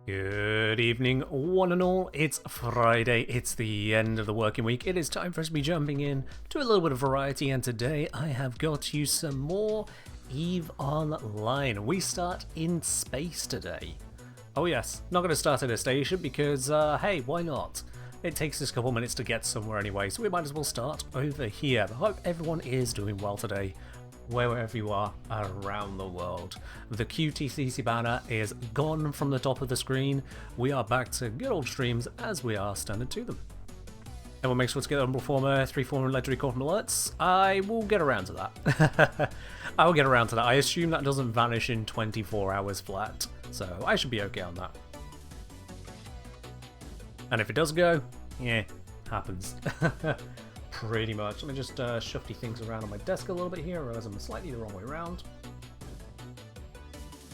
Good evening, one and all. It's Friday, it's the end of the working week. It is time for us to be jumping in to a little bit of variety, and today I have got you some more EVE Online. We start in space today. Oh yes, not going to start at a station because, hey, why not? It takes us a couple minutes to get somewhere anyway, so we might as well start over here. I hope everyone is doing well today, wherever you are around the world. The QTCC banner is gone from the top of the screen. We are back to good old streams as we are standard to them. And we'll make sure to get on Reformer 3-4 legendary caution alerts. I will get around to that. I will get around to that. I assume that doesn't vanish in 24 hours flat, so I should be okay on that. And if it does go, yeah, happens. Pretty much. Let me just shifty things around on my desk a little bit here, realize I'm slightly the wrong way around.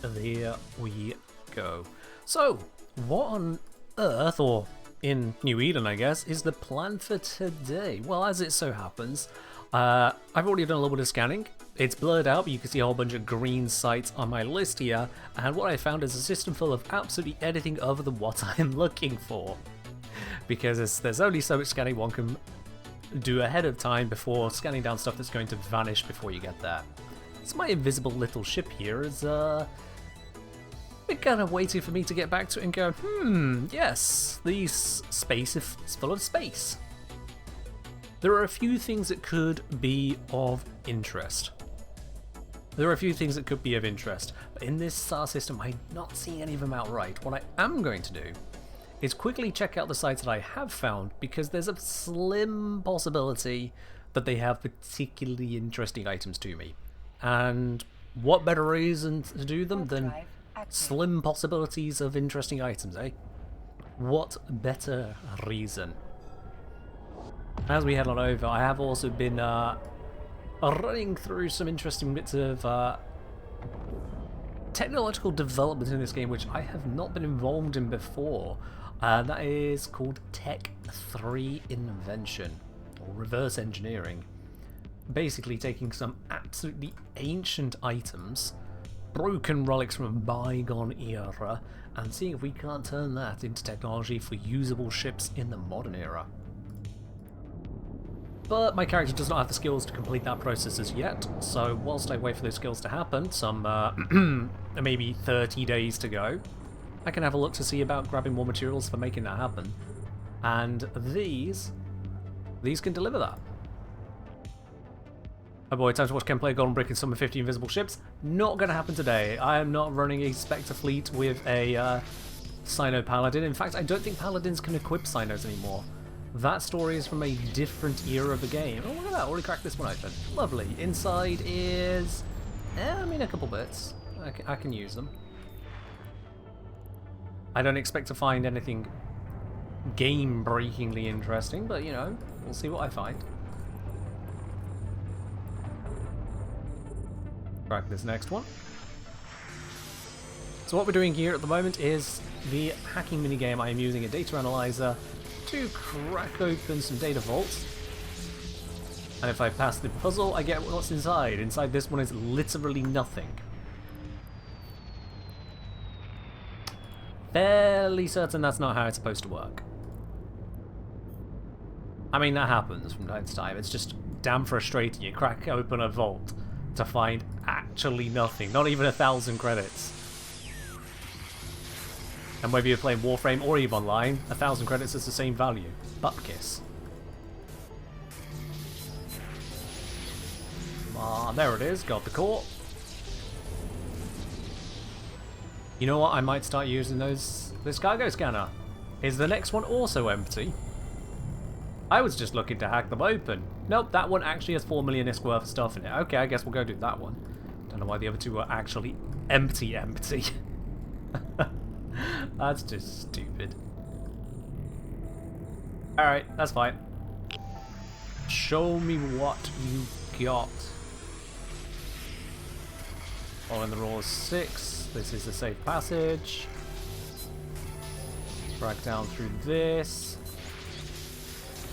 There we go. So, what on earth, or in New Eden I guess, is the plan for today? Well, as it so happens, I've already done a little bit of scanning. It's blurred out, but you can see a whole bunch of green sites on my list here, and what I found is a system full of absolutely anything other than what I'm looking for. Because there's only so much scanning one can do ahead of time before scanning down stuff that's going to vanish before you get there. So my invisible little ship here is been kind of waiting for me to get back to it and go, yes, the space is full of space. There are a few things that could be of interest. But in this star system, I'm not seeing any of them outright. What I am going to do is quickly check out the sites that I have found, because there's a slim possibility that they have particularly interesting items to me. And what better reason to do them than slim possibilities of interesting items, eh? What better reason? As we head on over, I have also been running through some interesting bits of technological development in this game, which I have not been involved in before. That is called Tech 3 Invention, or reverse engineering. Basically taking some absolutely ancient items, broken relics from a bygone era, and seeing if we can't turn that into technology for usable ships in the modern era. But my character does not have the skills to complete that process as yet, so whilst I wait for those skills to happen, some maybe 30 days to go, I can have a look to see about grabbing more materials for making that happen. And these can deliver that. Oh boy, time to watch Ken play Golden Brick in Summer 50 Invisible Ships. Not going to happen today. I am not running a Spectre fleet with a Cyno Paladin. In fact, I don't think Paladins can equip Cynos anymore. That story is from a different era of the game. Oh, look at that, already cracked this one open. Lovely. Inside is, a couple bits. I can use them. I don't expect to find anything game-breakingly interesting, but, you know, we'll see what I find. Crack this next one. So what we're doing here at the moment is the hacking minigame. I am using a data analyzer to crack open some data vaults. And if I pass the puzzle, I get what's inside. Inside this one is literally nothing. Fairly certain that's not how it's supposed to work. I mean, that happens from time to time. It's just damn frustrating. You crack open a vault to find actually nothing. Not even 1,000 credits. And whether you're playing Warframe or EVE Online, 1,000 credits is the same value. Butt kiss. Ah, there it is. Got the core. You know what? I might start using this cargo scanner. Is the next one also empty? I was just looking to hack them open. Nope, that one actually has 4 million ISK worth of stuff in it. Okay, I guess we'll go do that one. Don't know why the other two are actually empty. That's just stupid. Alright, that's fine. Show me what you got. Following the rules 6. This is the safe passage. Drag down through this.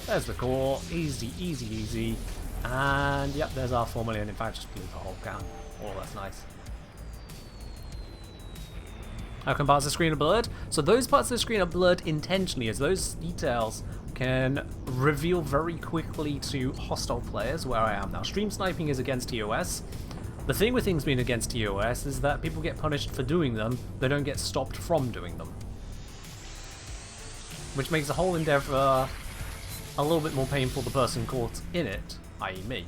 There's the core. Easy, easy, easy. And yep, there's our 4 million. In fact, just blew the whole can. Oh, that's nice. How come parts of the screen are blurred? So those parts of the screen are blurred intentionally, as those details can reveal very quickly to hostile players where I am now. Stream sniping is against TOS. The thing with things being against TOS is that people get punished for doing them, they don't get stopped from doing them. Which makes the whole endeavour a little bit more painful for the person caught in it, i.e. me.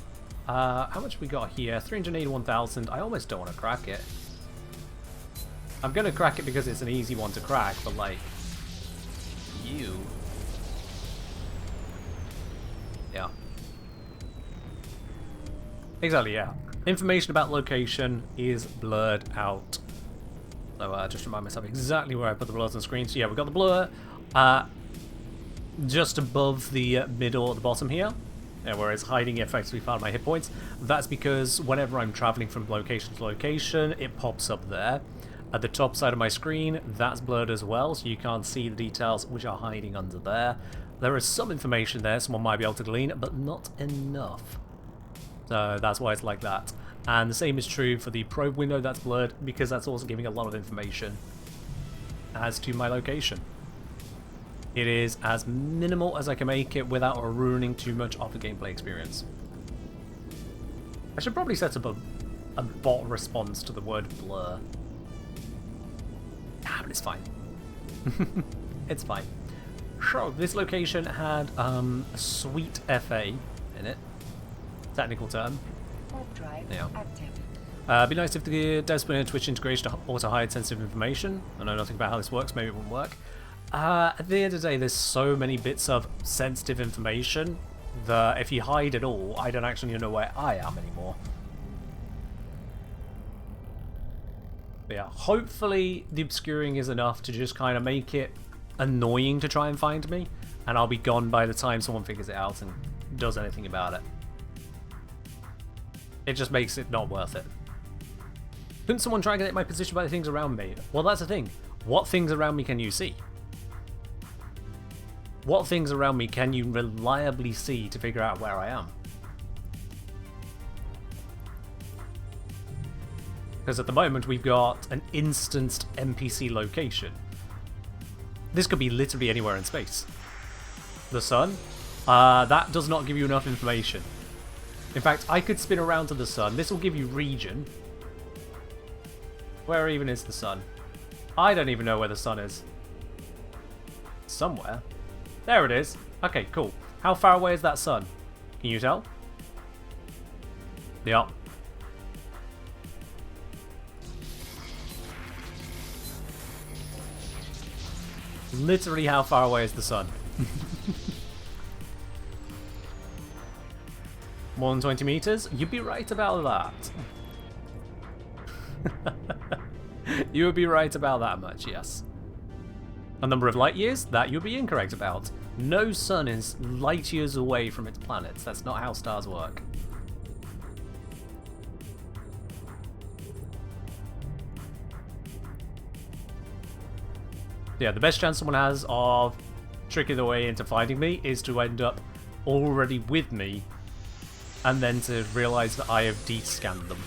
How much we got here? 381,000. I almost don't want to crack it. I'm going to crack it because it's an easy one to crack, but like, you... Yeah. Exactly, yeah. Information about location is blurred out. So just remind myself exactly where I put the blurs on the screen. So yeah, we've got the blur just above the middle at the bottom here, where it's hiding effectively part of my hit points. That's because whenever I'm traveling from location to location, it pops up there. At the top side of my screen, that's blurred as well, so you can't see the details which are hiding under there. There is some information there someone might be able to glean, but not enough. So that's why it's like that. And the same is true for the probe window, that's blurred, because that's also giving a lot of information as to my location. It is as minimal as I can make it without ruining too much of the gameplay experience. I should probably set up a bot response to the word blur. Ah, but it's fine. It's fine. So, this location had a sweet FA in it. Technical term. Yeah. Be nice if the devs put in a Twitch integration to auto-hide sensitive information. I know nothing about how this works, maybe it wouldn't work. At the end of the day, there's so many bits of sensitive information that if you hide it all, I don't actually know where I am anymore. But yeah, hopefully the obscuring is enough to just kind of make it annoying to try and find me, and I'll be gone by the time someone figures it out and does anything about it. It just makes it not worth it. Couldn't someone try and get my position by the things around me? Well, that's the thing. What things around me can you see? What things around me can you reliably see to figure out where I am? Because at the moment we've got an instanced NPC location. This could be literally anywhere in space. The sun? That does not give you enough information. In fact, I could spin around to the sun. This will give you region. Where even is the sun? I don't even know where the sun is. Somewhere. There it is. Okay, cool. How far away is that sun? Can you tell? Yep. Literally how far away is the sun? More than 20 meters? You'd be right about that. You would be right about that much, yes. A number of light years? That you'd be incorrect about. No sun is light years away from its planets. That's not how stars work. Yeah, the best chance someone has of tricking their way into finding me is to end up already with me and then to realise that I have de-scanned them.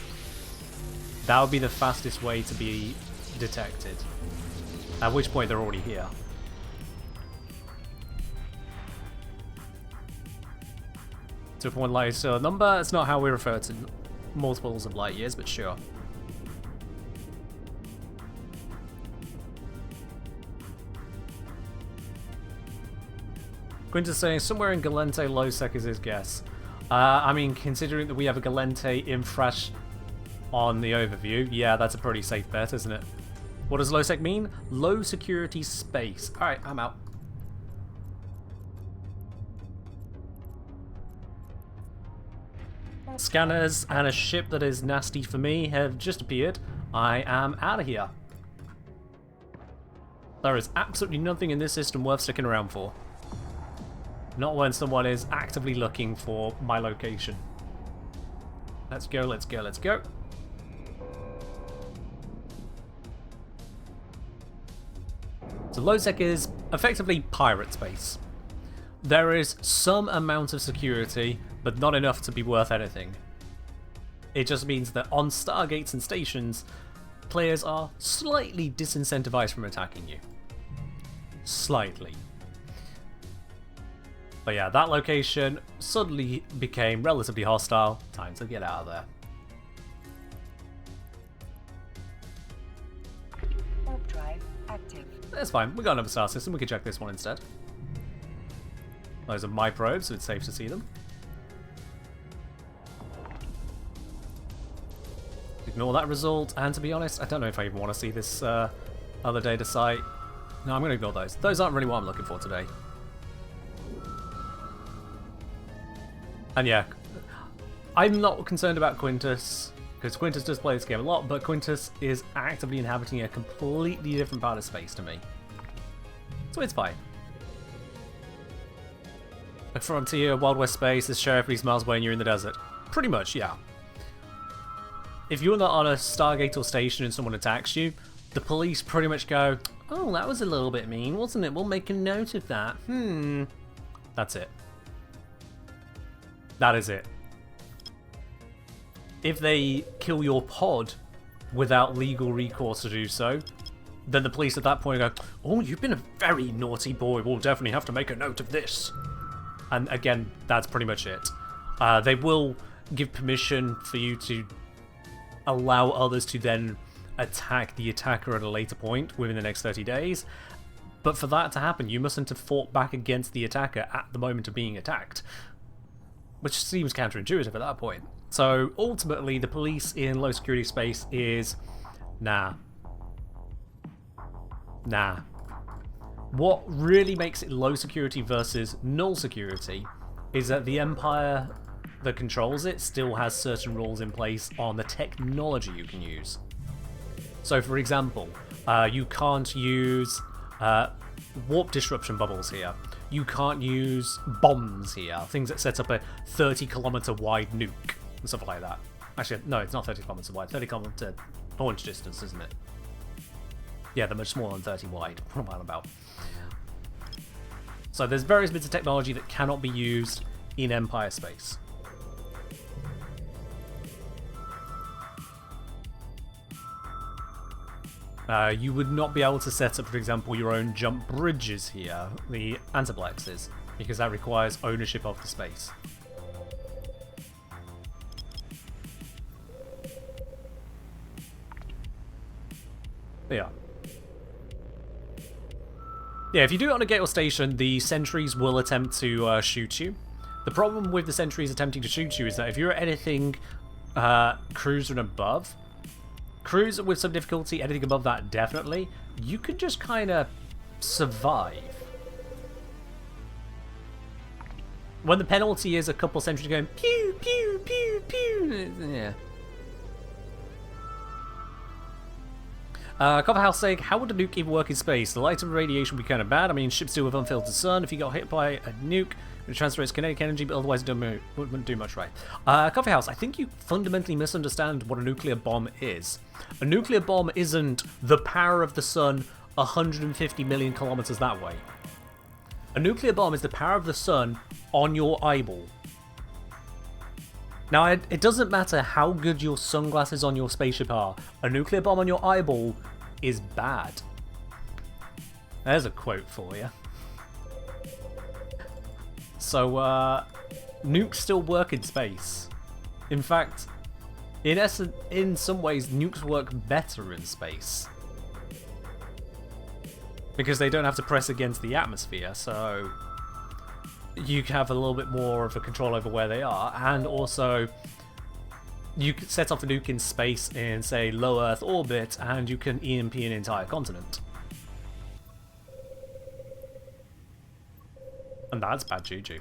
That would be the fastest way to be detected. At which point they're already here. So if one light years number, it's not how we refer to multiples of light years, but sure. Quintus saying somewhere in Galente, Lowsec is his guess. I mean, considering that we have a Galente in fresh on the overview, yeah, that's a pretty safe bet, isn't it? What does Lowsec mean? Low security space. Alright, I'm out. Scanners and a ship that is nasty for me have just appeared. I am out of here. There is absolutely nothing in this system worth sticking around for. Not when someone is actively looking for my location. Let's go, let's go, let's go. So Lowsec is effectively pirate space. There is some amount of security, but not enough to be worth anything. It just means that on stargates and stations, players are slightly disincentivized from attacking you. Slightly. But yeah, that location suddenly became relatively hostile. Time to get out of there. Warp drive active. That's fine. We got another star system. We can check this one instead. Those are my probes, so it's safe to see them. Ignore that result, and to be honest, I don't know if I even want to see this other data site. No, I'm going to ignore those. Those aren't really what I'm looking for today. And yeah, I'm not concerned about Quintus, because Quintus does play this game a lot, but Quintus is actively inhabiting a completely different part of space to me. So it's fine. Like Frontier, Wild West space, this sheriff leaves miles away and you're in the desert. Pretty much, yeah. If you're not on a Stargate or station and someone attacks you, the police pretty much go, oh, that was a little bit mean, wasn't it? We'll make a note of that. That's it. That is it. If they kill your pod without legal recourse to do so, then the police at that point go, oh, you've been a very naughty boy. We'll definitely have to make a note of this. And again, that's pretty much it. They will give permission for you to allow others to then attack the attacker at a later point within the next 30 days. But for that to happen, you mustn't have fought back against the attacker at the moment of being attacked. Which seems counterintuitive at that point. So ultimately, the police in low security space is nah. Nah. What really makes it low security versus null security is that the Empire that controls it still has certain rules in place on the technology you can use. So for example, you can't use warp disruption bubbles here. You can't use bombs here, things that set up a 30-kilometer wide nuke and stuff like that. Actually, no, it's not 30 kilometers wide, 30-kilometer launch distance, isn't it? Yeah, they're much smaller than 30 wide. What am I on about? So there's various bits of technology that cannot be used in Empire space. You would not be able to set up, for example, your own jump bridges here, the antiplexes, because that requires ownership of the space. Yeah. Yeah, if you do it on a gate or station, the sentries will attempt to shoot you. The problem with the sentries attempting to shoot you is that if you're at anything cruiser and above, cruiser with some difficulty, anything above that definitely, you could just kind of survive. When the penalty is a couple sentries going pew, pew, pew, pew, yeah. Copperhouse saying, how would a nuke even work in space? The light and radiation would be kind of bad. I mean, ships deal with unfiltered sun. If you got hit by a nuke, it would transfer its kinetic energy, but otherwise it wouldn't do much right. Coffeehouse, I think you fundamentally misunderstand what a nuclear bomb is. A nuclear bomb isn't the power of the sun 150 million kilometers that way. A nuclear bomb is the power of the sun on your eyeball. Now, it doesn't matter how good your sunglasses on your spaceship are. A nuclear bomb on your eyeball is bad. There's a quote for you. So, nukes still work in space. In fact, in some ways, nukes work better in space. Because they don't have to press against the atmosphere, so you have a little bit more of a control over where they are, and also you could set off the nuke in space in, say, low Earth orbit, and you can EMP an entire continent. And that's bad juju.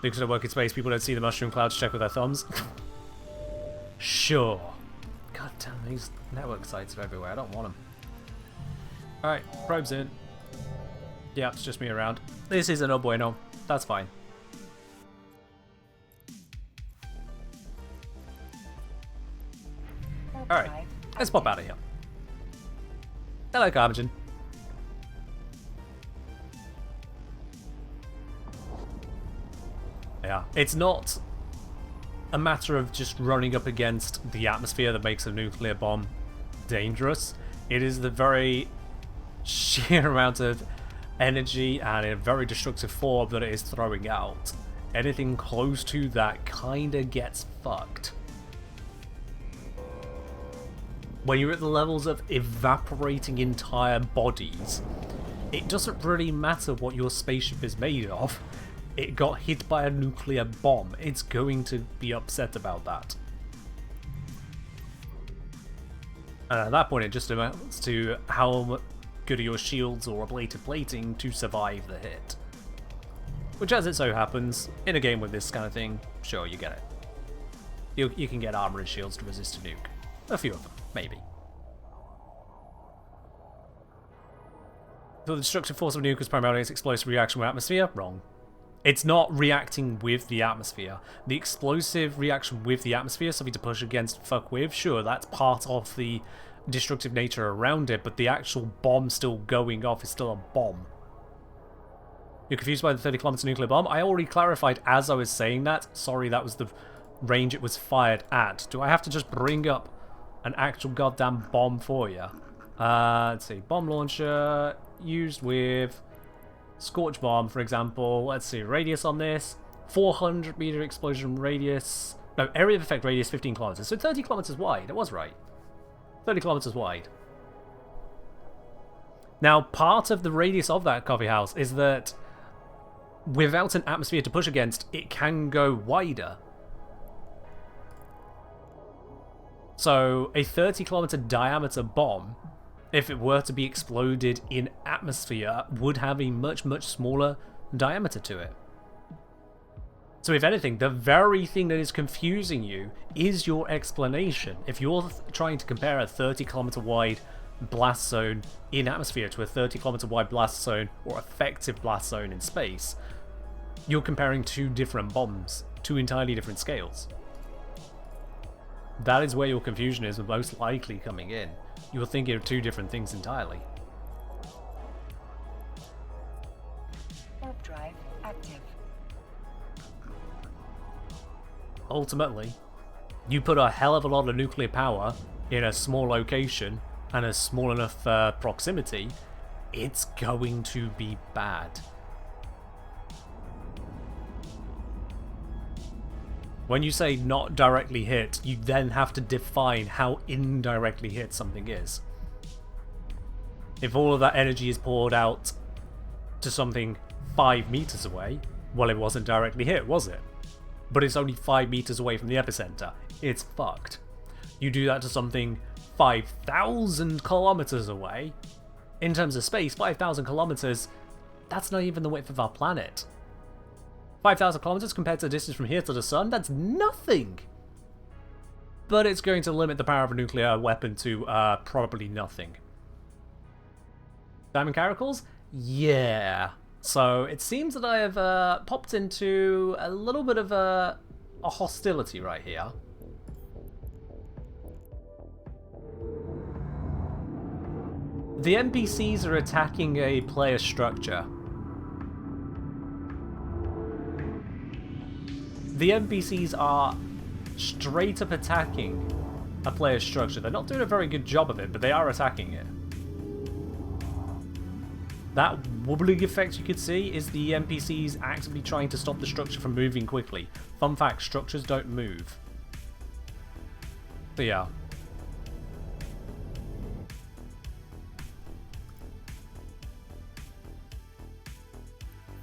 Nukes don't work in space, people don't see the mushroom clouds, check with their thumbs. Sure. God damn, these network sites are everywhere. I don't want them. Alright, probes in. Yeah, it's just me around. This is a no bueno. That's fine. Alright, let's pop out of here. Hello, Carbogen. It's not a matter of just running up against the atmosphere that makes a nuclear bomb dangerous. It is the very sheer amount of energy and a very destructive form that it is throwing out. Anything close to that kinda gets fucked. When you're at the levels of evaporating entire bodies, it doesn't really matter what your spaceship is made of. It got hit by a nuclear bomb. It's going to be upset about that. And at that point, it just amounts to how good are your shields or ablative plating to survive the hit. Which, as it so happens, in a game with this kind of thing, sure, you get it. You can get armor and shields to resist a nuke. A few of them, maybe. So the destructive force of a nuke is primarily its explosive reaction with atmosphere? Wrong. It's not reacting with the atmosphere. The explosive reaction with the atmosphere, something to push against, fuck with, sure, that's part of the destructive nature around it, but the actual bomb still going off is still a bomb. You're confused by the 30 kilometer nuclear bomb? I already clarified as I was saying that. Sorry, that was the range it was fired at. Do I have to just bring up an actual goddamn bomb for you? Let's see. Bomb launcher used with Scorch Bomb, for example. Let's see. Radius on this. 400 meter explosion radius. No, area of effect radius 15 kilometers. So 30 kilometers wide. I was right. 30 kilometers wide. Now, part of the radius of that coffee house is that without an atmosphere to push against, it can go wider. So a 30 kilometer diameter bomb, if it were to be exploded in atmosphere, would have a much, much smaller diameter to it. So if anything, the very thing that is confusing you is your explanation. If you're trying to compare a 30 kilometer wide blast zone in atmosphere to a 30 kilometer wide blast zone or effective blast zone in space, you're comparing two different bombs, two entirely different scales. That is where your confusion is most likely coming in. You're thinking of two different things entirely. Warp drive active. Ultimately, you put a hell of a lot of nuclear power in a small location and a small enough proximity, it's going to be bad. When you say not directly hit, you then have to define how indirectly hit something is. If all of that energy is poured out to something 5 meters away, well, it wasn't directly hit, was it? But it's only 5 meters away from the epicenter. It's fucked. You do that to something 5,000 kilometers away. In terms of space, 5,000 kilometers, that's not even the width of our planet. 5,000 kilometers compared to the distance from here to the sun, that's nothing! But it's going to limit the power of a nuclear weapon to probably nothing. Diamond Caracals? Yeah. So it seems that I have popped into a little bit of a hostility right here. The NPCs are attacking a player structure. The NPCs are straight up attacking a player's structure. They're not doing a very good job of it, but they are attacking it. That wobbling effect you could see is the NPCs actively trying to stop the structure from moving quickly. Fun fact, structures don't move. So yeah.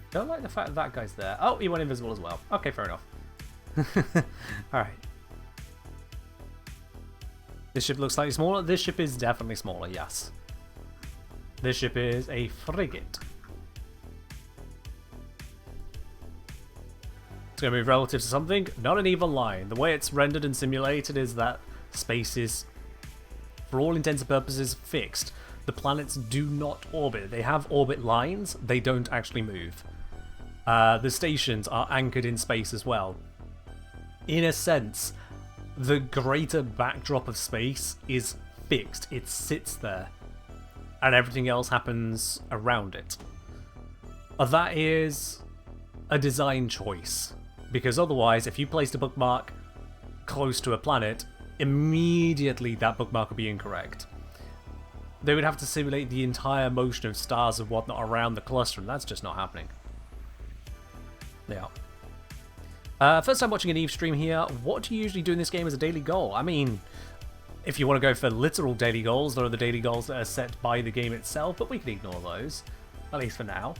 Don't like the fact that guy's there. Oh, he went invisible as well. Okay, fair enough. Alright. This ship looks slightly smaller. This ship is definitely smaller, yes. This ship is a frigate. It's going to move relative to something. Not an even line. The way it's rendered and simulated is that space is, for all intents and purposes, fixed. The planets do not orbit. They have orbit lines. They don't actually move. The stations are anchored in space as well. In a sense, the greater backdrop of space is fixed. It sits there. And everything else happens around it. That is a design choice. Because otherwise, if you placed a bookmark close to a planet, immediately that bookmark would be incorrect. They would have to simulate the entire motion of stars and whatnot around the cluster, and that's just not happening. Yeah. First time watching an EVE stream here. What do you usually do in this game as a daily goal? I mean, if you want to go for literal daily goals, there are the daily goals that are set by the game itself, but we can ignore those, at least for now.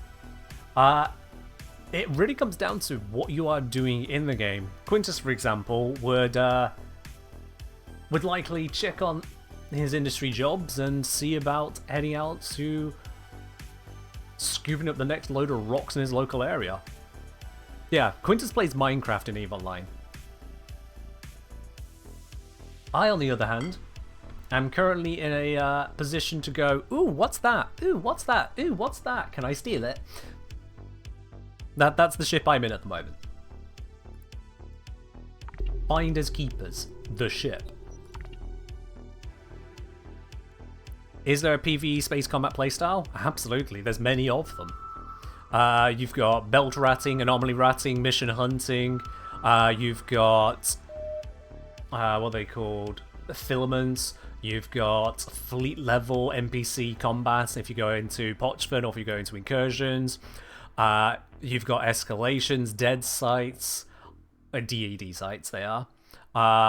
It really comes down to what you are doing in the game. Quintus, for example, would likely check on his industry jobs and see about heading out to scooping up the next load of rocks in his local area. Yeah, Quintus plays Minecraft in EVE Online. I, on the other hand, am currently in a position to go, ooh, what's that? Ooh, what's that? Ooh, what's that? Can I steal it? That's the ship I'm in at the moment. Finders Keepers, the ship. Is there a PvE space combat playstyle? Absolutely, there's many of them. You've got belt ratting, anomaly ratting, mission hunting. You've got what are they called? Filaments. You've got fleet level NPC combat if you go into Pochford or if you go into incursions. You've got escalations, dead sites, DED sites they are.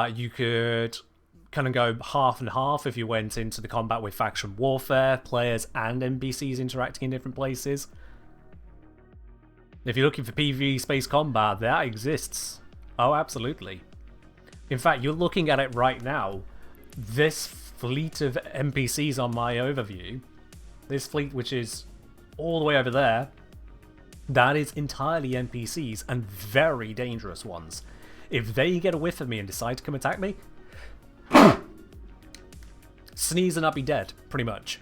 You could kind of go half and half if you went into the combat with faction warfare, players and NPCs interacting in different places. If you're looking for PvE space combat, that exists. Oh, absolutely. In fact, you're looking at it right now. This fleet of NPCs on my overview, this fleet which is all the way over there, that is entirely NPCs and very dangerous ones. If they get a whiff of me and decide to come attack me, sneeze and I'll be dead, pretty much.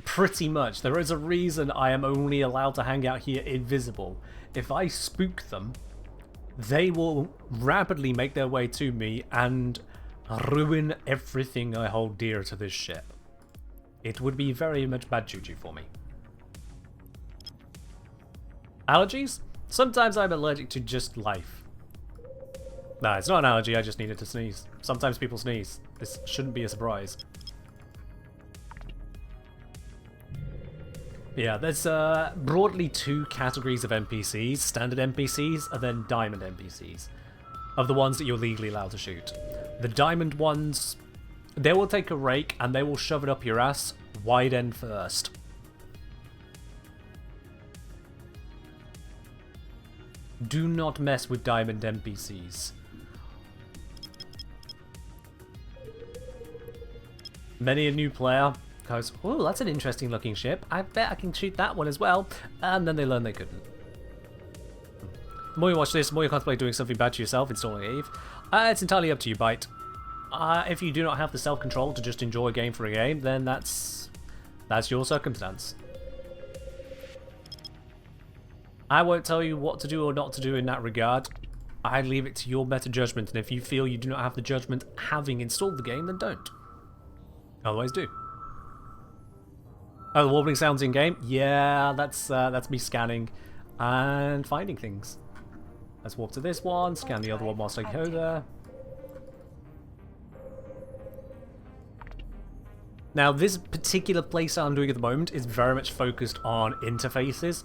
Pretty much. There is a reason I am only allowed to hang out here invisible. If I spook them, they will rapidly make their way to me and ruin everything I hold dear to this ship. It would be very much bad juju for me. Allergies? Sometimes I'm allergic to just life. Nah, it's not an allergy, I just needed to sneeze. Sometimes people sneeze. This shouldn't be a surprise. Yeah, there's broadly two categories of NPCs. Standard NPCs and then diamond NPCs. Of the ones that you're legally allowed to shoot. The diamond ones, they will take a rake and they will shove it up your ass, wide end first. Do not mess with diamond NPCs. Many a new player goes, oh, that's an interesting looking ship. I bet I can shoot that one as well. And then they learn they couldn't. The more you watch this, the more you contemplate doing something bad to yourself, installing EVE. It's entirely up to you, Byte. If you do not have the self-control to just enjoy a game for a game, then that's your circumstance. I won't tell you what to do or not to do in that regard. I leave it to your better judgment, and if you feel you do not have the judgment having installed the game, then don't. Otherwise do. Oh, the warbling sounds in-game? Yeah, that's me scanning and finding things. Let's warp to this one, scan the other one whilst I go there. Now, this particular playset I'm doing at the moment is very much focused on interfaces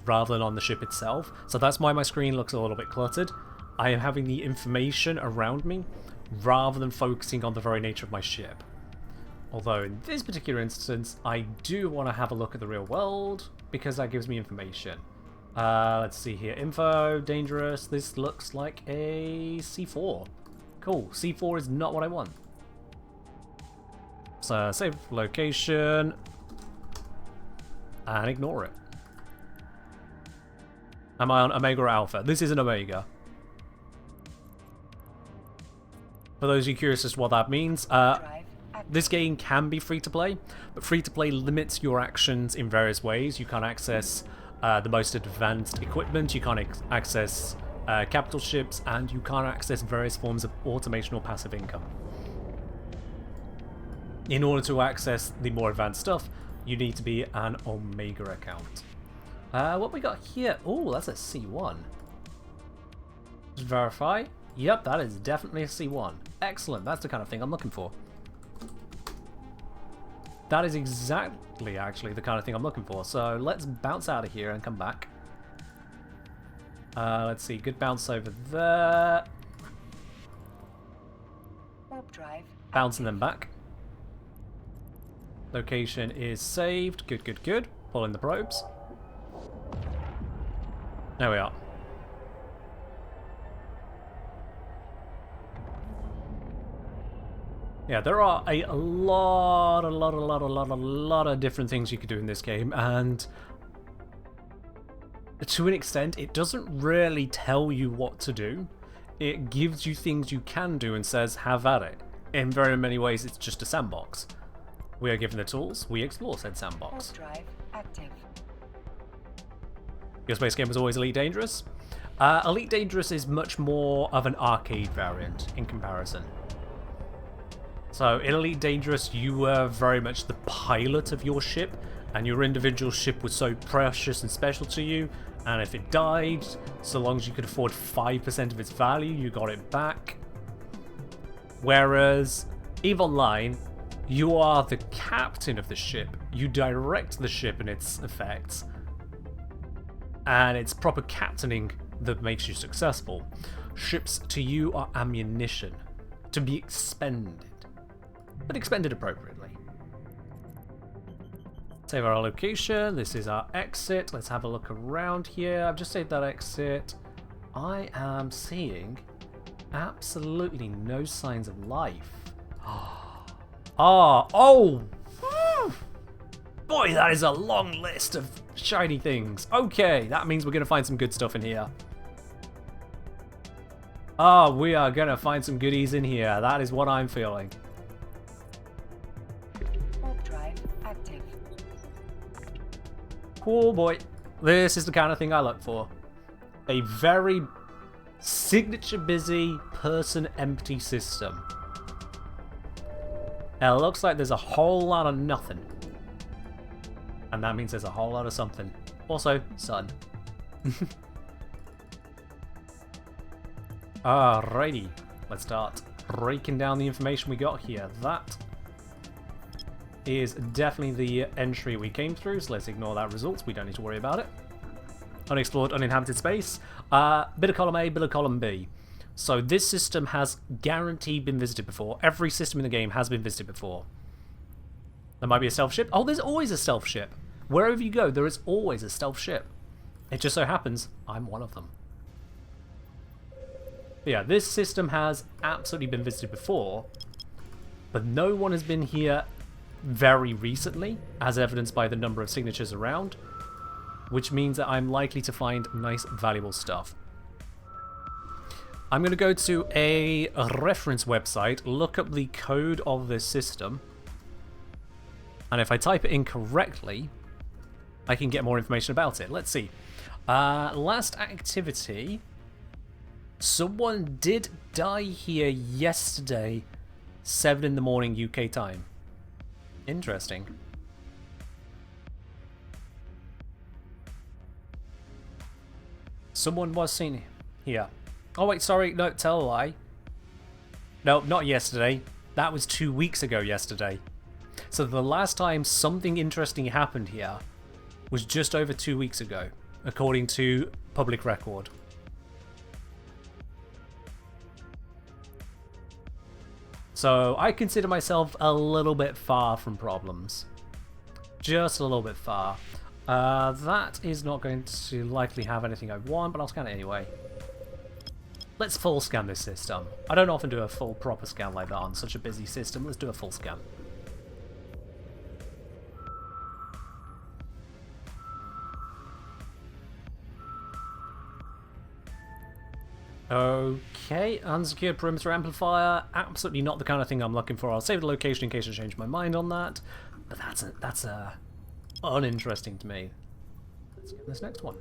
rather than on the ship itself, so that's why my screen looks a little bit cluttered. I am having the information around me rather than focusing on the very nature of my ship. Although in this particular instance, I do want to have a look at the real world because that gives me information. Let's see here. Info, dangerous. This looks like a C4. Cool. C4 is not what I want. So save location and ignore it. Am I on Omega or Alpha? This is an Omega. For those of you curious as to what that means, this game can be free-to-play, but free-to-play limits your actions in various ways. You can't access the most advanced equipment, you can't access capital ships, and you can't access various forms of automation or passive income. In order to access the more advanced stuff, you need to be an Omega account. What we got here? Oh, that's a C1. Just verify. Yep, that is definitely a C1. Excellent, that's the kind of thing I'm looking for. That is exactly, actually, the kind of thing I'm looking for. So let's bounce out of here and come back. Let's see, good bounce over there. Warp drive. Bouncing them back. Location is saved. Good, good, good. Pulling the probes. There we are. Yeah, there are a lot of different things you could do in this game, and to an extent, it doesn't really tell you what to do. It gives you things you can do and says, have at it. In very many ways, it's just a sandbox. We are given the tools, we explore said sandbox. Warp drive active. Your space game was always Elite Dangerous? Elite Dangerous is much more of an arcade variant in comparison. So in Elite Dangerous, you were very much the pilot of your ship, and your individual ship was so precious and special to you, and if it died, so long as you could afford 5% of its value, you got it back. Whereas EVE Online, you are the captain of the ship, you direct the ship and its effects, and it's proper captaining that makes you successful. Ships to you are ammunition, to be expended, but expended appropriately. Save our location. This is our exit. Let's have a look around here. I've just saved that exit. I am seeing absolutely no signs of life. Oh! Boy, that is a long list of shiny things. Okay, that means we're going to find some good stuff in here. We are going to find some goodies in here. That is what I'm feeling. Oh boy, this is the kind of thing I look for. A very signature busy, person empty system. It looks like there's a whole lot of nothing. And that means there's a whole lot of something. Also, sun. Alrighty, let's start breaking down the information we got here. That is definitely the entry we came through, so let's ignore that result. We don't need to worry about it. Unexplored, uninhabited space. Bit of column A, bit of column B. So this system has guaranteed been visited before. Every system in the game has been visited before. There might be a stealth ship. Oh, there's always a stealth ship. Wherever you go, there is always a stealth ship. It just so happens I'm one of them. But yeah, this system has absolutely been visited before, but no one has been here very recently, as evidenced by the number of signatures around, which means that I'm likely to find nice, valuable stuff. I'm going to go to a reference website, look up the code of this system, and if I type it in correctly, I can get more information about it. Let's see. Last activity. Someone did die here yesterday, 7 in the morning UK time. Interesting. Someone was seen here. Oh wait, sorry, no, tell a lie. No, not yesterday. That was 2 weeks ago yesterday. So the last time something interesting happened here was just over 2 weeks ago, according to public record. So I consider myself a little bit far from problems. Just a little bit far. That is not going to likely have anything I want, but I'll scan it anyway. Let's full scan this system. I don't often do a full proper scan like that on such a busy system. Let's do a full scan. Okay, unsecured perimeter amplifier. Absolutely not the kind of thing I'm looking for. I'll save the location in case I change my mind on that. But that's uninteresting to me. Let's get this next one.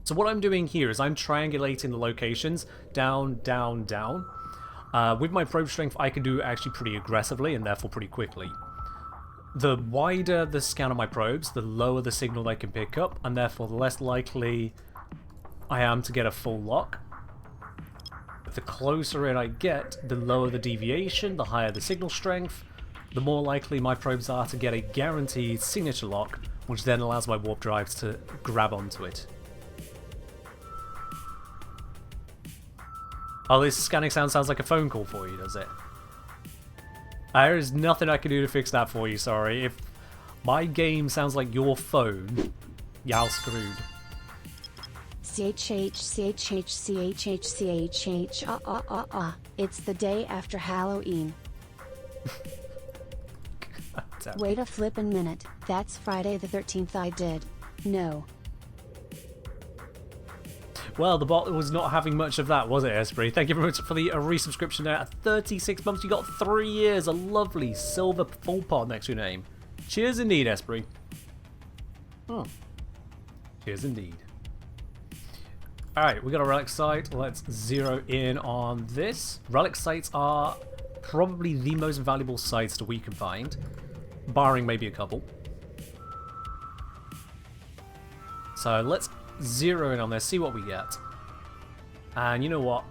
So what I'm doing here is I'm triangulating the locations down, down, down. With my probe strength, I can do it actually pretty aggressively and therefore pretty quickly. The wider the scan of my probes, the lower the signal they can pick up, and therefore the less likely I am to get a full lock. The closer in I get, the lower the deviation, the higher the signal strength, the more likely my probes are to get a guaranteed signature lock, which then allows my warp drives to grab onto it. Oh, this scanning sound sounds like a phone call for you, does it? There is nothing I can do to fix that for you, sorry. If my game sounds like your phone, y'all screwed. CHH. It's the day after Halloween. Wait a flippin' minute, that's Friday the 13th. I did. No. Well, the bot was not having much of that, was it, Esprit? Thank you very much for the resubscription there. At 36 months, you got 3 years. A lovely silver full pod next to your name. Cheers indeed, Esprit. Cheers indeed. Alright, we got a relic site. Let's zero in on this. Relic sites are probably the most valuable sites that we can find, barring maybe a couple. So let's zero in on this, see what we get. And you know what?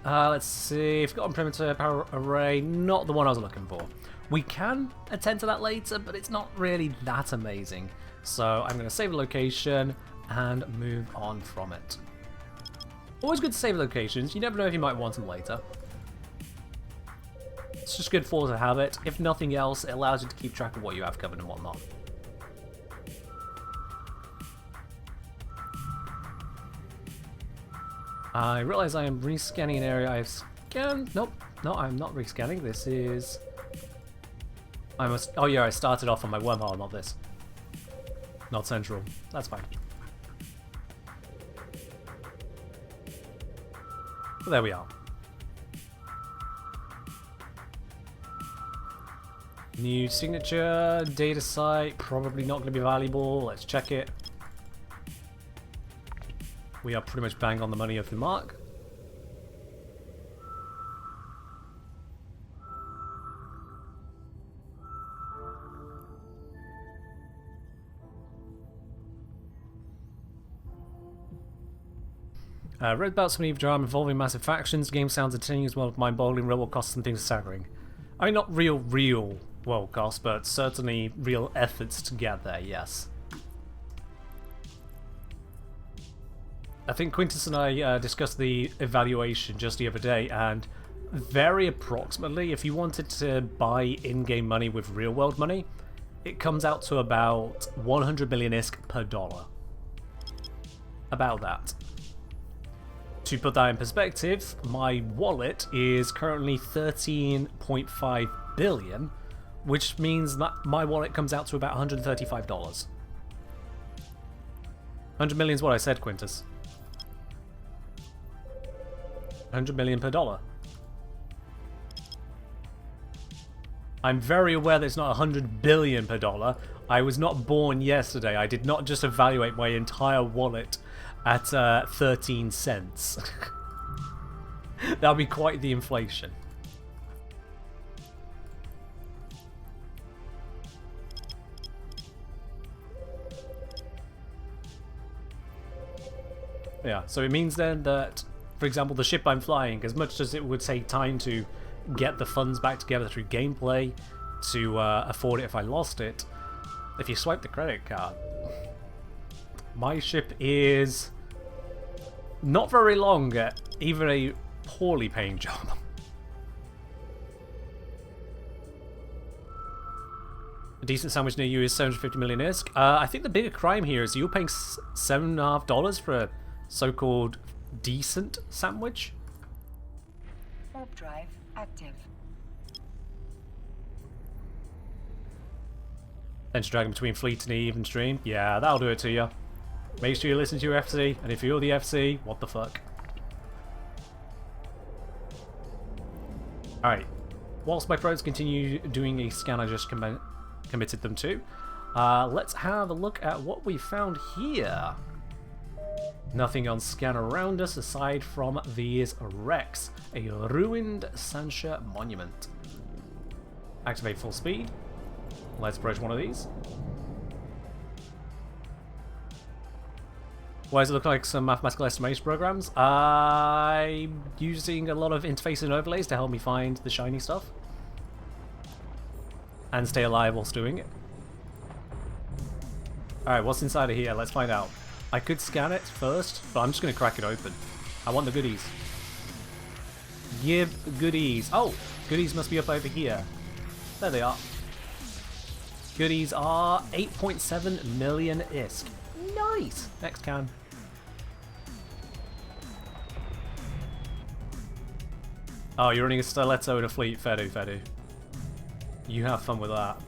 Let's see. Forgotten perimeter power array, not the one I was looking for. We can attend to that later, but it's not really that amazing. So I'm going to save a location and move on from it. Always good to save locations. You never know if you might want them later. It's just good for to have it. If nothing else, it allows you to keep track of what you have covered and whatnot. I realize I am rescanning an area I've scanned. Nope, no, I'm not rescanning. This is... I must... Oh yeah, I started off on my wormhole, not this. Not central. That's fine. But there we are. New signature, data site, probably not going to be valuable. Let's check it. We are pretty much bang on the money of the mark. Read about some drama involving massive factions. Game sounds entertaining as well as mind-boggling. Real world costs and things are staggering. I mean, not real world costs, but certainly real efforts to get there, yes. I think Quintus and I discussed the evaluation just the other day, and very approximately, if you wanted to buy in-game money with real-world money, it comes out to about 100 million ISK per dollar. About that. To put that in perspective, my wallet is currently 13.5 billion, which means that my wallet comes out to about $135. 100 million is what I said, Quintus. 100 million per dollar. I'm very aware that it's not 100 billion per dollar. I was not born yesterday. I did not just evaluate my entire wallet at 13 cents. That would be quite the inflation. Yeah, so it means then that, for example, the ship I'm flying, as much as it would take time to get the funds back together through gameplay to afford it if I lost it, if you swipe the credit card, my ship is not very long at even a poorly paying job. A decent sandwich near you is 750 million ISK. I think the bigger crime here is you're paying $7.50 for a so-called decent sandwich. Warp drive active. Tension dragging between fleet and even stream. Yeah, that'll do it to you. Make sure you listen to your FC, and if you're the FC, what the fuck? Alright. Whilst my probes continue doing a scan I just committed them to, let's have a look at what we found here. Nothing on scan around us aside from these wrecks. A ruined Sancha monument. Activate full speed. Let's approach one of these. Why does it look like some mathematical estimation programs? I'm using a lot of interfaces and overlays to help me find the shiny stuff. And stay alive whilst doing it. Alright, what's inside of here? Let's find out. I could scan it first, but I'm just going to crack it open. I want the goodies. Give goodies. Oh, goodies must be up over here. There they are. Goodies are 8.7 million ISK. Nice! Next can. Oh, you're running a stiletto in a fleet. Fedu, Fedu. You have fun with that.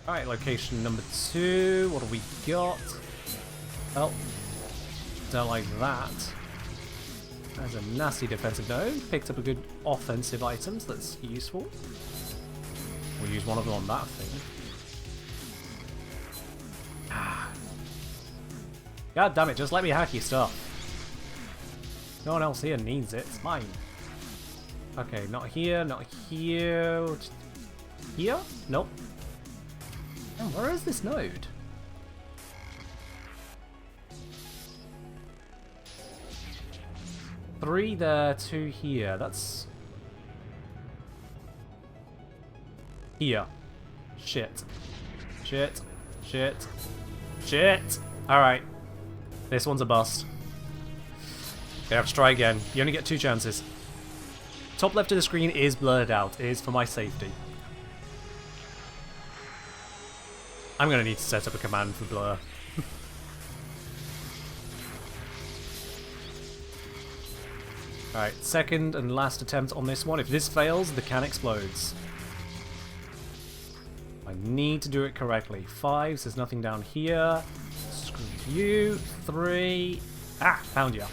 Alright, location number 2. What have we got? Oh. Don't like that. There's a nasty defensive node. Picked up a good offensive items. That's useful. We'll use one of them on that thing. God damn it, just let me hack your stuff. No one else here needs it. It's mine. Okay, not here, not here. Here? Nope. And where is this node? Three there, 2 here. That's... here. Shit. Shit. Shit. Shit! Alright. This one's a bust. Okay, I have to try again. You only get 2 chances. Top left of the screen is blurred out. It is for my safety. I'm going to need to set up a command for blur. Alright, second and last attempt on this one. If this fails, the can explodes. I need to do it correctly. 5, so there's nothing down here. Screw you. 3. Ah, found you.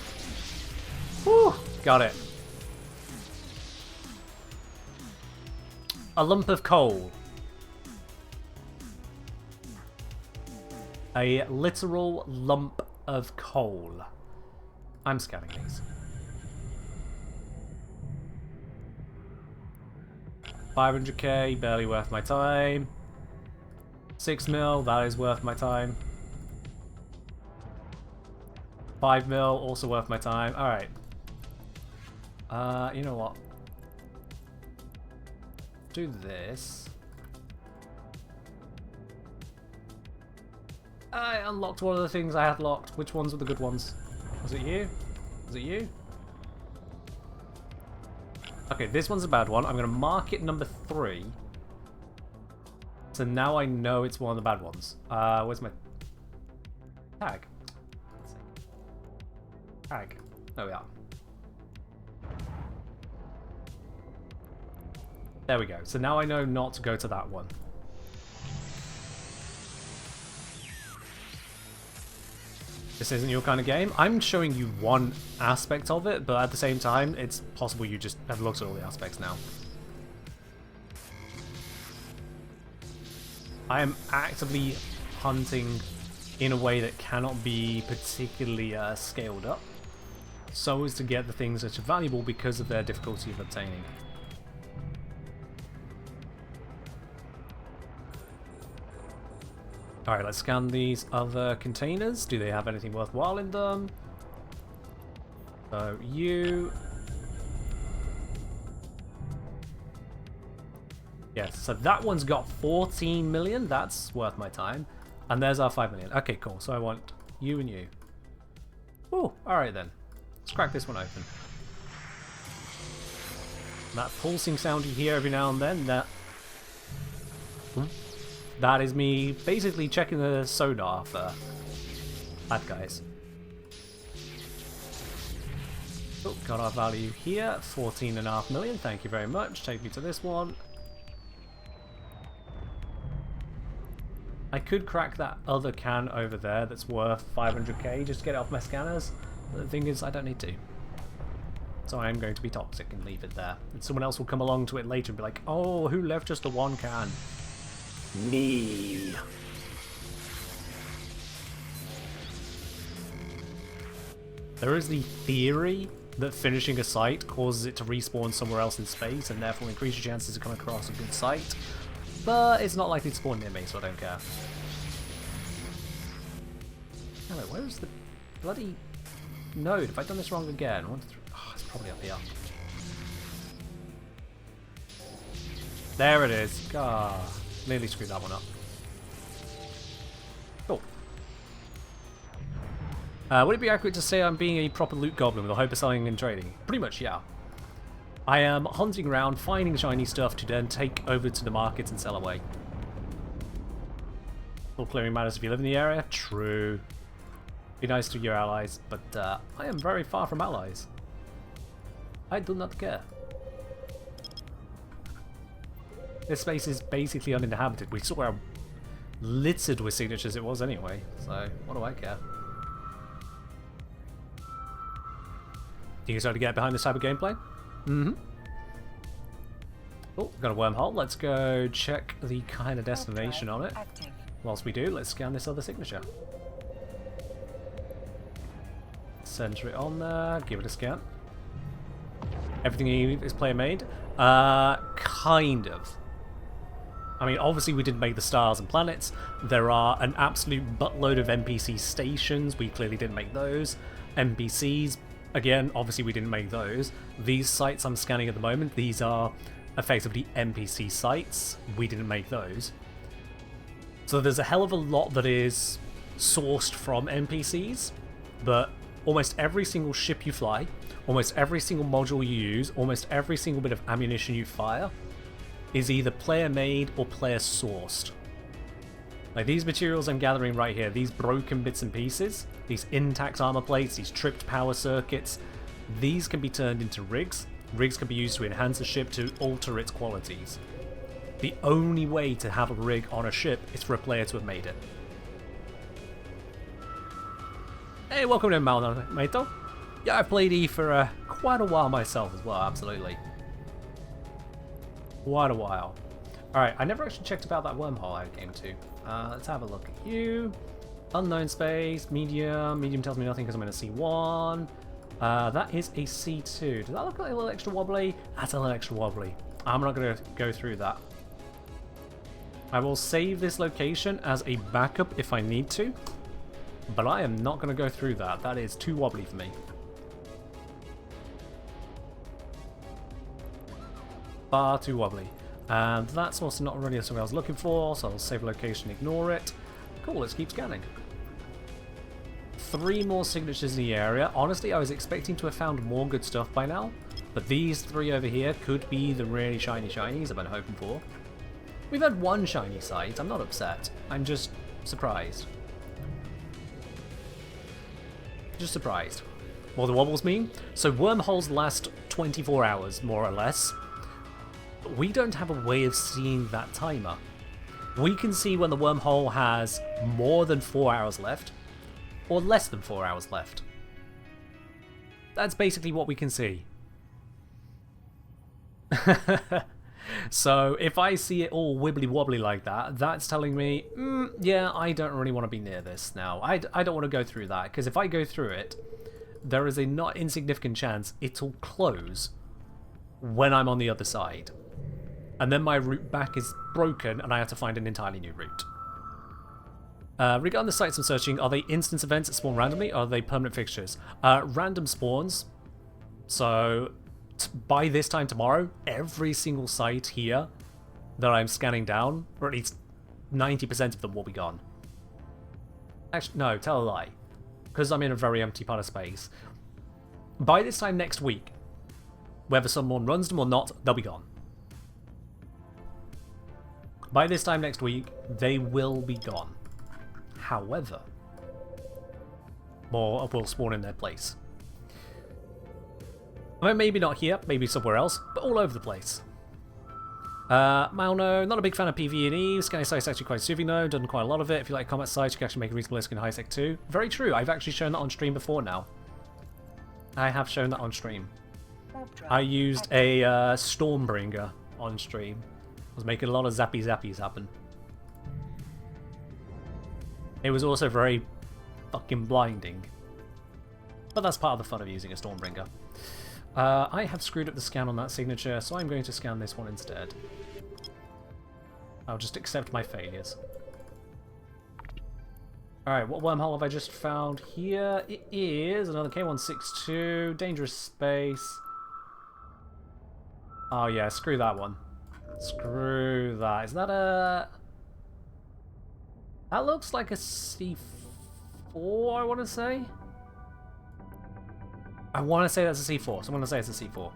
Whew, got it. A lump of coal. A literal lump of coal. I'm scanning these. 500k, barely worth my time. 6 mil, that is worth my time. 5 mil, also worth my time. Alright. You know what? Do this. I unlocked one of the things I had locked. Which ones were the good ones? Was it you? Was it you? Okay, this one's a bad one. I'm going to mark it number 3. So now I know it's one of the bad ones. Where's my tag? Tag. There we are. There we go. So now I know not to go to that one. This isn't your kind of game. I'm showing you one aspect of it, but at the same time, it's possible you just have looked at all the aspects now. I am actively hunting in a way that cannot be particularly scaled up, so as to get the things that are valuable because of their difficulty of obtaining. Alright, let's scan these other containers. Do they have anything worthwhile in them? So, you... Yes, so that one's got 14 million. That's worth my time. And there's our 5 million. Okay, cool. So I want you and you. Oh, alright then. Let's crack this one open. That pulsing sound you hear every now and then, that is me basically checking the sonar for bad guys. Oh, got our value here, 14.5 million. Thank you very much. Take me to this one. I could crack that other can over there that's worth 500k just to get it off my scanners. But the thing is, I don't need to. So I am going to be toxic and leave it there. And someone else will come along to it later and be like, oh, who left just the one can? Me. There is the theory that finishing a site causes it to respawn somewhere else in space and therefore increase your chances to come across a good site, but it's not likely to spawn near me, so I don't care. Damn it, where's the bloody node? Have I done this wrong again? Oh, it's probably up here. There it is. Ah, nearly screwed that one up. Cool. Would it be accurate to say I'm being a proper loot goblin with a hope of selling and trading? Pretty much, yeah. I am hunting around, finding shiny stuff to then take over to the market and sell away. All clearing matters if you live in the area. True. Be nice to your allies, but I am very far from allies. I do not care. This space is basically uninhabited. We saw how littered with signatures it was anyway, so what do I care? You guys to get behind this type of gameplay? Mm-hmm. Oh, got a wormhole. Let's go check the kind of destination on it. Active. Whilst we do, let's scan this other signature. Center it on there, give it a scan. Everything is player made? Kind of. I mean, obviously we didn't make the stars and planets. There are an absolute buttload of NPC stations. We clearly didn't make those. NPCs, again, obviously we didn't make those. These sites I'm scanning at the moment, these are effectively NPC sites. We didn't make those. So there's a hell of a lot that is sourced from NPCs, but almost every single ship you fly, almost every single module you use, almost every single bit of ammunition you fire is either player made or player sourced. Like these materials I'm gathering right here, these broken bits and pieces, these intact armor plates, these tripped power circuits, these can be turned into rigs. Rigs can be used to enhance a ship, to alter its qualities. The only way to have a rig on a ship is for a player to have made it. Hey, welcome to Malnameto. Yeah, I've played E for quite a while myself as well, absolutely. Quite a while. Alright, I never actually checked about that wormhole I came to. Let's have a look at you. Unknown space, medium. Medium tells me nothing because I'm in a C1. That is a C2. Does that look like a little extra wobbly? That's a little extra wobbly. I'm not going to go through that. I will save this location as a backup if I need to, but I am not going to go through that. That is too wobbly for me. Far too wobbly. And that's also not really something I was looking for, so I'll save location, ignore it. Cool, let's keep scanning. 3 more signatures in the area. Honestly, I was expecting to have found more good stuff by now, but these 3 over here could be the really shiny shinies I've been hoping for. We've had 1 shiny site. I'm not upset. I'm just surprised. Just surprised. What do wobbles mean? So wormholes last 24 hours, more or less. But we don't have a way of seeing that timer. We can see when the wormhole has more than 4 hours left, or less than 4 hours left. That's basically what we can see. So if I see it all wibbly wobbly like that, that's telling me, yeah, I don't really want to be near this now. I don't want to go through that, because if I go through it, there is a not insignificant chance it'll close when I'm on the other side. And then my route back is broken and I have to find an entirely new route. Regarding the sites I'm searching, are they instance events that spawn randomly, or are they permanent fixtures? Random spawns. So by this time tomorrow, every single site here that I'm scanning down, or at least 90% of them, will be gone. Actually, no, tell a lie. Because I'm in a very empty part of space. By this time next week, whether someone runs them or not, they'll be gone. By this time next week, they will be gone. However, more will spawn in their place. I mean, maybe not here, maybe somewhere else, but all over the place. Malno, not a big fan of PvE. Scanning sites actually quite soothing though, done quite a lot of it. If you like combat sites, you can actually make a reasonable risk in high sec too. Very true, I've actually shown that on stream before now. I have shown that on stream. I used a Stormbringer on stream. I was making a lot of zappy zappies happen. It was also very fucking blinding. But that's part of the fun of using a Stormbringer. I have screwed up the scan on that signature, so I'm going to scan this one instead. I'll just accept my failures. Alright, what wormhole have I just found here? It is another K162, dangerous space. Oh yeah, screw that one. Screw that. Is that a... That looks like a C4, I want to say. I want to say that's a C4, so I'm going to say it's a C4.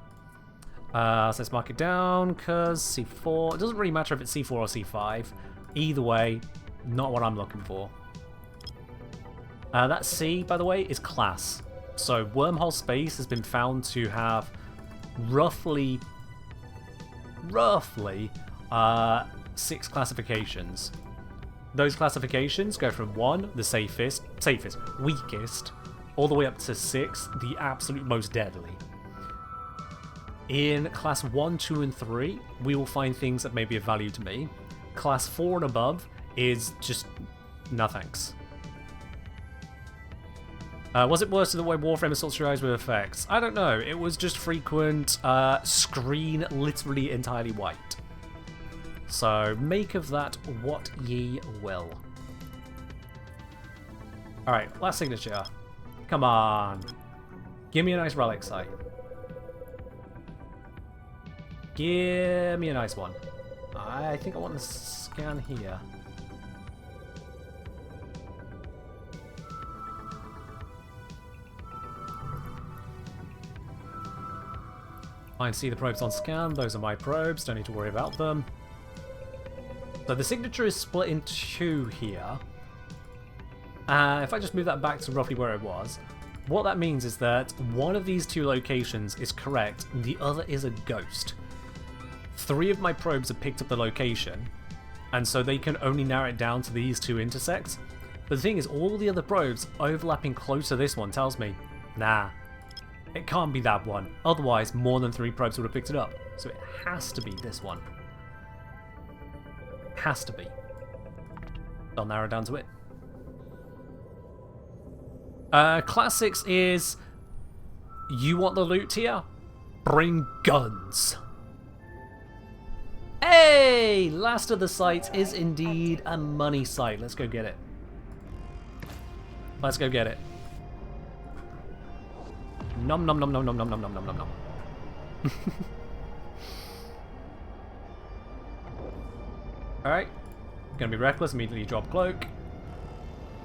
So let's mark it down, because C4... It doesn't really matter if it's C4 or C5. Either way, not what I'm looking for. That C, by the way, is class. So wormhole space has been found to have roughly 6 classifications. Those classifications go from 1, the safest, weakest, all the way up to 6, the absolute most deadly. In class 1, 2, and 3, we will find things that may be of value to me. Class 4 and above is just no thanks. Was it worse than the way Warframe assaults your eyes with effects? I don't know. It was just frequent screen literally entirely white. So make of that what ye will. Alright, last signature. Come on. Give me a nice relic site. Give me a nice one. I think I want to scan here. I can see the probes on scan. Those are my probes. Don't need to worry about them. So the signature is split in 2 here. If I just move that back to roughly where it was, what that means is that one of these 2 locations is correct and the other is a ghost. 3 of my probes have picked up the location, and so they can only narrow it down to these 2 intersects. But the thing is, all the other probes overlapping close to this one tells me, nah, it can't be that one. Otherwise, more than 3 probes would have picked it up. So it has to be this one. Has to be. I'll narrow down to it. Class 6 is... You want the loot here? Bring guns. Hey! Last of the sites is indeed a money site. Let's go get it. Let's go get it. Nom nom nom nom nom nom nom nom nom nom nom. Alright. Gonna be reckless, immediately drop cloak.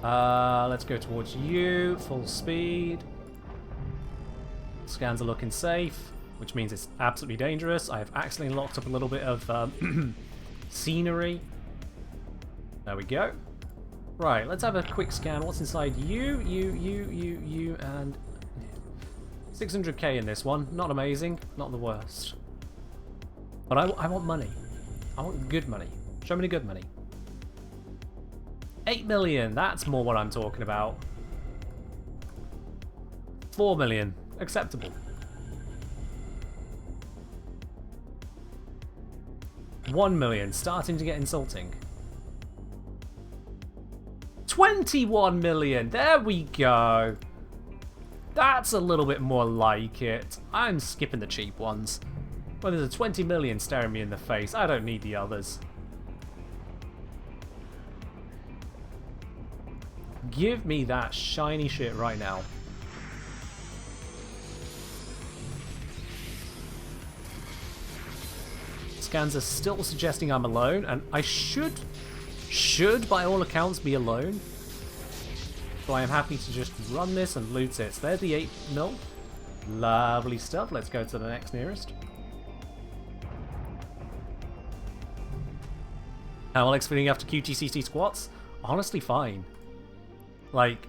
Let's go towards you, full speed. Scans are looking safe, which means it's absolutely dangerous. I have accidentally locked up a little bit of scenery. There we go. Right, let's have a quick scan. What's inside you, and 600k in this one. Not amazing, not the worst. But I want money. I want good money. Show me the good money. 8 million, that's more what I'm talking about. 4 million, acceptable. 1 million, starting to get insulting. 21 million, there we go. That's a little bit more like it. I'm skipping the cheap ones. Well, there's a 20 million staring me in the face. I don't need the others. Give me that shiny shit right now. Scans are still suggesting I'm alone, and I should by all accounts be alone. So I am happy to just run this and loot it. So there's the 8 mil. Lovely stuff. Let's go to the next nearest. How Alex feeling after QTCC squats? Honestly, fine. Like,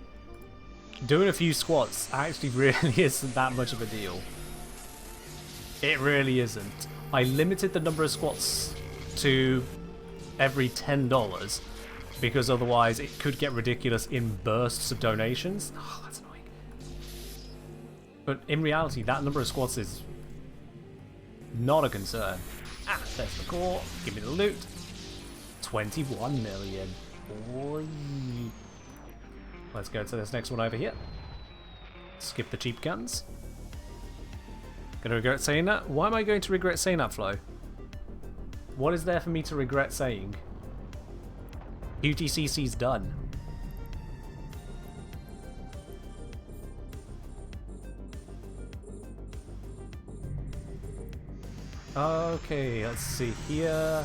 doing a few squats actually really isn't that much of a deal. It really isn't. I limited the number of squats to every $10 because otherwise it could get ridiculous in bursts of donations. Oh, that's annoying. But in reality, that number of squats is not a concern. Ah, there's the core. Give me the loot. 21 million. Boy. Let's go to this next one over here. Skip the cheap guns. Gonna regret saying that? Why am I going to regret saying that, Flo? What is there for me to regret saying? QTCC's done. Okay, let's see here.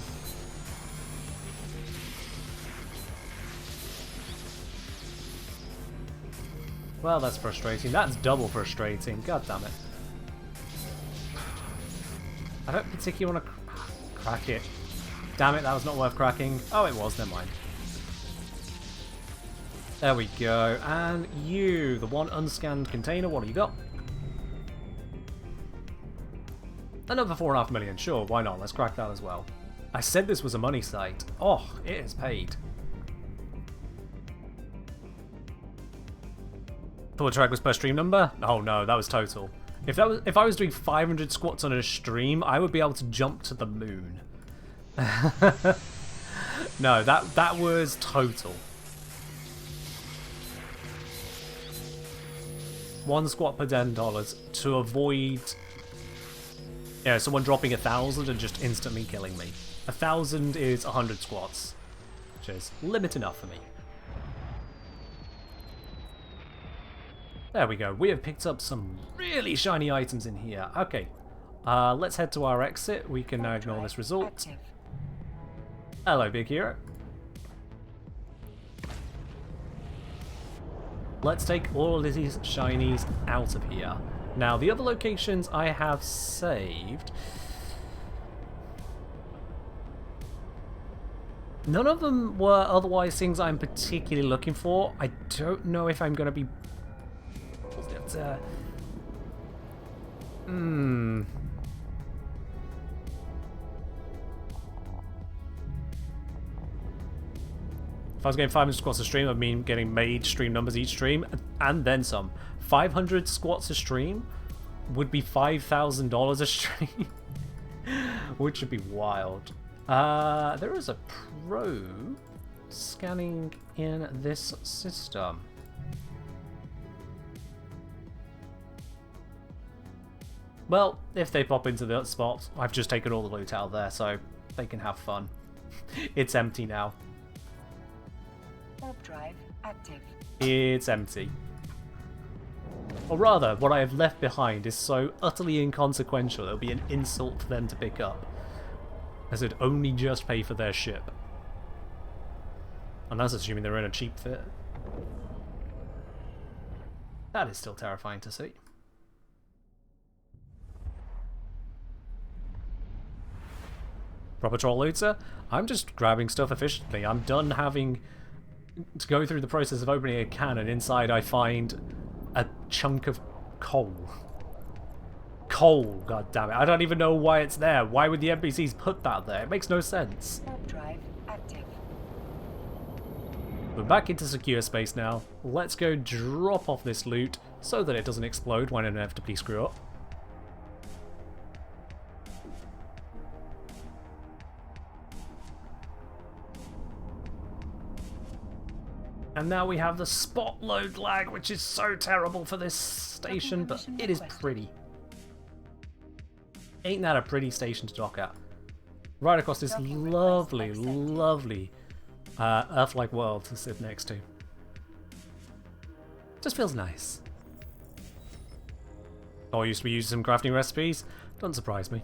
Well, that's frustrating. That's double frustrating. God damn it. I don't particularly want to crack it. Damn it, that was not worth cracking. Oh, it was. Never mind. There we go. And you, the one unscanned container, what do you got? Another 4.5 million. Sure, why not? Let's crack that as well. I said this was a money site. Oh, it is paid. Thought the track was per stream number? Oh no, that was total. If I was doing 500 squats on a stream, I would be able to jump to the moon. No, that was total. 1 squat per $10 to avoid someone dropping 1,000 and just instantly killing me. 1,000 is 100 squats, which is limit enough for me. There we go. We have picked up some really shiny items in here. Okay, let's head to our exit. We can now ignore this result. Hello, big hero. Let's take all of these shinies out of here. Now, the other locations I have saved... None of them were otherwise things I'm particularly looking for. I don't know if I'm going to be... If I was getting 500 squats a stream, I'd mean getting made stream numbers each stream, and then some. 500 squats a stream would be $5,000 a stream, which would be wild. There is a probe scanning in this system. Well, if they pop into the spot, I've just taken all the loot out there, so they can have fun. It's empty now. Warp drive active. It's empty. Or rather, what I have left behind is so utterly inconsequential it'll be an insult for them to pick up, as it'd only just pay for their ship. And that's assuming they're in a cheap fit. That is still terrifying to see. Proper troll looter? I'm just grabbing stuff efficiently. I'm done having to go through the process of opening a can and inside I find a chunk of coal. Coal, god damn it. I don't even know why it's there. Why would the NPCs put that there? It makes no sense. Warp drive active. We're back into secure space now. Let's go drop off this loot so that it doesn't explode when I inevitably screw up. And now we have the spot load lag, which is so terrible for this station, but it is pretty. Ain't that a pretty station to dock at? Right across this lovely, lovely Earth-like world to sit next to. Just feels nice. Oh, I used to be using some crafting recipes. Doesn't surprise me.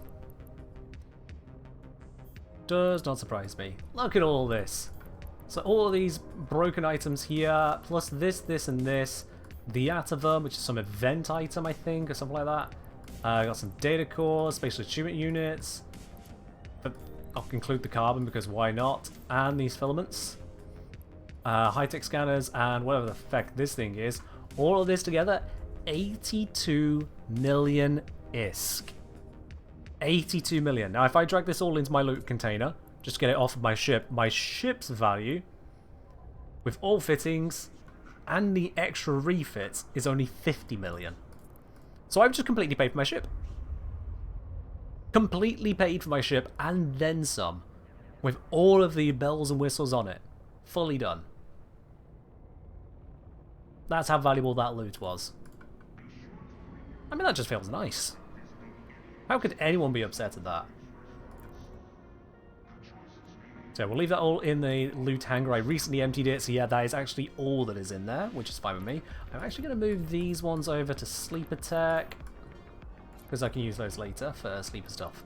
Does not surprise me. Look at all this. So all of these broken items here, plus this, this, and this. The Ataverm, which is some event item, I think, or something like that. Got some data cores, spatial achievement units. But I'll include the carbon because why not? And these filaments. High-tech scanners, and whatever the heck this thing is. All of this together, 82 million ISK. 82 million. Now, if I drag this all into my loot container, just get it off of my ship's value, with all fittings and the extra refits, is only 50 million. So I've just completely paid for my ship. Completely paid for my ship and then some, with all of the bells and whistles on it. Fully done. That's how valuable that loot was. I mean, that just feels nice. How could anyone be upset at that? So we'll leave that all in the loot hangar. I recently emptied it, so yeah, that is actually all that is in there, which is fine with me. I'm actually going to move these ones over to sleeper tech, because I can use those later for sleeper stuff.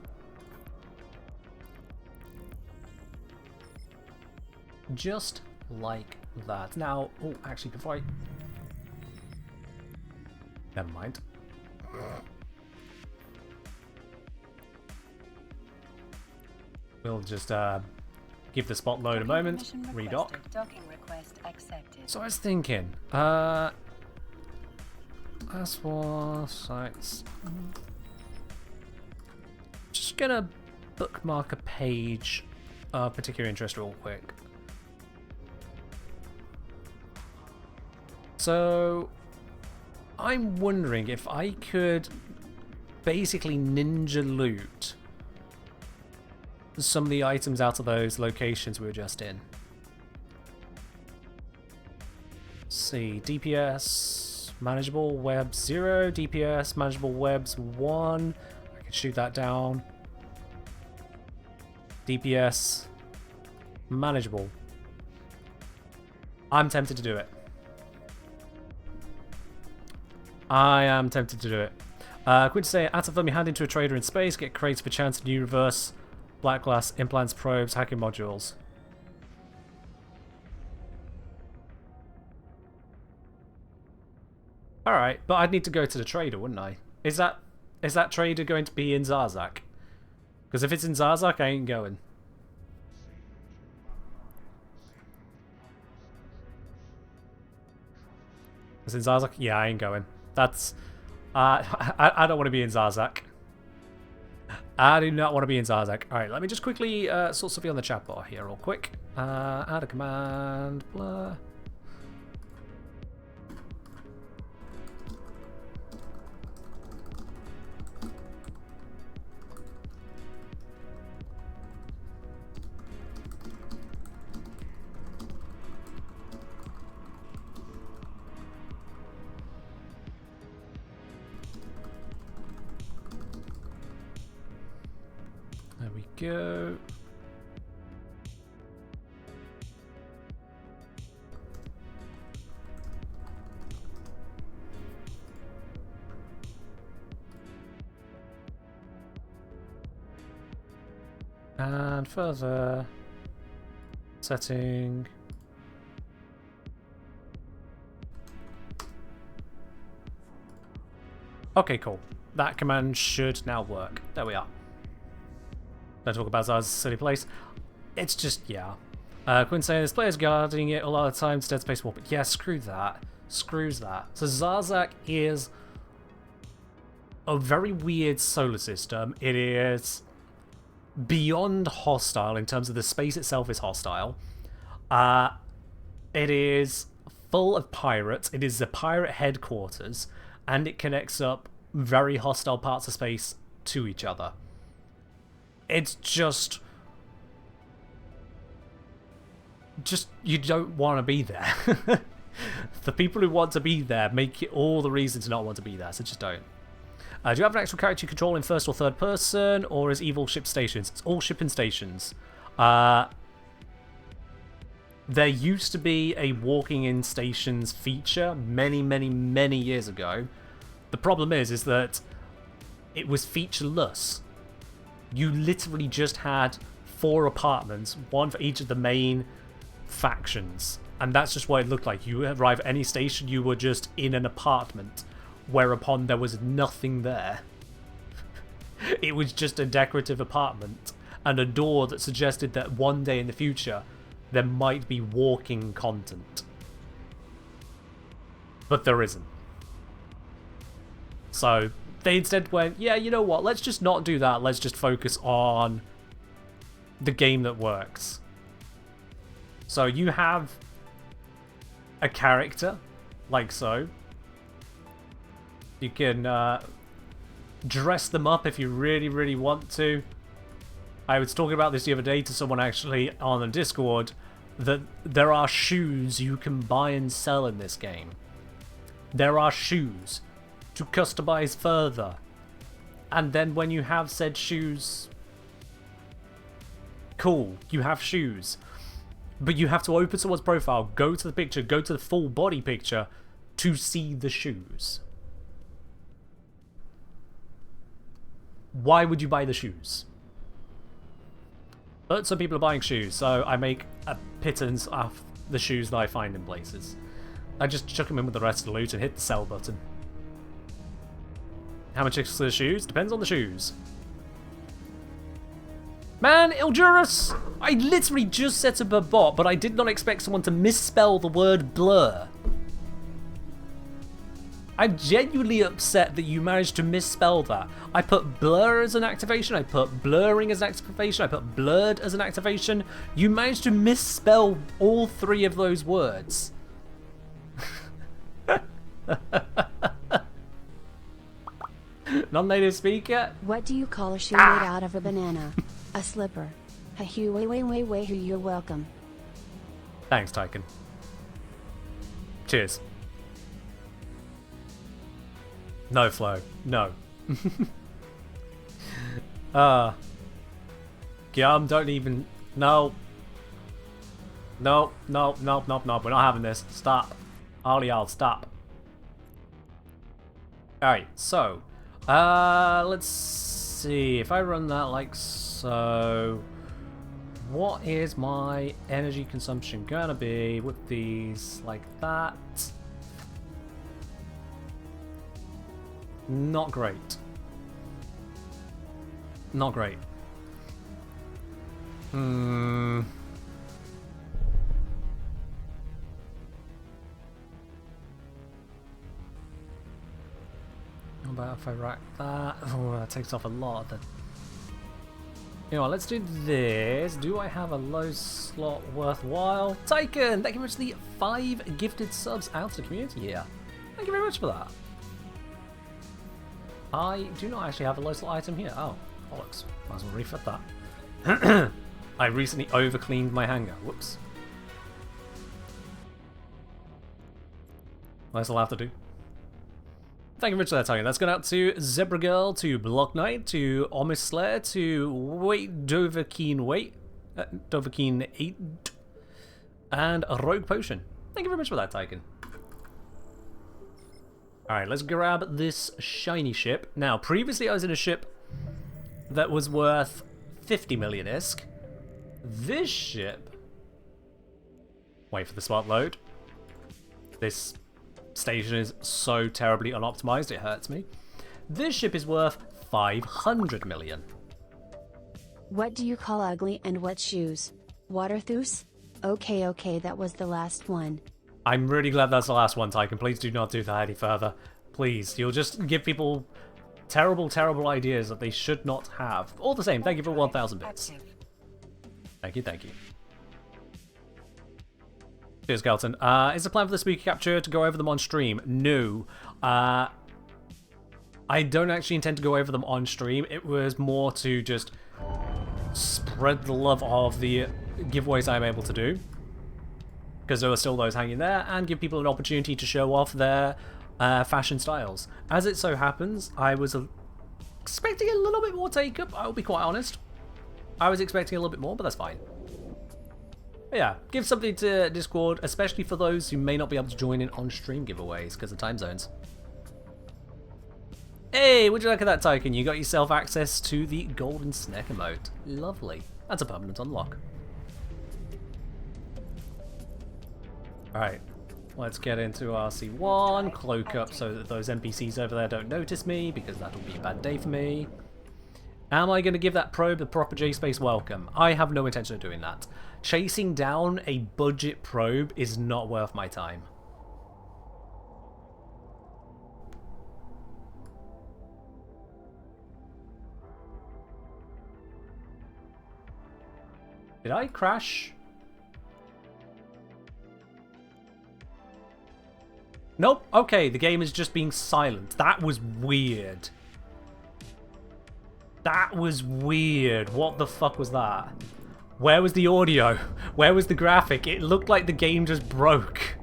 Just like that. Now, oh, actually, before I... Never mind. We'll just give the spot load a moment. Redock. Docking request accepted. So I was thinking, as for sites, just gonna bookmark a page of particular interest real quick. So I'm wondering if I could basically ninja loot some of the items out of those locations we were just in. Let's see, DPS manageable web 0, DPS manageable webs 1. I can shoot that down. DPS manageable. I'm tempted to do it. I am tempted to do it. Quick to say, at a firm you hand into a trader in space, get crates for chance new reverse black glass implants, probes, hacking modules. Alright, but I'd need to go to the trader, wouldn't I? Is that trader going to be in Zarzak? Because if it's in Zarzak, I ain't going. It's in Zarzak? Yeah, I ain't going. That's... I don't want to be in Zarzak. I do not want to be in Zarzak. Alright, let me just quickly sort something on the chat bar here real quick. Add a command, blah. There we go. And further setting. Okay, cool. That command should now work. There we are. Don't talk about Zar's silly place. It's just, yeah. Quinn saying this player's guarding it a lot of times, Dead Space Warp. Yeah, screw that. Screws that. So Zarzak is a very weird solar system. It is beyond hostile in terms of the space itself is hostile. It is full of pirates. It is a pirate headquarters, and it connects up very hostile parts of space to each other. It's just you don't want to be there. The people who want to be there make it all the reason to not want to be there, so just don't. Do you have an actual character you control in first or third person, or is evil ship stations? It's all shipping stations. There used to be a walking in stations feature many years ago. The problem is that it was featureless. You literally just had 4 apartments, one for each of the main factions. And that's just what it looked like. You arrive at any station, you were just in an apartment, whereupon there was nothing there. It was just a decorative apartment and a door that suggested that one day in the future there might be walking content. But there isn't. So they instead went, yeah, you know what, let's just not do that. Let's just focus on the game that works. So you have a character, like so. You can dress them up if you really want to. I was talking about this the other day to someone actually on the Discord, that there are shoes you can buy and sell in this game. There are shoes to customize further. And then when you have said shoes, cool, you have shoes. But you have to open someone's profile, go to the picture, go to the full body picture to see the shoes. Why would you buy the shoes? But some people are buying shoes, so I make a pittance off the shoes that I find in places. I just chuck them in with the rest of the loot and hit the sell button. How much is the shoes? Depends on the shoes. Man, Ildurus! I literally just set up a bot, but I did not expect someone to misspell the word blur. I'm genuinely upset that you managed to misspell that. I put blur as an activation, I put blurring as an activation, I put blurred as an activation. You managed to misspell all three of those words. Non-native speaker? What do you call a shoe made out of a banana? A slipper. A hue way, you're welcome. Thanks, Tyken. Cheers. No, Flo. No. Gum, don't even... No. No. We're not having this. Stop. I'll stop. Alright, so... let's see. If I run that like so... What is my energy consumption gonna be with these like that? Not great. Not great. How about if I rack that? Oh, that takes off a lot of the... You know what, let's do this. Do I have a low slot worthwhile? Tyken, thank you very much for the 5 gifted subs out to the community here. Thank you very much for that. I do not actually have a low slot item here. Oh, bollocks. Might as well refit that. I recently over-cleaned my hangar. Whoops. That's all I have to do. Thank you very much for that, Tiger. That's gone out to Zebra Girl, to Block Knight, to Omis Slayer, to Dovahkiin 8, and a Rogue Potion. Thank you very much for that, Tyken. Alright, let's grab this shiny ship. Now, previously I was in a ship that was worth 50 million ISK. This ship... Wait for the smart load. This station is so terribly unoptimized, it hurts me. This ship is worth 500 million. What do you call ugly and what shoes? Waterthoos? Okay, that was the last one. I'm really glad that's the last one, Tyken. Please do not do that any further. Please, you'll just give people terrible, terrible ideas that they should not have. All the same, thank you for 1,000 bits. Thank you. Cheers, Galton. Is the plan for the speaker capture to go over them on stream? No. I don't actually intend to go over them on stream. It was more to just spread the love of the giveaways I'm able to do, because there are still those hanging there, and give people an opportunity to show off their fashion styles. As it so happens, I was expecting a little bit more take-up, I'll be quite honest. I was expecting a little bit more, but that's fine. But yeah, give something to Discord, especially for those who may not be able to join in on-stream giveaways because of time zones. Hey, would you look at that, Tyken? You got yourself access to the Golden Snack emote. Lovely. That's a permanent unlock. Alright, let's get into RC1, cloak up so that those NPCs over there don't notice me, because that'll be a bad day for me. Am I going to give that probe the proper J-Space welcome? I have no intention of doing that. Chasing down a budget probe is not worth my time. Did I crash? Nope. Okay, the game is just being silent. That was weird. That was weird. What the fuck was that? Where was the audio? Where was the graphic? It looked like the game just broke.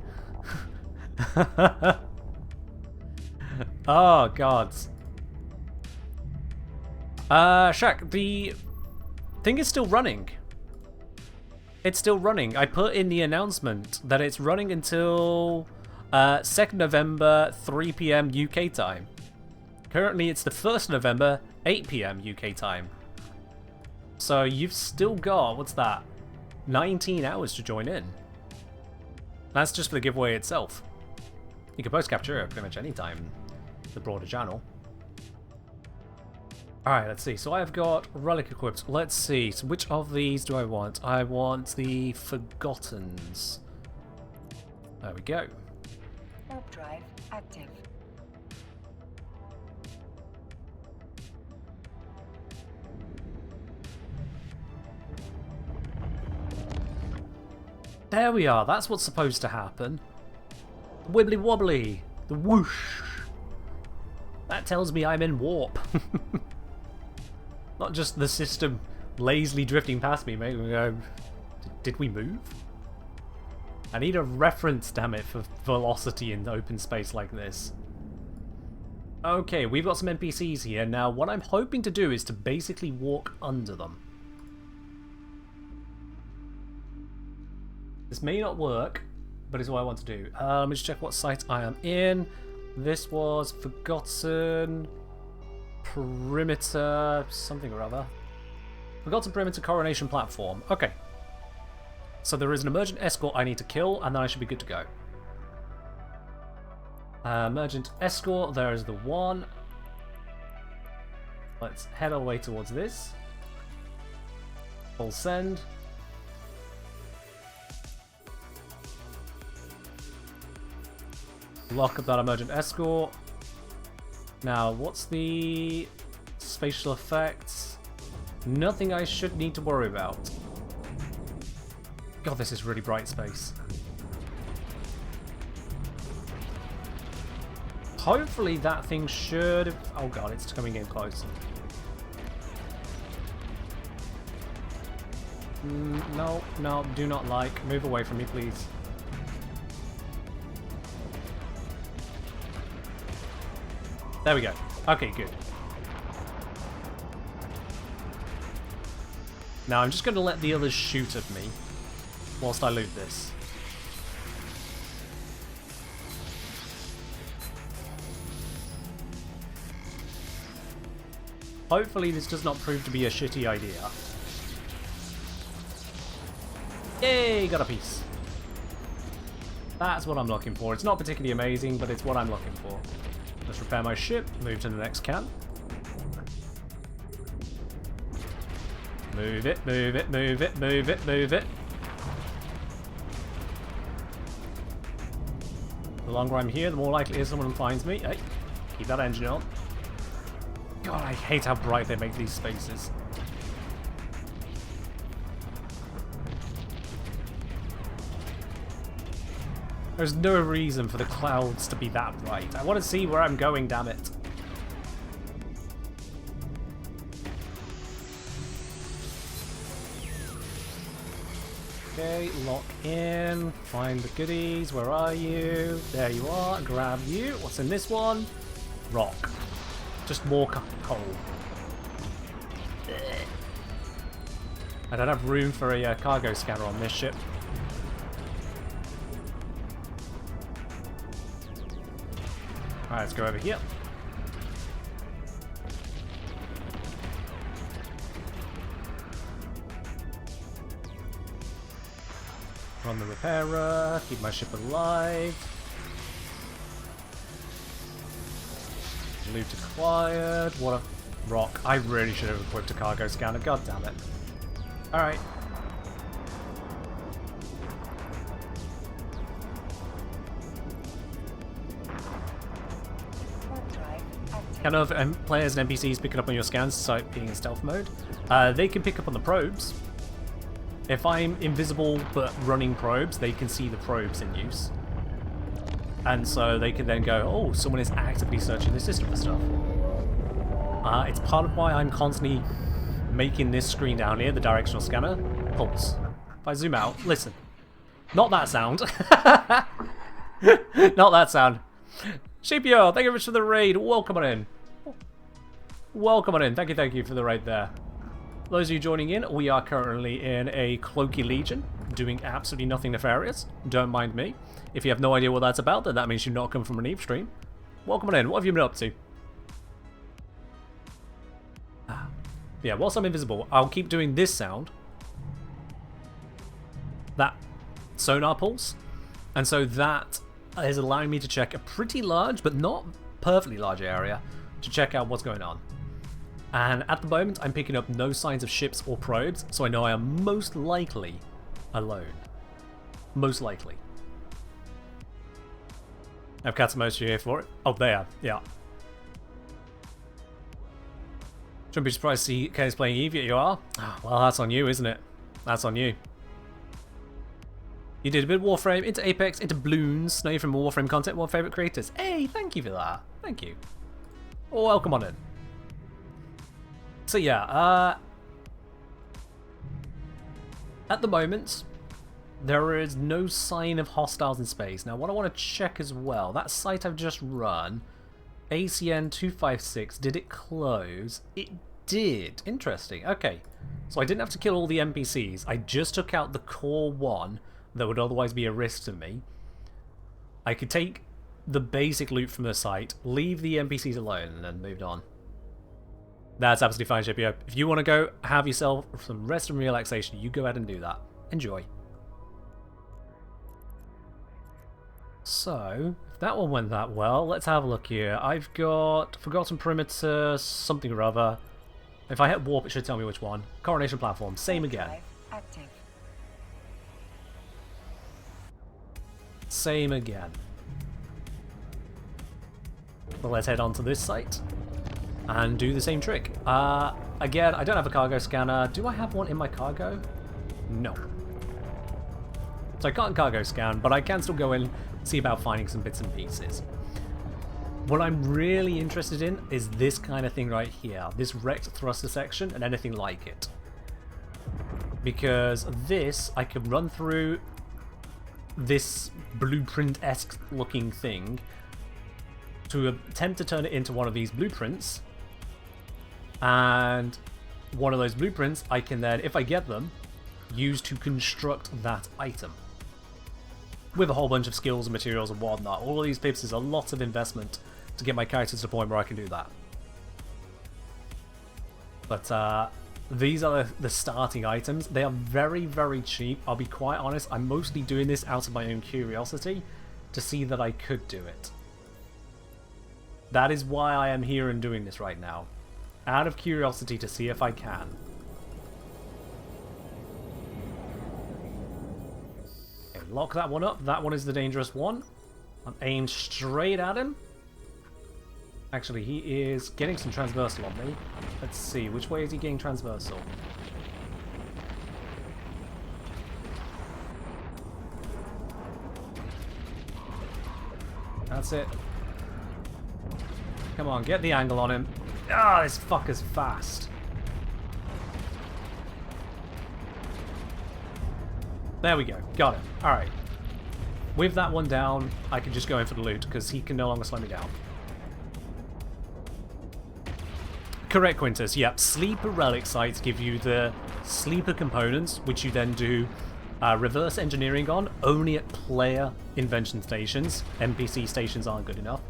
Oh, gods. Shaq, the thing is still running. It's still running. I put in the announcement that it's running until 2nd November, 3 PM UK time. Currently, it's the 1st November, 8 PM UK time. So you've still got, what's that? 19 hours to join in. That's just for the giveaway itself. You can post capture it pretty much any time in the broader channel. Alright, let's see. So I've got relic equipped. Let's see. So which of these do I want? I want the Forgottens. There we go. Warp drive active. There we are. That's what's supposed to happen. Wibbly wobbly. The whoosh. That tells me I'm in warp. Not just the system lazily drifting past me, mate. Did we move? I need a reference, damn it, for velocity in open space like this. Okay, we've got some NPCs here. Now, what I'm hoping to do is to basically walk under them. This may not work, but it's what I want to do. Let me just check what site I am in. This was Forgotten Perimeter something or other. Forgotten Perimeter Coronation Platform. Okay. So there is an emergent escort I need to kill, and then I should be good to go. Emergent escort, there is the one. Let's head our way towards this. Full send. Lock up that emergent escort. Now, what's the spatial effects? Nothing I should need to worry about. God, this is really bright space. Hopefully that thing should... Oh god, it's coming in close. No, no, do not like. Move away from me, please. There we go. Okay, good. Now I'm just going to let the others shoot at me whilst I loot this. Hopefully this does not prove to be a shitty idea. Yay, got a piece. That's what I'm looking for. It's not particularly amazing, but it's what I'm looking for. Let's repair my ship, move to the next camp. Move it, move it, move it, move it, move it. The longer I'm here, the more likely it is someone finds me. Hey, keep that engine on. God, I hate how bright they make these spaces. There's no reason for the clouds to be that bright. I want to see where I'm going, damn it. Okay, lock in. Find the goodies. Where are you? There you are. Grab you. What's in this one? Rock. Just more coal. I don't have room for a cargo scanner on this ship. Alright, let's go over here. Run the repairer, keep my ship alive. Loot acquired. What a rock. I really should have equipped a cargo scanner, god damn it. Alright. Kind of players and NPCs picking up on your scans despite being in stealth mode. They can pick up on the probes. If I'm invisible but running probes, they can see the probes in use. And so they can then go, oh, someone is actively searching the system for stuff. It's part of why I'm constantly making this screen down here, the directional scanner, pulse. If I zoom out, listen. Not that sound. Not that sound. Sheepio, thank you very much for the raid. Welcome on in. Welcome on in. Thank you for the raid there. Those of you joining in, we are currently in a Cloaky Legion, doing absolutely nothing nefarious. Don't mind me. If you have no idea what that's about, then that means you've not come from an Eve stream. Welcome on in. What have you been up to? Yeah, whilst I'm invisible, I'll keep doing this sound. sonar pulse. And so that is allowing me to check a pretty large, but not perfectly large area to check out what's going on. And at the moment, I'm picking up no signs of ships or probes, so I know I am most likely alone. Most likely. Have cats emoji here for it? Oh, there, yeah. Shouldn't be surprised to see Kay's playing Eve, yet you are. Oh, well, that's on you, isn't it? That's on you. You did a bit of Warframe, into Apex, into Bloons. Know you from Warframe content, one of my favourite creators. Hey, thank you for that. Thank you. Oh, welcome on in. So yeah, at the moment, there is no sign of hostiles in space. Now, what I want to check as well, that site I've just run, ACN 256, did it close? It did. Interesting. Okay, so I didn't have to kill all the NPCs. I just took out the core one that would otherwise be a risk to me. I could take the basic loot from the site, leave the NPCs alone, and then moved on. That's absolutely fine, Shipio. If you want to go have yourself some rest and relaxation, you go ahead and do that. Enjoy. So, if that one went that well, let's have a look here. I've got Forgotten Perimeter, something or other. If I hit warp, it should tell me which one. Coronation Platform, same again. Active. Same again. Well, let's head on to this site and do the same trick. Again, I don't have a cargo scanner. Do I have one in my cargo? No. So I can't cargo scan, but I can still go in, see about finding some bits and pieces. What I'm really interested in is this kind of thing right here. This wrecked thruster section and anything like it. Because this, I can run through this blueprint-esque looking thing to attempt to turn it into one of these blueprints. And one of those blueprints I can then, if I get them, use to construct that item. With a whole bunch of skills and materials and whatnot. All of these pips is a lot of investment to get my character to the point where I can do that. But these are the starting items. They are very, very cheap. I'll be quite honest, I'm mostly doing this out of my own curiosity to see that I could do it. That is why I am here and doing this right now. Out of curiosity to see if I can. Okay, lock that one up. That one is the dangerous one. I'm aimed straight at him. Actually, he is getting some transversal on me. Let's see, which way is he getting transversal? That's it. Come on, get the angle on him. Ah, this fucker's fast. There we go. Got it. Alright. With that one down, I can just go in for the loot, because he can no longer slow me down. Correct, Quintus. Yep. Sleeper relic sites give you the sleeper components, which you then do reverse engineering on, only at player invention stations. NPC stations aren't good enough.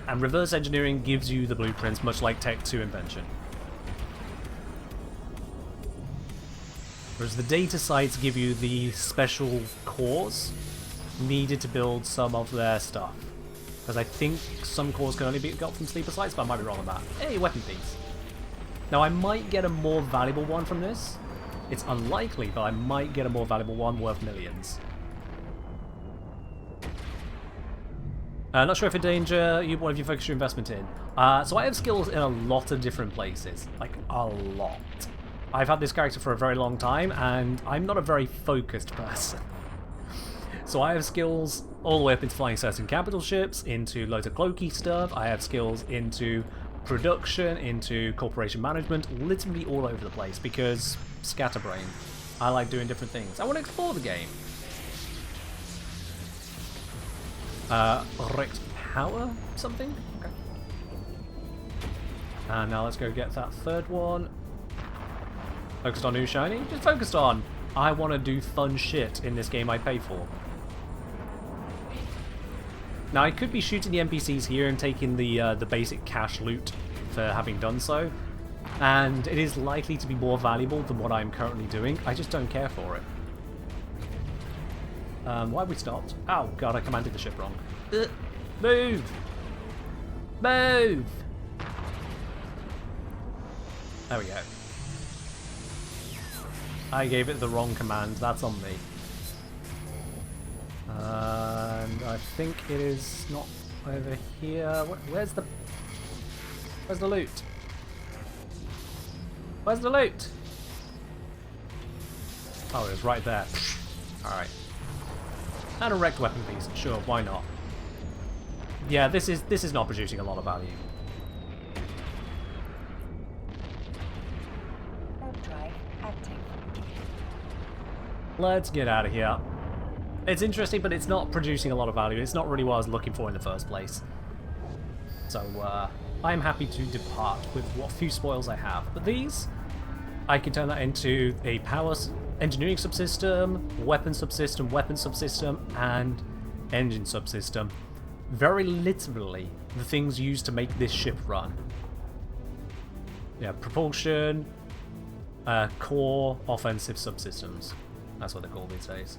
And reverse engineering gives you the blueprints, much like Tech 2 invention. Whereas the data sites give you the special cores needed to build some of their stuff. Because I think some cores can only be got from sleeper sites, but I might be wrong on that. Hey, weapon piece. Now I might get a more valuable one from this. It's unlikely, but I might get a more valuable one worth millions. Not sure if in danger, what have you focused your investment in? So I have skills in a lot of different places. Like, a lot. I've had this character for a very long time, and I'm not a very focused person. So I have skills all the way up into flying certain capital ships, into loads of cloaky stuff. I have skills into production, into corporation management, literally all over the place, because scatterbrain. I like doing different things. I want to explore the game. Wrecked power something? Okay. And now let's go get that third one. Focused on new shiny? Just focused on, I want to do fun shit in this game I pay for. Now I could be shooting the NPCs here and taking the basic cash loot for having done so. And it is likely to be more valuable than what I'm currently doing. I just don't care for it. Why have we stopped? Oh god, I commanded the ship wrong. Move! Move! There we go. I gave it the wrong command, that's on me. And I think it is not over here. Where's the loot? Where's the loot? Oh, it was right there. Alright. And a wrecked weapon piece. Sure, why not? Yeah, this is not producing a lot of value. Drive active. Let's get out of here. It's interesting, but it's not producing a lot of value. It's not really what I was looking for in the first place. So, I'm happy to depart with what few spoils I have. But these, I can turn that into a power engineering subsystem, weapon subsystem, and engine subsystem. Very literally, the things used to make this ship run. Yeah, propulsion, core offensive subsystems. That's what they're called these days.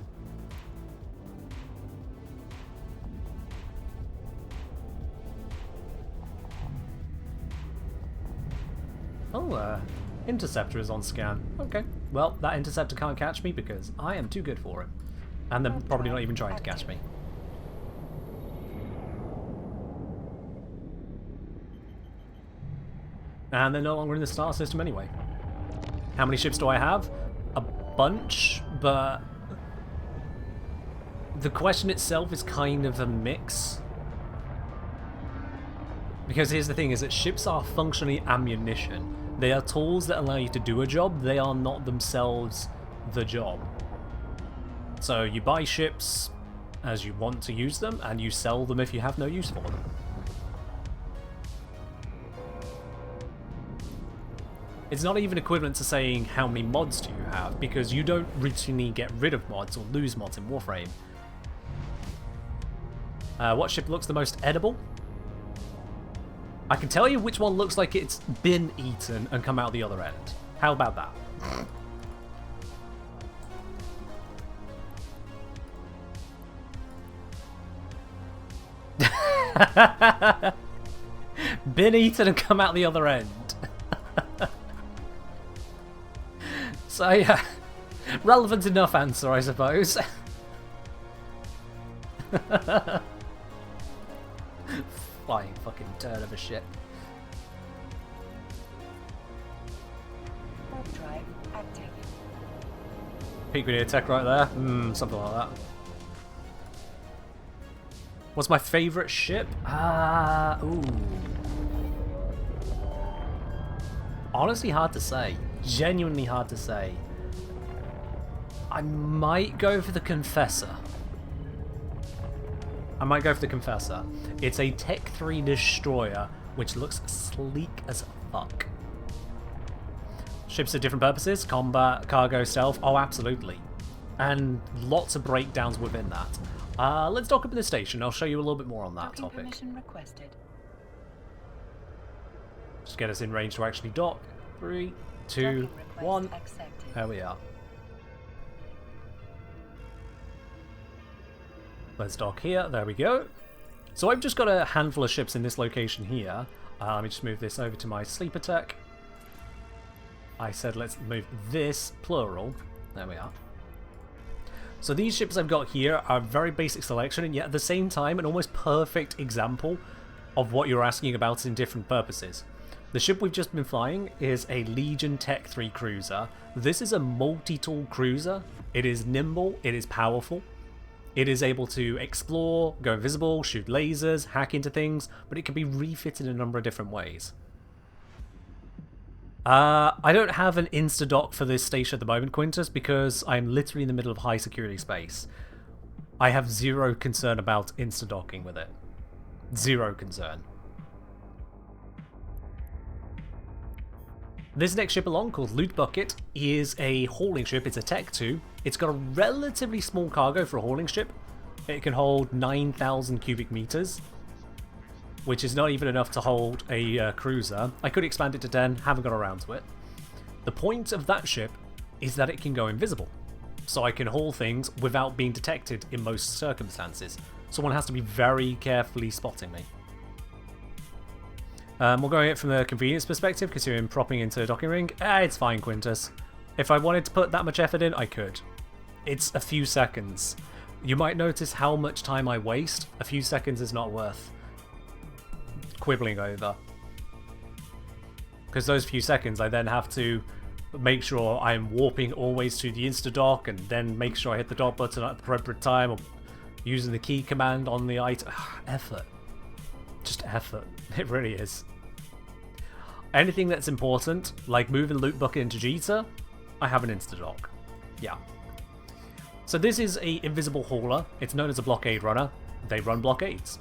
Oh, Interceptor is on scan. Okay. Well, that Interceptor can't catch me because I am too good for it. And they're probably not even trying to catch me. And they're no longer in the star system anyway. How many ships do I have? A bunch, but the question itself is kind of a mix. Because here's the thing, is that ships are functionally ammunition. They are tools that allow you to do a job, they are not themselves the job. So you buy ships as you want to use them, and you sell them if you have no use for them. It's not even equivalent to saying how many mods do you have, because you don't routinely get rid of mods or lose mods in Warframe. What ship looks the most edible? I can tell you which one looks like it's been eaten and come out the other end. How about that? Been eaten and come out the other end. So yeah, relevant enough answer, I suppose. Flying fucking turd of a ship. Drive active. Peak Grenadier Tech right there. Something like that. What's my favourite ship? Ooh. Honestly, hard to say. Genuinely hard to say. I might go for the Confessor. It's a Tech 3 destroyer, which looks sleek as fuck. Ships for different purposes, combat, cargo, stealth, oh absolutely. And lots of breakdowns within that. Let's dock up in the station, I'll show you a little bit more on that topic. Permission requested. Just get us in range to actually dock. 3, 2, 1. Accepted. There we are. Let's dock here. There we go. So I've just got a handful of ships in this location here. Let me just move this over to my sleeper tech. I said let's move this, plural. There we are. So these ships I've got here are a very basic selection, and yet at the same time an almost perfect example of what you're asking about in different purposes. The ship we've just been flying is a Legion Tech 3 cruiser. This is a multi-tool cruiser. It is nimble, it is powerful. It is able to explore, go invisible, shoot lasers, hack into things, but it can be refitted in a number of different ways. I don't have an insta-dock for this station at the moment, Quintus, because I'm literally in the middle of high security space. I have zero concern about insta-docking with it. Zero concern. This next ship along, called Loot Bucket, is a hauling ship. It's a Tech 2. It's got a relatively small cargo for a hauling ship. It can hold 9,000 cubic meters, which is not even enough to hold a cruiser. I could expand it to 10, haven't got around to it. The point of that ship is that it can go invisible. so I can haul things without being detected in most circumstances. Someone has to be very carefully spotting me. We're going it from the convenience perspective, considering propping into a docking ring. It's fine, Quintus. If I wanted to put that much effort in, I could. It's a few seconds. You might notice how much time I waste. A few seconds is not worth quibbling over. Because those few seconds, I then have to make sure I'm warping always to the insta-dock, and then make sure I hit the dock button at the appropriate time, or using the key command on the item. Effort. Just effort. It really is. Anything that's important, like moving loot bucket into Jita, I have an insta-dock. Yeah. So this is a invisible hauler. It's known as a blockade runner. They run blockades.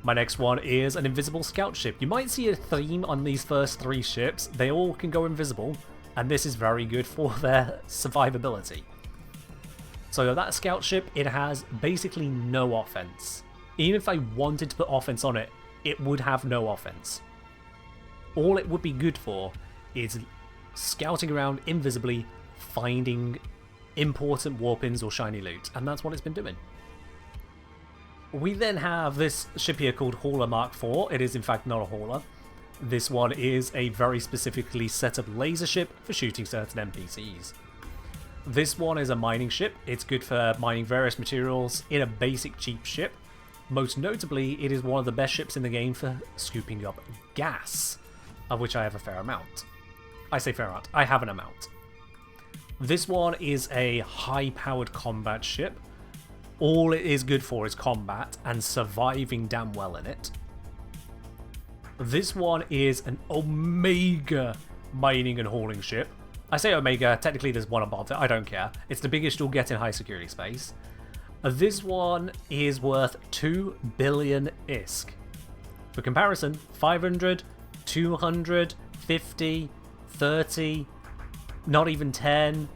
My next one is an invisible scout ship. You might see a theme on these first 3 ships. They all can go invisible, and this is very good for their survivability. So that scout ship, it has basically no offense. Even if I wanted to put offense on it, it would have no offense. All it would be good for is scouting around invisibly, finding important warp-ins or shiny loot, and that's what it's been doing. We then have this ship here called Hauler Mark IV. It is in fact not a hauler. This one is a very specifically set up laser ship for shooting certain NPCs. This one is a mining ship. It's good for mining various materials in a basic cheap ship. Most notably, it is one of the best ships in the game for scooping up gas, of which I have a fair amount. I say fair amount, I have an amount. This one is a high-powered combat ship. All it is good for is combat and surviving damn well in it. This one is an Omega mining and hauling ship. I say Omega, technically there's one above it, I don't care. It's the biggest you'll get in high security space. This one is worth 2 billion ISK. For comparison, 500, 200, 50, 30, not even 10,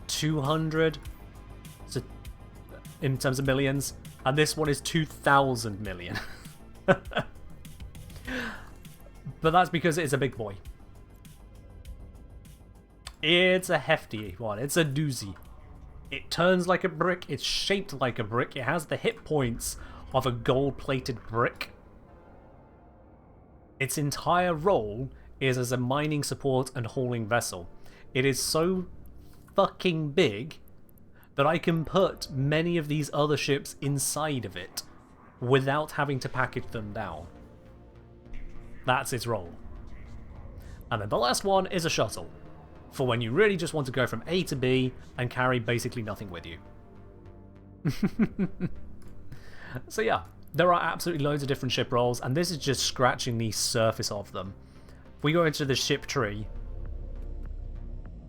200, so in terms of millions, and this one is 2,000 million. But that's because it's a big boy. It's a hefty one, it's a doozy. It turns like a brick, it's shaped like a brick, it has the hit points of a gold-plated brick. Its entire role is as a mining support and hauling vessel. It is so fucking big that I can put many of these other ships inside of it without having to package them down. That's its role. And then the last one is a shuttle, for when you really just want to go from A to B and carry basically nothing with you. So yeah, there are absolutely loads of different ship roles, and this is just scratching the surface of them. If we go into the ship tree...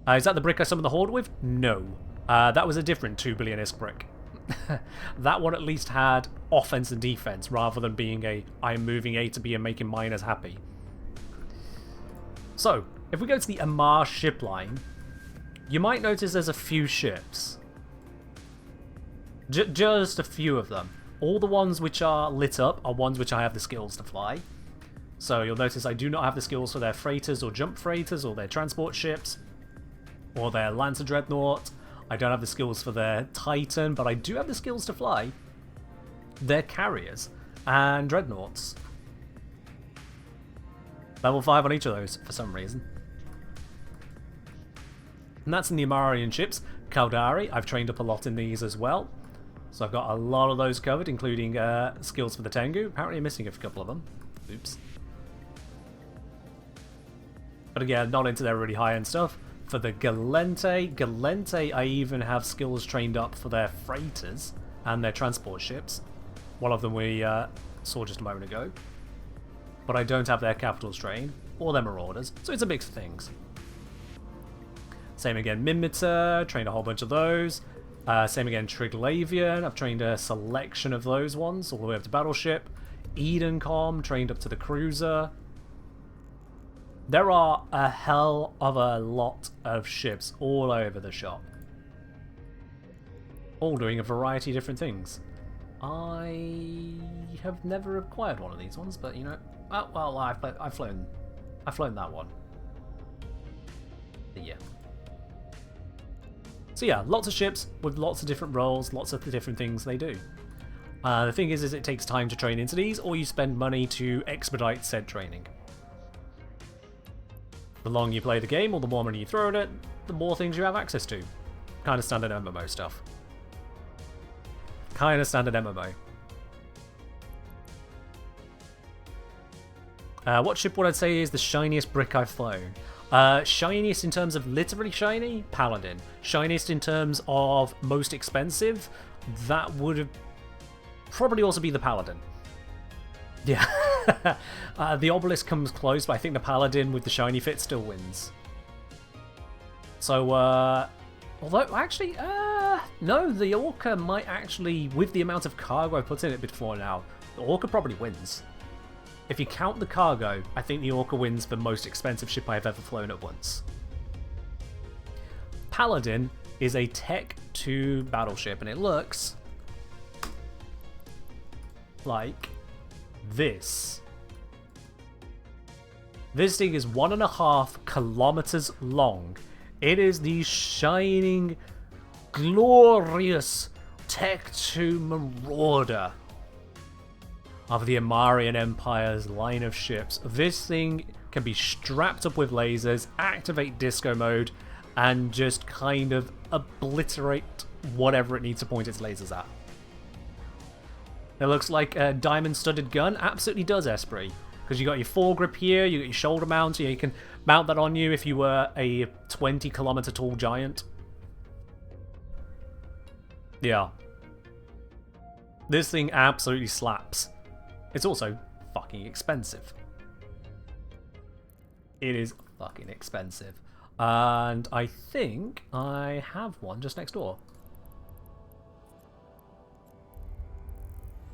is that the brick I summoned the Horde with? No. That was a different 2 billion ISK brick. That one at least had offense and defense, rather than being a I'm moving A to B and making miners happy. So, if we go to the Amar ship line, you might notice there's a few ships. Just a few of them. All the ones which are lit up are ones which I have the skills to fly. So you'll notice I do not have the skills for their freighters or jump freighters or their transport ships or their Lancer Dreadnought. I don't have the skills for their Titan, but I do have the skills to fly their carriers and Dreadnoughts. Level 5 on each of those for some reason. And that's in the Amarian ships. Caldari, I've trained up a lot in these as well. So I've got a lot of those covered, including skills for the Tengu. Apparently I'm missing a couple of them. Oops. But again, not into their really high-end stuff. For the Galente, I even have skills trained up for their freighters and their transport ships. One of them we saw just a moment ago. But I don't have their capitals trained, or their marauders, so it's a mix of things. Same again, Mimitar, trained a whole bunch of those. Same again, Triglavian, I've trained a selection of those ones, all the way up to Battleship. Edencom, trained up to the Cruiser. There are a hell of a lot of ships all over the shop. All doing a variety of different things. I have never acquired one of these ones, but you know, well, I've flown that one. But yeah. So yeah, lots of ships with lots of different roles, lots of the different things they do. The thing is it takes time to train into these, or you spend money to expedite said training. The longer you play the game, or the more money you throw at it, the more things you have access to. Kind of standard MMO stuff. Kind of standard MMO. What ship would I say is the shiniest brick I've flown? Shiniest in terms of literally shiny? Paladin. Shiniest in terms of most expensive? That would have probably also be the Paladin. Yeah. The Obelisk comes close, but I think the Paladin with the shiny fit still wins. So, although, actually, no, the Orca might actually, with the amount of cargo I put in it before now, the Orca probably wins. If you count the cargo, I think the Orca wins the most expensive ship I've ever flown at once. Paladin is a Tech 2 battleship, and it looks like this. This thing is 1.5 kilometers long. It is the shining, glorious Tech 2 Marauder of the Amarian Empire's line of ships. This thing can be strapped up with lasers, activate disco mode, and just kind of obliterate whatever it needs to point its lasers at. It looks like a diamond-studded gun. Absolutely does, Esprit. Because you got your foregrip here, you got your shoulder mount, so you can mount that on you if you were a 20-kilometer tall giant. Yeah. This thing absolutely slaps. It's also fucking expensive. It is fucking expensive. And I think I have one just next door.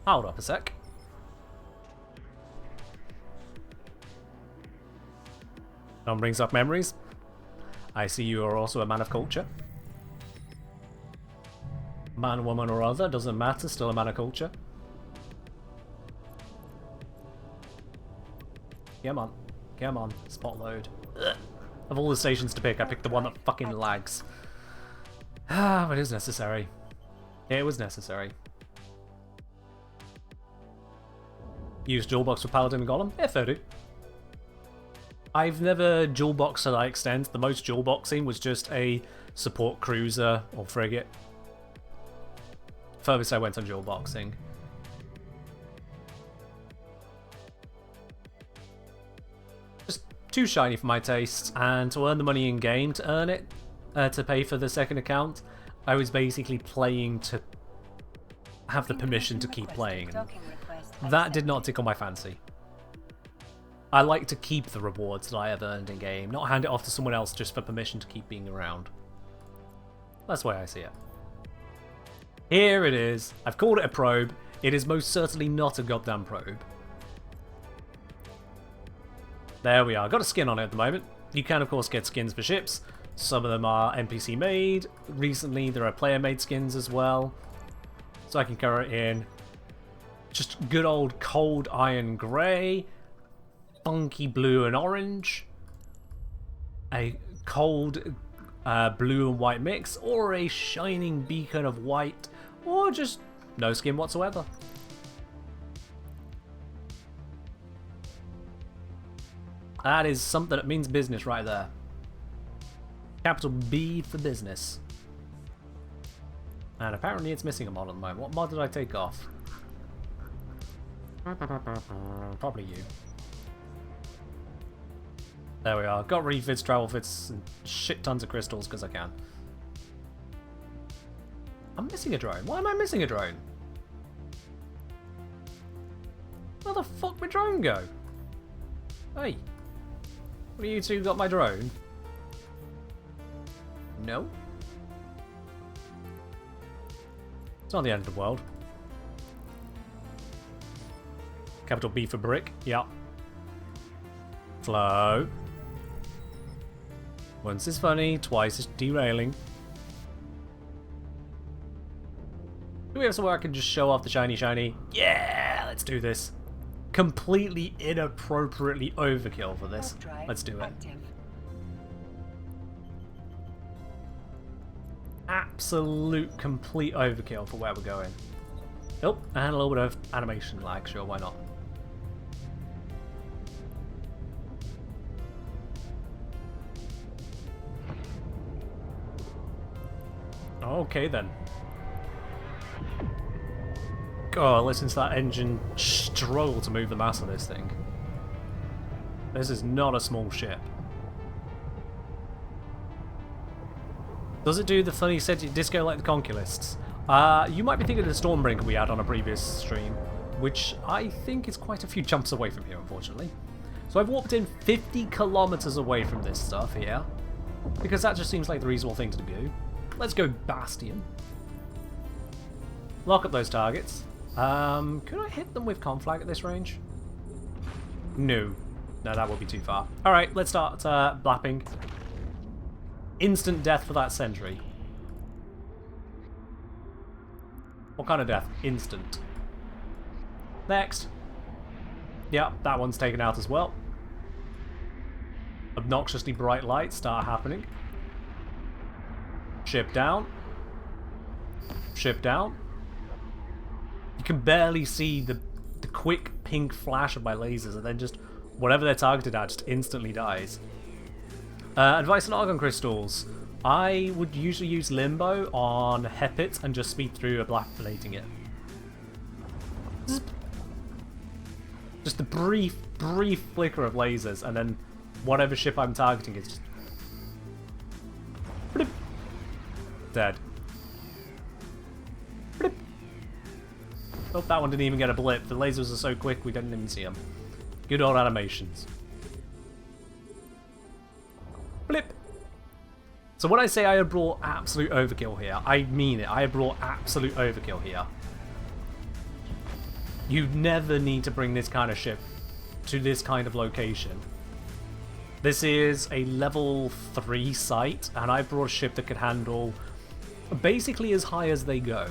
Hold up a sec. That brings up memories. I see you are also a man of culture. Man, woman, or other, doesn't matter, still a man of culture. Come on. Come on. Spot load. Ugh. Of all the stations to pick, I picked the one that fucking lags. Ah, but it was necessary. It was necessary. Use dual box for Paladin and Golem? Yeah, fair do. I've never dual boxed to that extent. The most dual boxing was just a support cruiser or frigate. Furthest I went on dual boxing. Just too shiny for my taste, and to earn the money in game, to earn it, to pay for the second account, I was basically playing to have the permission to keep playing. That did not tickle my fancy. I like to keep the rewards that I have earned in game, not hand it off to someone else just for permission to keep being around. That's the way I see it. Here it is. I've called it a probe. It is most certainly not a goddamn probe. There we are. Got a skin on it at the moment. You can, of course, get skins for ships. Some of them are NPC made. Recently, there are player made skins as well. So I can color it in just good old cold iron grey, funky blue and orange, a cold blue and white mix, or a shining beacon of white, or just no skin whatsoever. That is something that means business right there. Capital B for business. And apparently it's missing a mod at the moment. What mod did I take off? Probably you. There we are. Got refits, travel fits, and shit tons of crystals because I can. I'm missing a drone. Why am I missing a drone? Where the fuck did my drone go? Hey. What have you two got my drone? No? It's not the end of the world. Capital B for brick. Yep. Flow. Once is funny, twice is derailing. Do we have somewhere I can just show off the shiny shiny? Yeah, let's do this. Completely inappropriately overkill for this. Let's do it. absolute complete overkill for where we're going. Oh, and a little bit of animation lag, sure, why not? Okay then. God, listen to that engine struggle to move the mass of this thing. This is not a small ship. Does it do the funny disco like the Conquilists? You might be thinking of the Stormbreaker we had on a previous stream, which I think is quite a few jumps away from here, unfortunately. So I've warped in 50 kilometers away from this stuff here, because that just seems like the reasonable thing to do. Let's go Bastion. Lock up those targets. Could I hit them with conflag at this range? No. No, that would be too far. Alright, let's start blapping. Instant death for that sentry. What kind of death? Instant. Next. Yeah, that one's taken out as well. Obnoxiously bright lights start happening. Ship down. Ship down. You can barely see the quick pink flash of my lasers, and then just whatever they're targeted at just instantly dies. Advice on Argon Crystals. I would usually use Limbo on Hepit and just speed through ablating it. Just a brief flicker of lasers, and then whatever ship I'm targeting is just dead. Oh, that one didn't even get a blip. The lasers are so quick we didn't even see them. Good old animations. Blip. So when I say I have brought absolute overkill here, I mean it. I have brought absolute overkill here. You never need to bring this kind of ship to this kind of location. This is a level 3 site, and I brought a ship that could handle basically as high as they go.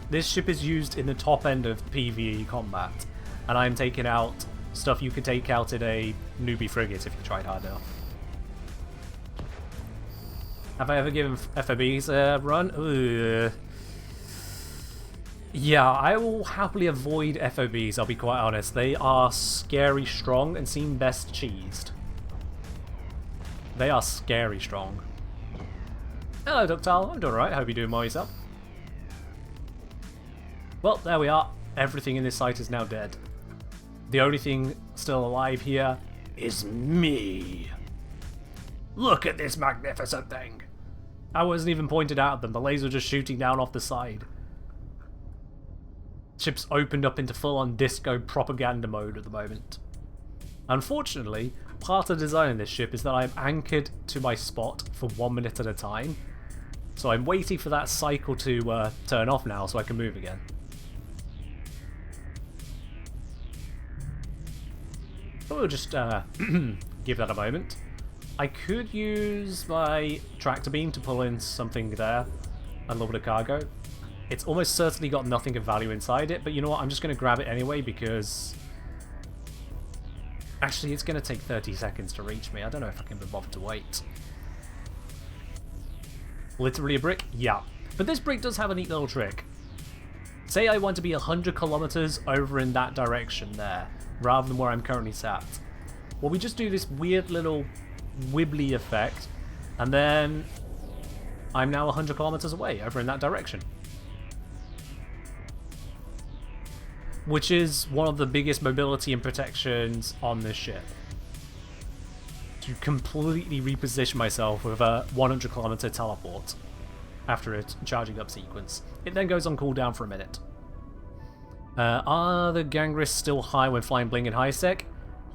This ship is used in the top end of PvE combat, and I'm taking out stuff you could take out in a newbie frigate if you tried hard enough. Have I ever given FOBs a run? Ugh. Yeah, I will happily avoid FOBs, I'll be quite honest. They are scary strong and seem best cheesed. They are scary strong. Hello, Ductile. I'm doing alright. Hope you're doing well yourself. Well, there we are. Everything in this site is now dead. The only thing still alive here is me. Look at this magnificent thing. I wasn't even pointed out at them. The laser just shooting down off the side. Ship's opened up into full-on disco propaganda mode at the moment. Unfortunately, part of designing this ship is that I'm anchored to my spot for 1 minute at a time. So I'm waiting for that cycle to turn off now so I can move again. So we'll just give that a moment. I could use my tractor beam to pull in something there, a little bit of cargo. It's almost certainly got nothing of value inside it, but you know what, I'm just going to grab it anyway because... Actually, it's going to take 30 seconds to reach me. I don't know if I can be bothered to wait. Literally a brick? Yeah. But this brick does have a neat little trick. Say I want to be 100 kilometers over in that direction there, rather than where I'm currently sat. Well, we just do this weird little wibbly effect, and then I'm now 100 kilometers away over in that direction. Which is one of the biggest mobility and protections on this ship. To completely reposition myself with a 100 kilometer teleport after a charging up sequence. It then goes on cooldown for a minute. Are the gang risks still high when flying bling in high sec?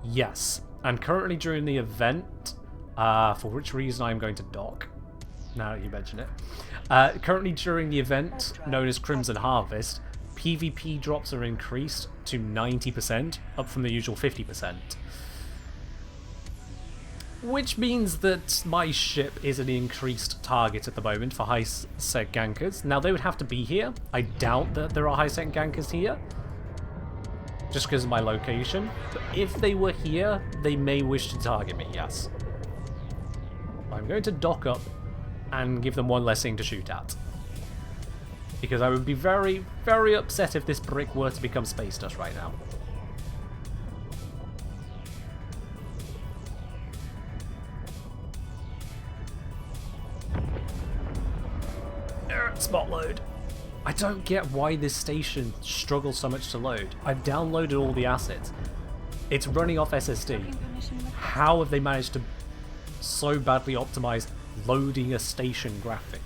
Yes. And currently during the event, for which reason I'm going to dock, now that you mention it. Currently during the event, known as Crimson Harvest, PvP drops are increased to 90%, up from the usual 50%. Which means that my ship is an increased target at the moment for high-sec gankers. Now, they would have to be here. I doubt that there are high-sec gankers here, just because of my location. But if they were here, they may wish to target me, yes. I'm going to dock up and give them one less thing to shoot at. Because I would be very, very upset if this brick were to become space dust right now. Spot load. I don't get why this station struggles so much to load. I've downloaded all the assets. It's running off SSD. How have they managed to so badly optimize loading a station graphic?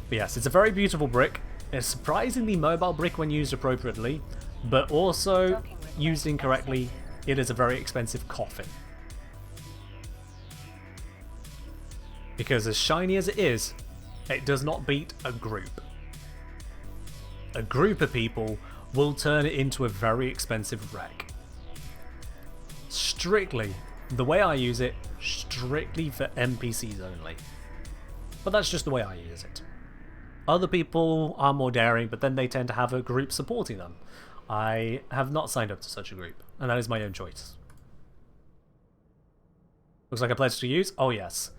But yes, it's a very beautiful brick. It's a surprisingly mobile brick when used appropriately, but also used incorrectly, it is a very expensive coffin. Because as shiny as it is, it does not beat a group. A group of people will turn it into a very expensive wreck. Strictly, the way I use it, strictly for NPCs only. But that's just the way I use it. Other people are more daring, but then they tend to have a group supporting them. I have not signed up to such a group, and that is my own choice. Looks like a pledge to use? Oh yes.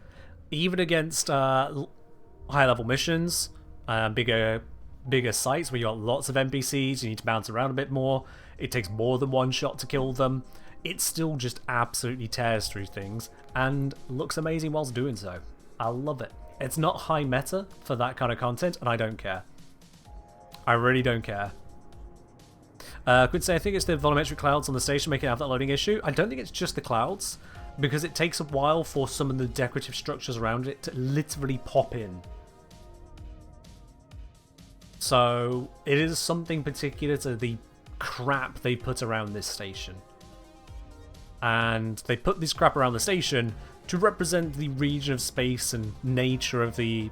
Even against high-level missions, bigger sites where you got lots of NPCs, you need to bounce around a bit more, it takes more than one shot to kill them, it still just absolutely tears through things, and looks amazing whilst doing so. I love it. It's not high meta for that kind of content, and I don't care. I really don't care. Could say I think it's the volumetric clouds on the station making it have that loading issue. I don't think it's just the clouds, because it takes a while for some of the decorative structures around it to literally pop in. So it is something particular to the crap they put around this station. And they put this crap around the station to represent the region of space and nature of the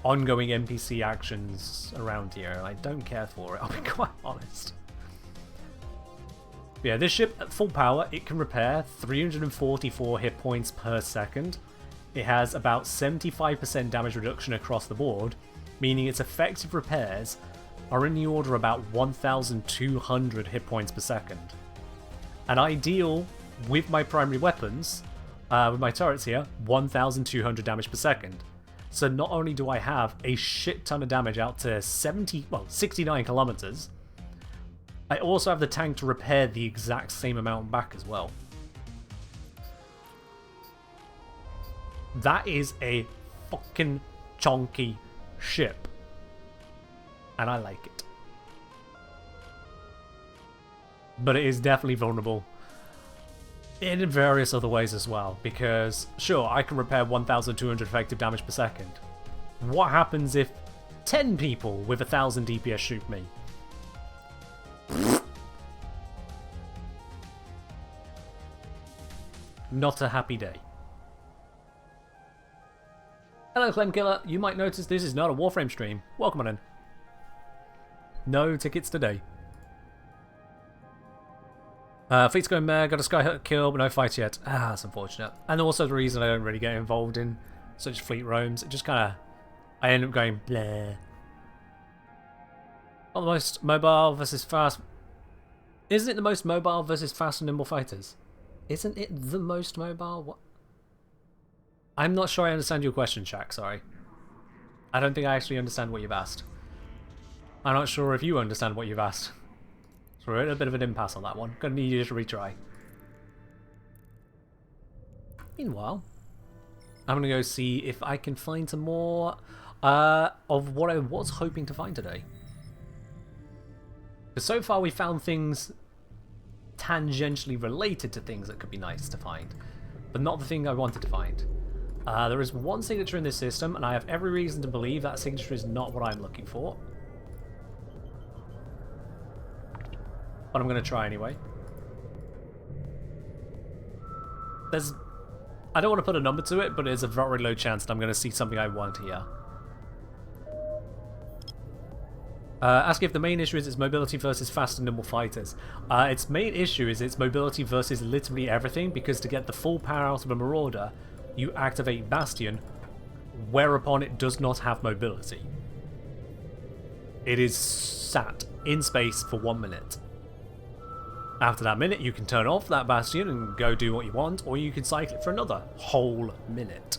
ongoing NPC actions around here. And I don't care for it, I'll be quite honest. But yeah, this ship at full power, it can repair 344 hit points per second. It has about 75% damage reduction across the board, meaning its effective repairs are in the order of about 1,200 hit points per second. And ideal with my primary weapons, with my turrets here, 1,200 damage per second. So not only do I have a shit ton of damage out to 69 kilometers, I also have the tank to repair the exact same amount back as well. That is a fucking chonky ship. And I like it. But it is definitely vulnerable in various other ways as well, because sure, I can repair 1,200 effective damage per second. What happens if 10 people with 1,000 DPS shoot me? Not a happy day. Hello Clem Killer, you might notice this is not a Warframe stream. Welcome on in. No tickets today. Fleet's going mad, got a Skyhook kill, but no fight yet. Ah, that's unfortunate. And also the reason I don't really get involved in such fleet roams, it just kind of, I end up going bleh. Not the most mobile versus fast. Isn't it the most mobile versus fast and nimble fighters? Isn't it the most mobile? What? I'm not sure I understand your question, Shaq, sorry. I don't think I actually understand what you've asked. I'm not sure if you understand what you've asked. So we're at a bit of an impasse on that one. Gonna need you to retry. Meanwhile, I'm gonna go see if I can find some more of what I was hoping to find today. Because so far we found things tangentially related to things that could be nice to find, but not the thing I wanted to find. There is one signature in this system, and I have every reason to believe that signature is not what I'm looking for. But I'm going to try anyway. I don't want to put a number to it, but there's a very low chance that I'm going to see something I want here. Ask if the main issue is its mobility versus fast and nimble fighters. Its main issue is its mobility versus literally everything, because to get the full power out of a Marauder, you activate Bastion, whereupon it does not have mobility. It is sat in space for 1 minute. After that minute, you can turn off that bastion and go do what you want, or you can cycle it for another whole minute.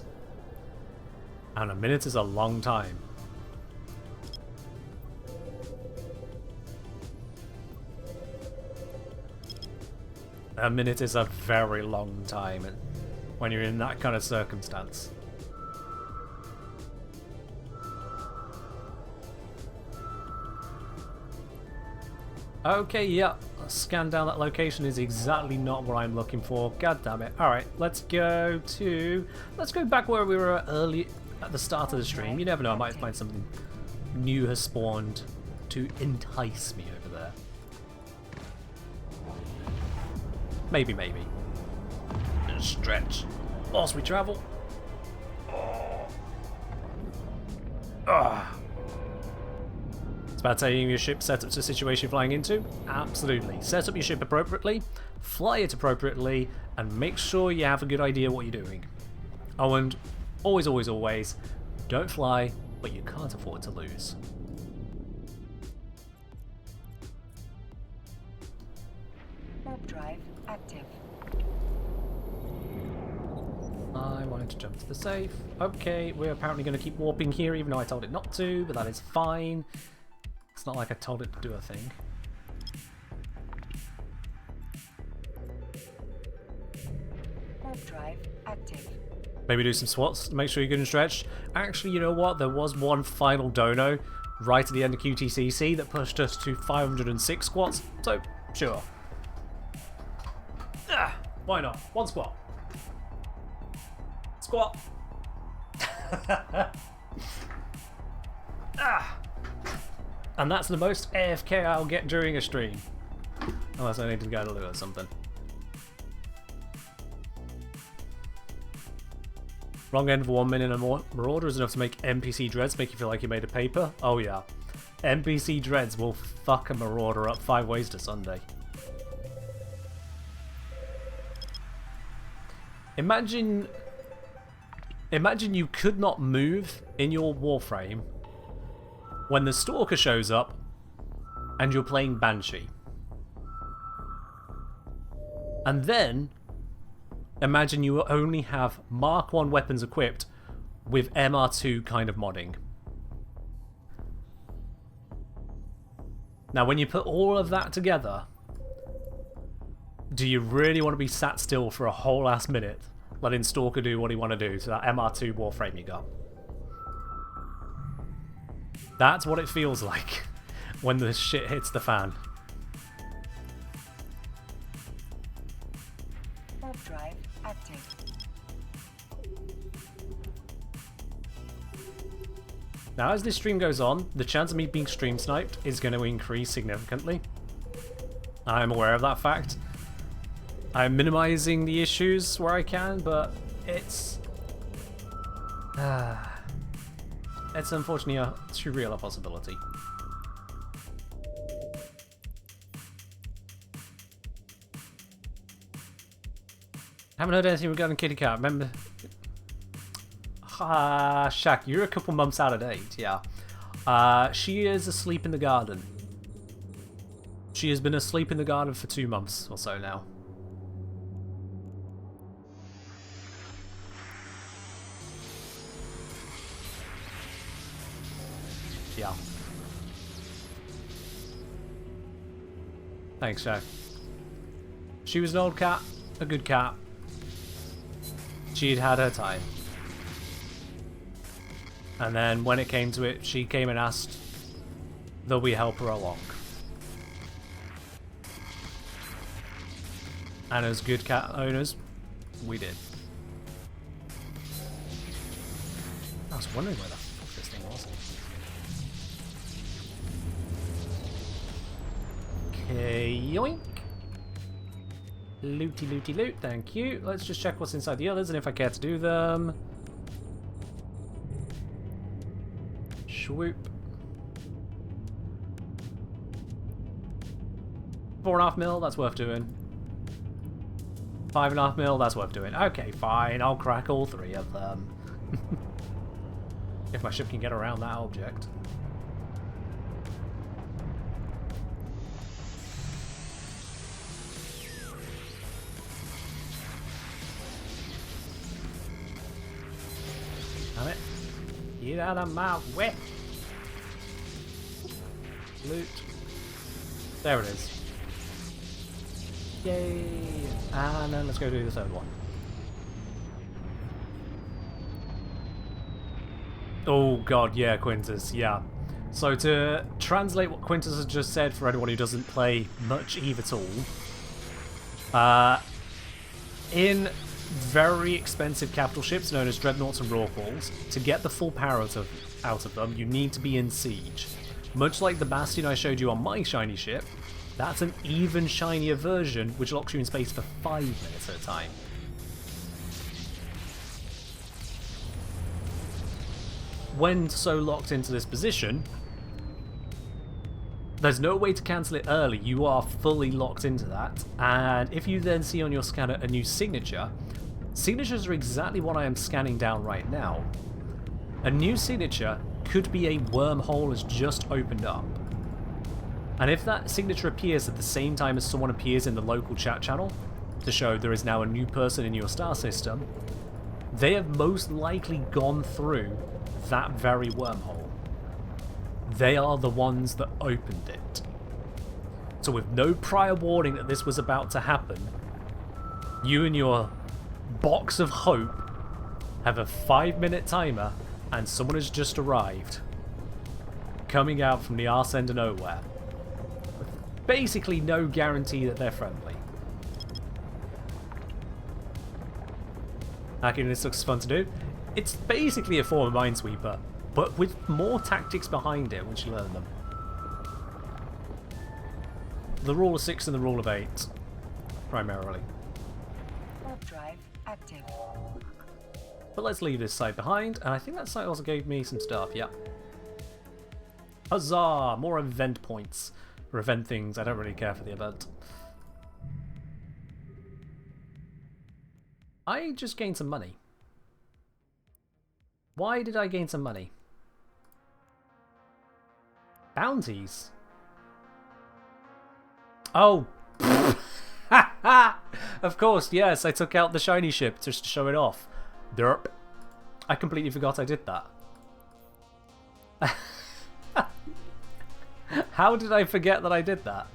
And a minute is a long time. A minute is a very long time when you're in that kind of circumstance. Okay, yeah. Scan down that location is exactly not what I'm looking for. God damn it. Alright, let's go back where we were early at the start of the stream. You never know, I might find something new has spawned to entice me over there. Maybe. And stretch whilst we travel. It's about taking your ship set up to the situation you're flying into? Absolutely. Set up your ship appropriately, fly it appropriately, and make sure you have a good idea what you're doing. Oh, and always, don't fly, but you can't afford to lose. Warp drive active. I wanted to jump to the safe. Okay, we're apparently going to keep warping here, even though I told it not to, but that is fine. It's not like I told it to do a thing. Warp drive active. Maybe do some squats to make sure you're good and stretched. Actually, you know what? There was one final dono right at the end of QTCC that pushed us to 506 squats, so sure. Why not? One squat. Squat. And that's the most AFK I'll get during a stream. Unless I need to go to loo or something. Wrong end of 1 minute and more Marauder is enough to make NPC dreads make you feel like you made a paper. Oh yeah. NPC dreads will fuck a Marauder up 5 ways to Sunday. Imagine you could not move in your Warframe when the Stalker shows up and you're playing Banshee. And then imagine you only have Mark 1 weapons equipped with MR2 kind of modding. Now when you put all of that together, do you really want to be sat still for a whole ass minute letting Stalker do what he want to do to that MR2 Warframe you got? That's what it feels like when the shit hits the fan. Warp drive active. Now as this stream goes on, the chance of me being stream sniped is going to increase significantly. I'm aware of that fact. I'm minimizing the issues where I can, but it's unfortunately too real a possibility. Haven't heard anything regarding Kitty Cat. Remember? Shaq, you're a couple months out of date, yeah. She is asleep in the garden. She has been asleep in the garden for 2 months or so now. Yeah. Thanks, Shaq. She was an old cat, a good cat. She'd had her time. And then when it came to it, she came and asked that we help her along. And as good cat owners, we did. I was wondering where the fuck this thing was. Okay, yoink. Looty looty loot, thank you. Let's just check what's inside the others and if I care to do them. Swoop. 4.5 mil, that's worth doing. 5.5 mil, that's worth doing. Okay, fine, I'll crack all 3 of them. If my ship can get around that object. Damn it. Get out of my way. Loot. There it is. Yay! And then let's go do the third one. Oh god, yeah, Quintus, yeah. So to translate what Quintus has just said for anyone who doesn't play much Eve at all, in very expensive capital ships known as Dreadnoughts and Rorquals, to get the full power out of them, you need to be in siege. Much like the Bastion I showed you on my shiny ship, that's an even shinier version which locks you in space for 5 minutes at a time. When so locked into this position, there's no way to cancel it early, you are fully locked into that, and if you then see on your scanner a new signature, signatures are exactly what I am scanning down right now. A new signature could be a wormhole has just opened up. And if that signature appears at the same time as someone appears in the local chat channel, to show there is now a new person in your star system, they have most likely gone through that very wormhole. They are the ones that opened it. So with no prior warning that this was about to happen, you and your box of hope have a 5-minute timer and someone has just arrived. Coming out from the arse end of nowhere. With basically no guarantee that they're friendly. Okay, this looks fun to do. It's basically a form of Minesweeper, but with more tactics behind it once you learn them. The rule of 6 and the rule of 8, primarily. Warp drive active. But let's leave this side behind, and I think that site also gave me some stuff, yeah. Huzzah! More event points. For event things, I don't really care for the event. I just gained some money. Why did I gain some money? Bounties? Oh! Of course, yes, I took out the shiny ship just to show it off. Derp. I completely forgot I did that. How did I forget that I did that?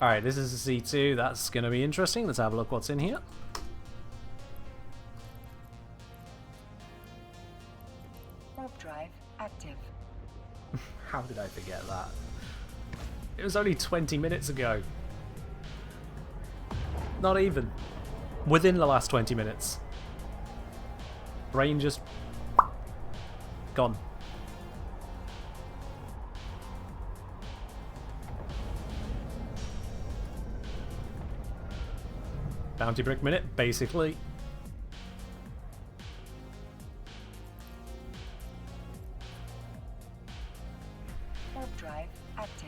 Alright, this is a C2. That's going to be interesting. Let's have a look what's in here. Warp drive active. How did I forget that? It was only 20 minutes ago. Not even. Within the last 20 minutes. Brain just... gone. Bounty brick minute, basically. Warp drive active.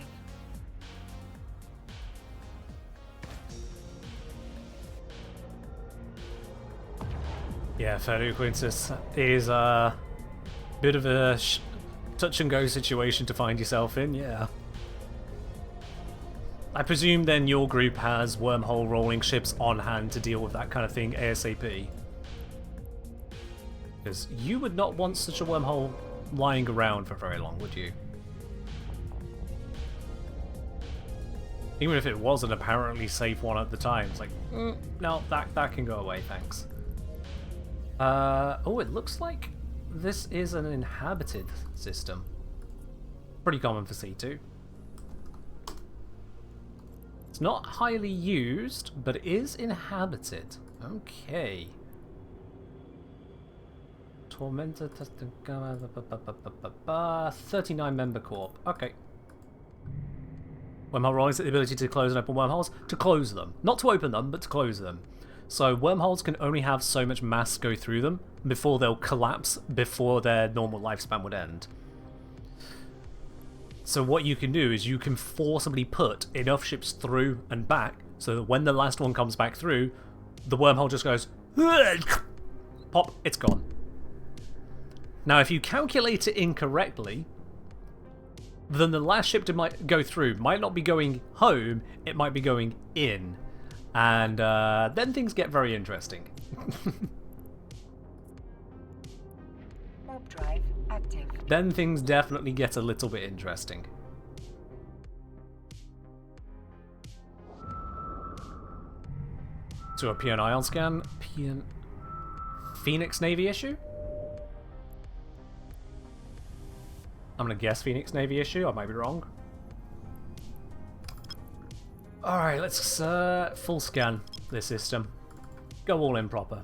Yeah, Feru Quintus is a bit of a touch and go situation to find yourself in, yeah. I presume then your group has wormhole rolling ships on hand to deal with that kind of thing ASAP. Because you would not want such a wormhole lying around for very long, would you? Even if it was an apparently safe one at the time, it's like, no, that can go away, thanks. Oh, it looks like this is an inhabited system. Pretty common for C2. It's not highly used, but it is inhabited. Okay. Tormentor, 39 member corp. Okay. Wormhole rolling is the ability to close and open wormholes. To close them. Not to open them, but to close them. So wormholes can only have so much mass go through them before they'll collapse before their normal lifespan would end. So what you can do is you can forcibly put enough ships through and back so that when the last one comes back through, the wormhole just goes pop, it's gone. Now if you calculate it incorrectly, then the last ship to might go through might not be going home, it might be going in. And then things get very interesting. Warp drive active. then things definitely get a little bit interesting. So a PN scan. Phoenix Navy issue? I'm gonna guess Phoenix Navy issue, I might be wrong. Alright, let's full scan this system. Go all in proper.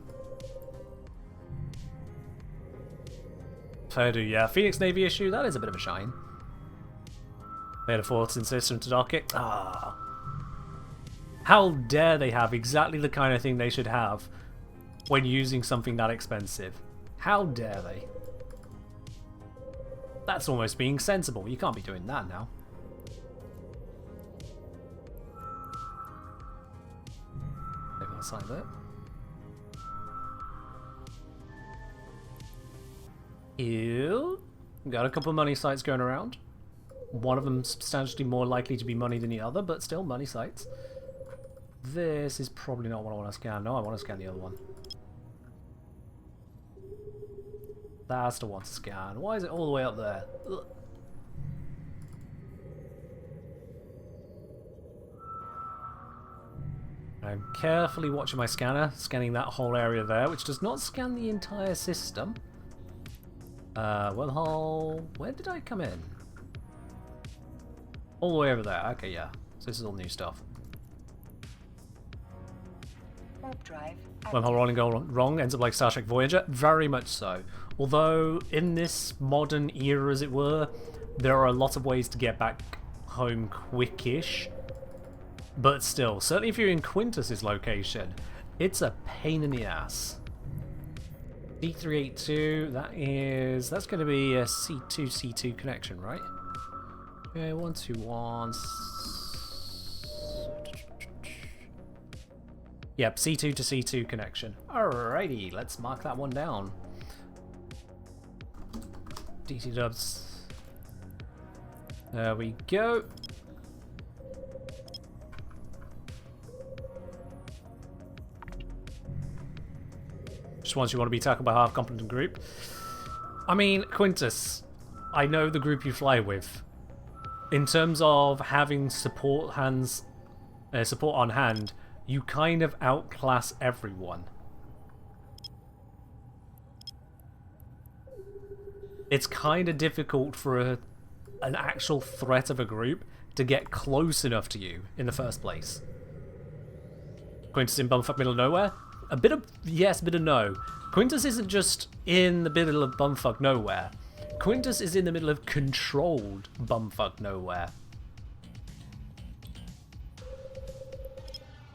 Fair do, yeah. Phoenix Navy issue, that is a bit of a shine. They had a forcing system to dock it. Ah. How dare they have exactly the kind of thing they should have when using something that expensive? How dare they? That's almost being sensible. You can't be doing that now. Maybe that side there. Ew. Got a couple of money sites going around. One of them substantially more likely to be money than the other, but still money sites. This is probably not what I want to scan. No, I want to scan the other one. That's the one to scan. Why is it all the way up there? Ugh. I'm carefully watching my scanner, scanning that whole area there, which does not scan the entire system. Well, where did I come in? All the way over there. Okay, yeah. So this is all new stuff. Warp drive When active. rolling go wrong ends up like Star Trek Voyager? Very much so. Although, in this modern era, as it were, there are a lot of ways to get back home quickish. But still, certainly if you're in Quintus's location, it's a pain in the ass. D382, that's going to be a C2 connection, right? Okay, 121. Yep, C2 to C2 connection. Alrighty, let's mark that one down. DT dubs. There we go. Just once you want to be tackled by a half-competent group. I mean, Quintus, I know the group you fly with. In terms of having support on hand, you kind of outclass everyone. It's kind of difficult for an actual threat of a group to get close enough to you in the first place. Quintus in bumfuck middle of nowhere? A bit of yes, a bit of no. Quintus isn't just in the middle of bumfuck nowhere. Quintus is in the middle of controlled bumfuck nowhere.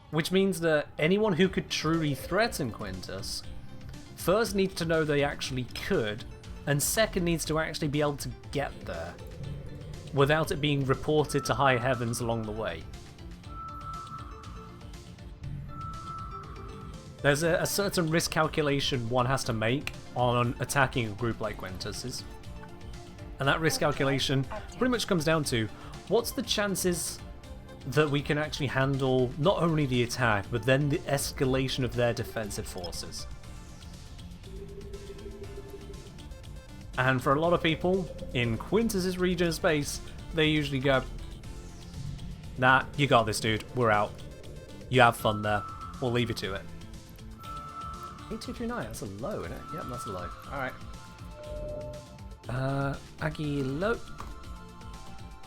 Which means that anyone who could truly threaten Quintus first needs to know they actually could, and second needs to actually be able to get there without it being reported to high heavens along the way. There's a certain risk calculation one has to make on attacking a group like Quintus's. And that risk calculation pretty much comes down to what's the chances that we can actually handle not only the attack, but then the escalation of their defensive forces. And for a lot of people, in Quintus's region of space, they usually go, nah, you got this, dude, we're out. You have fun there, we'll leave you to it. 8239, that's a low, isn't it? Yep, that's a low. Alright. Aggie low.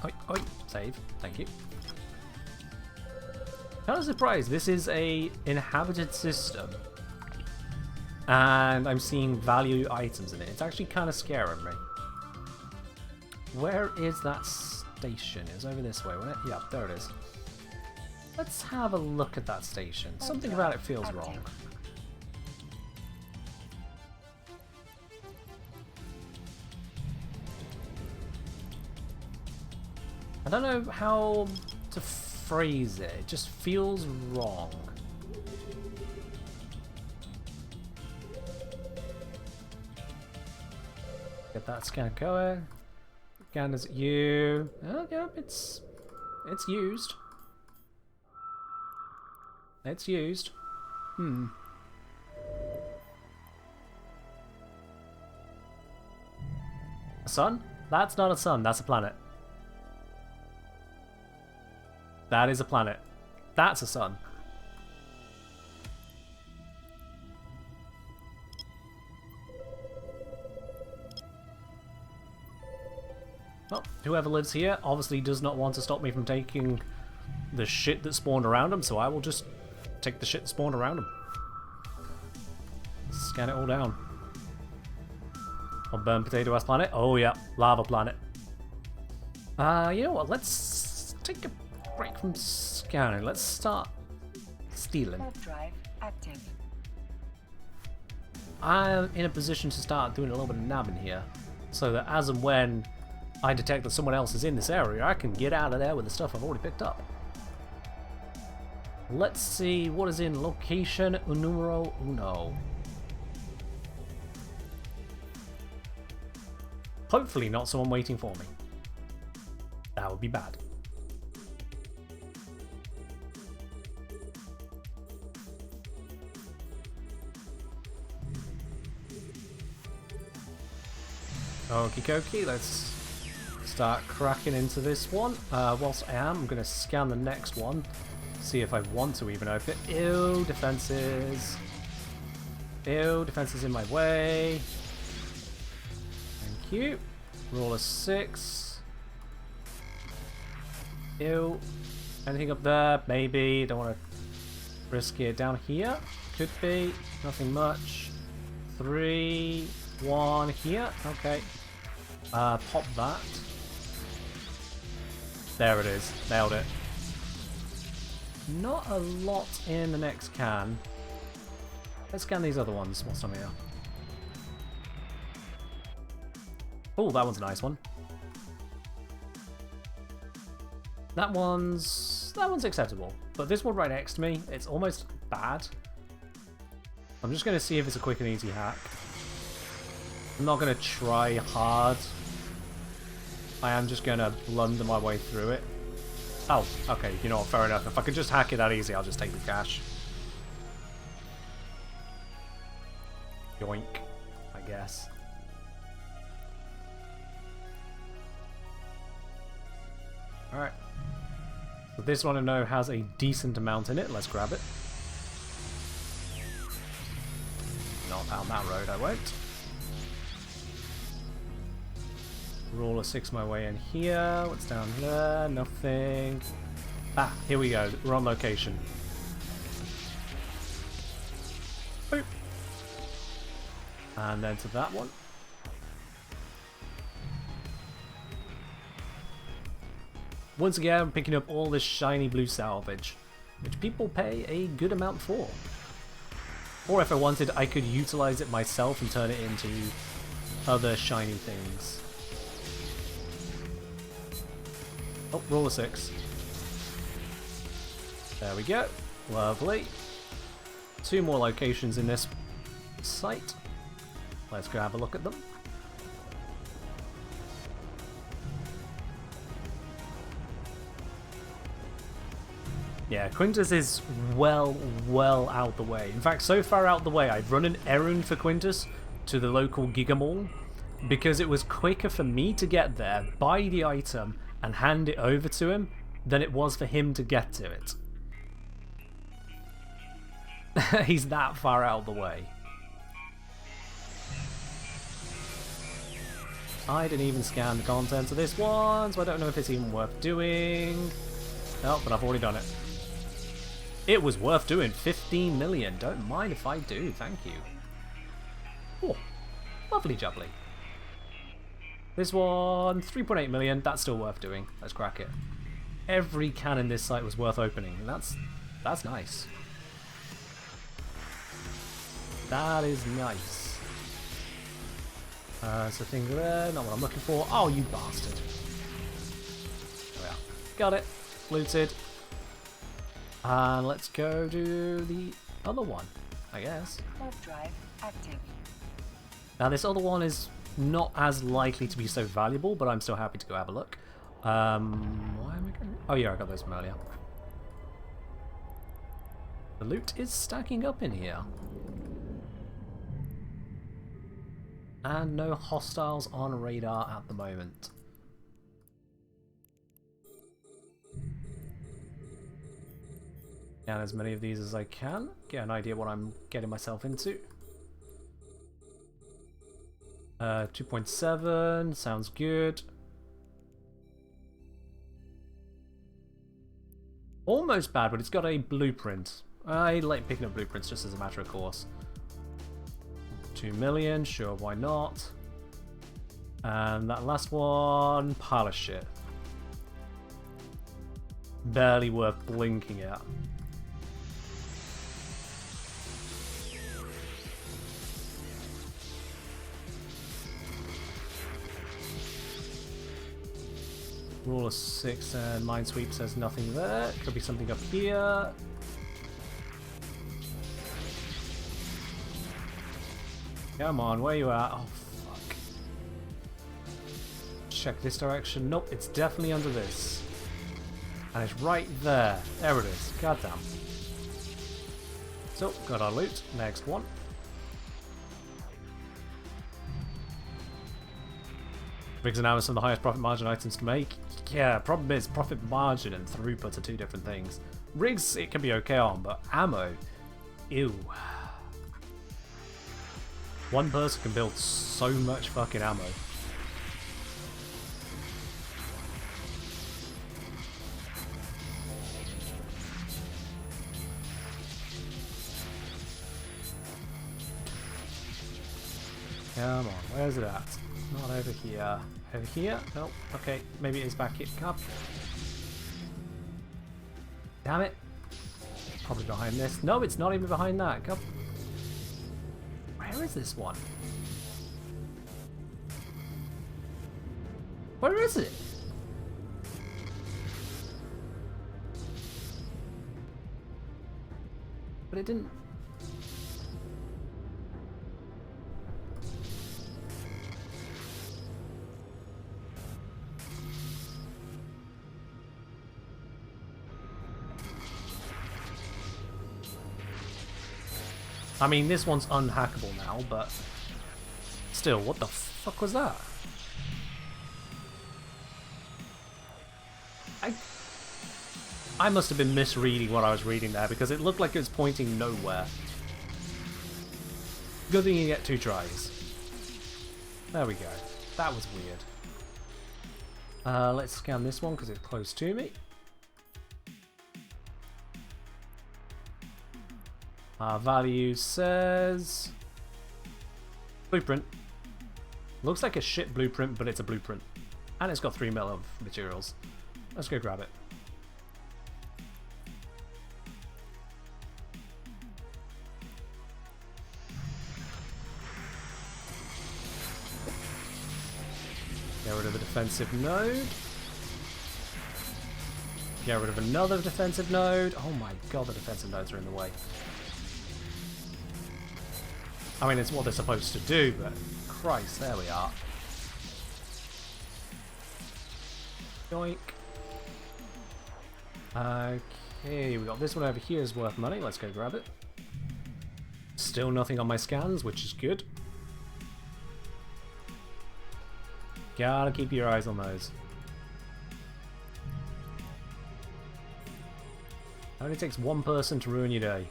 Oi, oi, save. Thank you. Kind of surprised, this is a inhabited system. And I'm seeing value items in it. It's actually kind of scaring me. Where is that station? It was over this way, wasn't it? Yeah, there it is. Let's have a look at that station. Something about it feels wrong. I don't know how to phrase it. It just feels wrong. Get that scan going. Scan is you. Oh, yeah, it's used. It's used. sun? That's not a sun, that's a planet. That is a planet. That's a sun. Well, whoever lives here obviously does not want to stop me from taking the shit that spawned around them, so I will just take the shit that spawned around them. Scan it all down. On Burn Potato Ass Planet? Oh yeah, Lava Planet. You know what, let's take a break from scanning. Let's start stealing. Warp drive active. I'm in a position to start doing a little bit of nabbing here, so that as and when I detect that someone else is in this area, I can get out of there with the stuff I've already picked up. Let's see what is in location numero uno. Hopefully not someone waiting for me. That would be bad. Okie dokie, let's start cracking into this one. Whilst I am, I'm going to scan the next one, see if I want to even open it. Ew, defenses. Ew, defenses in my way. Thank you. Roll a 6. Ew. Anything up there? Maybe. Don't want to risk it. Down here? Could be. Nothing much. 3, 1 here. Okay. Pop that. There it is. Nailed it. Not a lot in the next can. Let's scan these other ones. What's on here? Oh, that one's a nice one. That one's acceptable. But this one right next to me, it's almost bad. I'm just going to see if it's a quick and easy hack. I'm not going to try hard. I am just going to blunder my way through it. Oh, okay, you know what, fair enough. If I could just hack it that easy, I'll just take the cash. Yoink, I guess. Alright. So this one I know has a decent amount in it. Let's grab it. Not down that road, I won't. Roll a 6 my way in here. What's down there? Nothing. Ah, here we go. We're on location. Boop. And then to that one. Once again, I'm picking up all this shiny blue salvage, which people pay a good amount for. Or if I wanted, I could utilize it myself and turn it into other shiny things. Oh, roll a 6. There we go. Lovely. 2 more locations in this site. Let's go have a look at them. Yeah, Quintus is well out the way. In fact, so far out the way, I've run an errand for Quintus to the local Giga Mall because it was quicker for me to get there, buy the item, and hand it over to him than it was for him to get to it. He's that far out of the way. I didn't even scan the contents of this one, so I don't know if it's even worth doing. No, but I've already done it. It was worth doing. 15 million. Don't mind if I do. Thank you. Oh, lovely jubbly. This one, 3.8 million. That's still worth doing. Let's crack it. Every can in this site was worth opening. That's nice. That is nice. So thing there, not what I'm looking for. Oh, you bastard. There we are. Got it. Looted. And let's go to the other one, I guess. Warp drive active. Now this other one is not as likely to be so valuable, but I'm still happy to go have a look. Why am I going? Oh yeah, I got those from earlier. The loot is stacking up in here. And no hostiles on radar at the moment. And as many of these as I can, get an idea what I'm getting myself into. 2.7, sounds good. Almost bad, but it's got a blueprint. I like picking up blueprints just as a matter of course. 2 million, sure, why not? And that last one, pile of shit. Barely worth blinking at. Rule of 6 and Minesweep says nothing there. Could be something up here. Come on, where you at? Oh, fuck. Check this direction. Nope, it's definitely under this. And it's right there. There it is. Goddamn. So, got our loot. Next one. Rigs and ammo are some of the highest profit margin items to make. Yeah, problem is profit margin and throughput are two different things. Rigs, it can be okay on, but ammo, ew. One person can build so much fucking ammo. Come on, where's it at? Not over here. Over here? Nope. Okay, maybe it is back here. Up. Damn it. Probably behind this. No, it's not even behind that. Come. Where is this one? Where is it? But it didn't... I mean, this one's unhackable now, but still, what the fuck was that? I must have been misreading what I was reading there, because it looked like it was pointing nowhere. Good thing you get 2 tries. There we go. That was weird. Let's scan this one, because it's close to me. Our value says... Blueprint. Looks like a shit blueprint, but it's a blueprint. And it's got 3 mil of materials. Let's go grab it. Get rid of the defensive node. Get rid of another defensive node. Oh my god, the defensive nodes are in the way. I mean, it's what they're supposed to do, but Christ, there we are. Yoink. Okay, we got this one over here is worth money. Let's go grab it. Still nothing on my scans, which is good. Gotta keep your eyes on those. Only takes one person to ruin your day.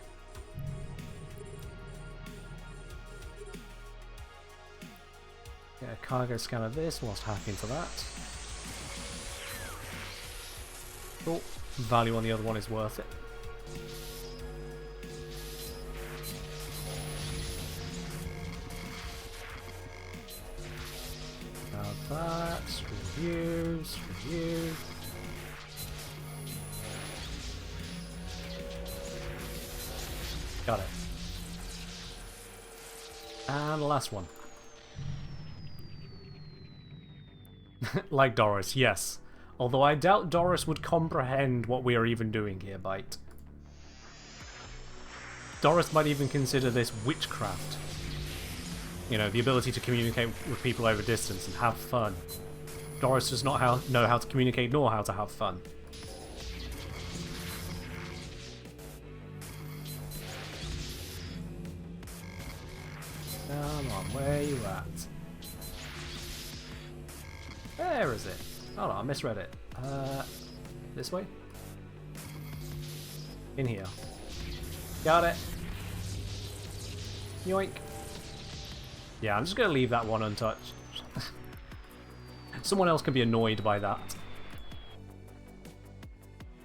Get a cargo scan of this whilst hacking to that. Cool. Value on the other one is worth it. Grab that. Screw you. Screw you. Got it. And the last one. Like Doris, yes. Although I doubt Doris would comprehend what we are even doing here, Byte. Doris might even consider this witchcraft. You know, the ability to communicate with people over distance and have fun. Doris does not know how to communicate nor how to have fun. Come on, where you at? Where is it? Oh no, I misread it. This way? In here. Got it. Yoink. Yeah, I'm just going to leave that one untouched. Someone else can be annoyed by that.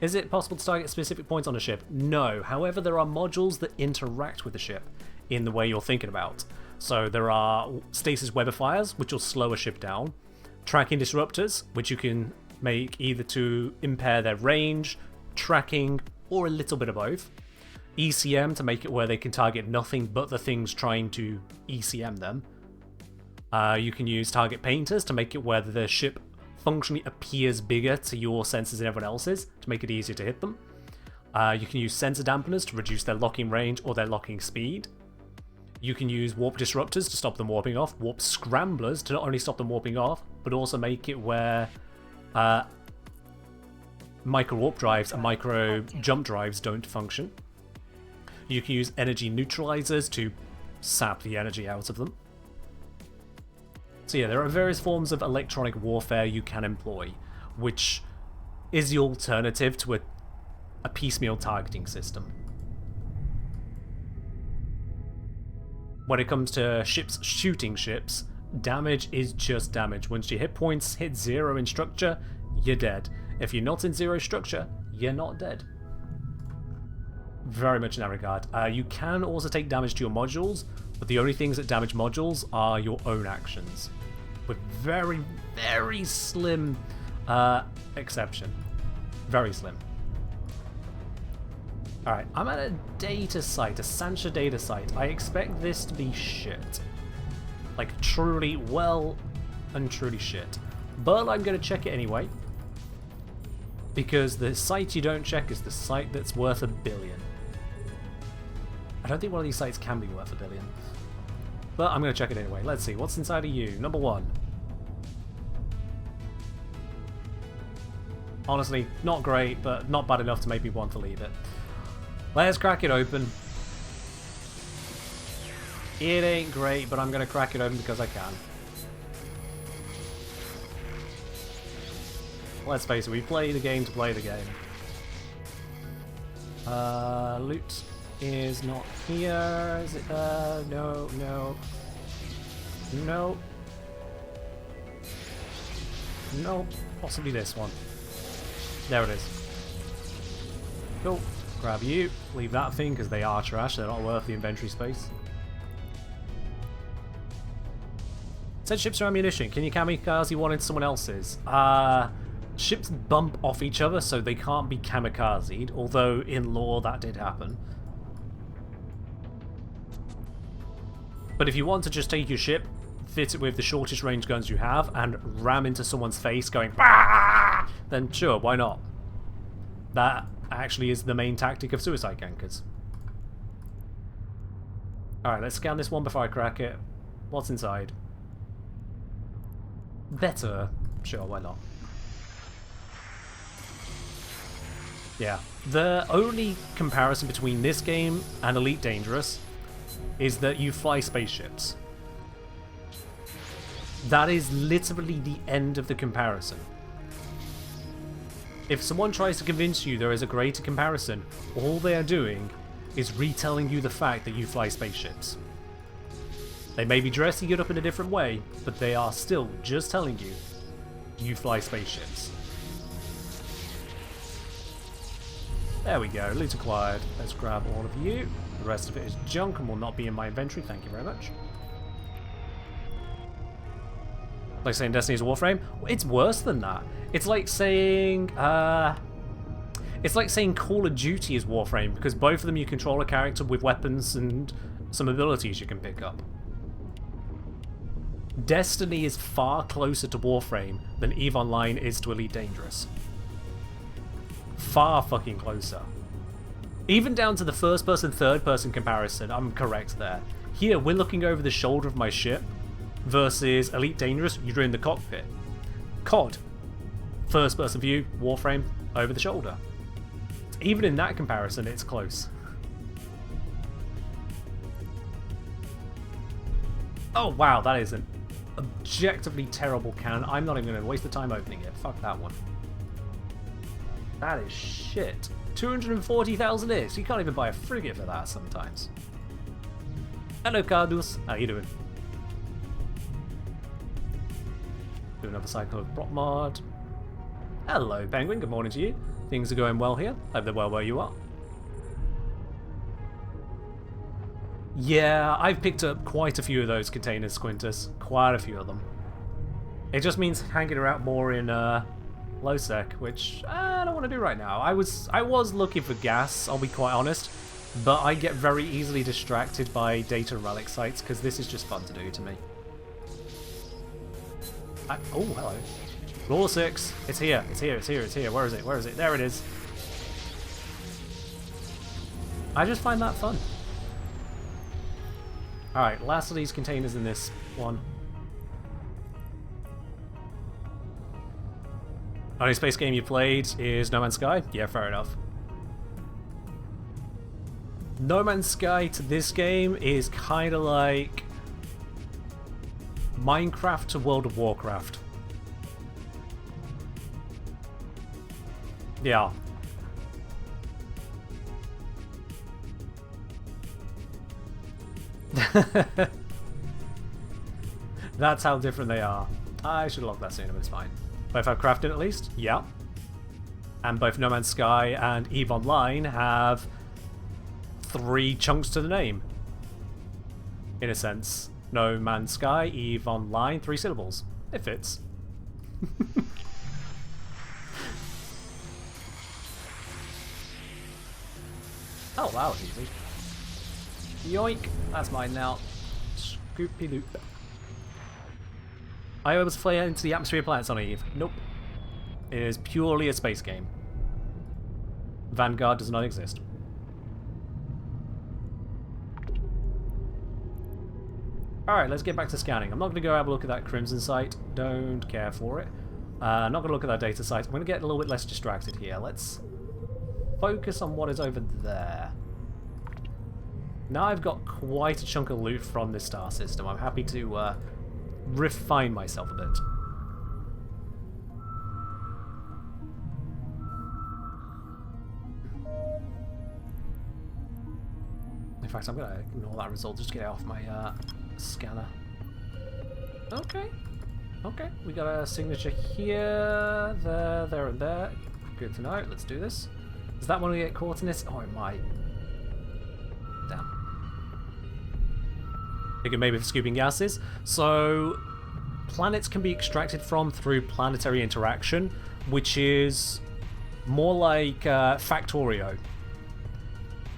Is it possible to target specific points on a ship? No. However, there are modules that interact with the ship in the way you're thinking about. So there are stasis webifiers, which will slow a ship down. Tracking disruptors, which you can make either to impair their range, tracking, or a little bit of both. ECM to make it where they can target nothing but the things trying to ECM them. You can use target painters to make it where the ship functionally appears bigger to your sensors than everyone else's to make it easier to hit them. You can use sensor dampeners to reduce their locking range or their locking speed. You can use warp disruptors to stop them warping off, warp scramblers to not only stop them warping off, but also make it where micro warp drives and micro jump drives don't function. You can use energy neutralizers to sap the energy out of them. So yeah, there are various forms of electronic warfare you can employ, which is the alternative to a piecemeal targeting system. When it comes to ships shooting ships, damage is just damage. Once your hit points hit 0 in structure, you're dead. If you're not in 0 structure, you're not dead. Very much in that regard. You can also take damage to your modules, but the only things that damage modules are your own actions. With very, very slim exception. Very slim. Alright, I'm at a data site, a Sancha data site. I expect this to be shit. Like, truly, well and truly shit. But I'm going to check it anyway. Because the site you don't check is the site that's worth $1 billion. I don't think one of these sites can be worth $1 billion. But I'm going to check it anyway. Let's see, what's inside of you? Number 1. Honestly, not great, but not bad enough to make me want to leave it. Let's crack it open. It ain't great, but I'm going to crack it open because I can. Let's face it, we play the game to play the game. Loot is not here. Is it there? No, no. No. No. Possibly this one. There it is. Cool. Grab you. Leave that thing because they are trash. They're not worth the inventory space. Said ships are ammunition. Can you kamikaze one into someone else's? Ships bump off each other, so they can't be kamikazed, although in lore that did happen. But if you want to just take your ship, fit it with the shortest range guns you have, and ram into someone's face going bah! Then sure, why not? That actually is the main tactic of suicide gankers. Alright, let's scan this one before I crack it. What's inside? Better. Sure, why not? Yeah. The only comparison between this game and Elite Dangerous is that you fly spaceships. That is literally the end of the comparison. If someone tries to convince you there is a greater comparison, all they are doing is retelling you the fact that you fly spaceships. They may be dressing it up in a different way, but they are still just telling you, you fly spaceships. There we go, loot acquired. Let's grab all of you. The rest of it is junk and will not be in my inventory, thank you very much. Like saying Destiny is a Warframe? It's worse than that. It's like saying Call of Duty is Warframe, because both of them you control a character with weapons and some abilities you can pick up. Destiny is far closer to Warframe than EVE Online is to Elite Dangerous. Far fucking closer. Even down to the first person, third person comparison, I'm correct there. Here, we're looking over the shoulder of my ship, versus Elite Dangerous, you're in the cockpit. COD, first person view, Warframe, over the shoulder. Even in that comparison, it's close. Oh wow, that isn't. objectively terrible cannon. I'm not even going to waste the time opening it. Fuck that one. That is shit. 240,000 is. You can't even buy a frigate for that sometimes. Hello, Cardus. How you doing? Do another cycle of Prop Mod. Hello, Penguin. Good morning to you. Things are going well here. Hope they're well where you are. Yeah, I've picked up quite a few of those containers, Quintus. Quite a few of them. It just means hanging around more in low sec, which I don't want to do right now. I was looking for gas, I'll be quite honest, but I get very easily distracted by data and relic sites because this is just fun to do to me. Oh, hello. Floor 6. It's here. It's here. It's here. It's here. Where is it? Where is it? There it is. I just find that fun. Alright, last of these containers in this one. Only space game you played is No Man's Sky? Yeah, fair enough. No Man's Sky to this game is kind of like Minecraft to World of Warcraft. Yeah. That's how different they are. I should have logged that sooner, but it's fine. Both have crafted at least? Yeah. And both No Man's Sky and EVE Online have 3 chunks to the name. In a sense. No Man's Sky, EVE Online, 3 syllables. It fits. Oh, wow, it's easy. Yoink! That's mine now. Scoopy loop. Are you able to fly into the atmosphere of planets on Eve? Nope. It is purely a space game. Vanguard does not exist. Alright, let's get back to scanning. I'm not going to go have a look at that Crimson site. Don't care for it. Not going to look at that data site. I'm going to get a little bit less distracted here. Let's focus on what is over there. Now I've got quite a chunk of loot from this star system. I'm happy to refine myself a bit. In fact, I'm going to ignore that result, just get it off my scanner. Okay. Okay, we got a signature here, there, and there. Good to know. Let's do this. Does that one get caught in this? Oh, it might. Damn. Thinking maybe for scooping gases. So, planets can be extracted from through planetary interaction, which is more like Factorio.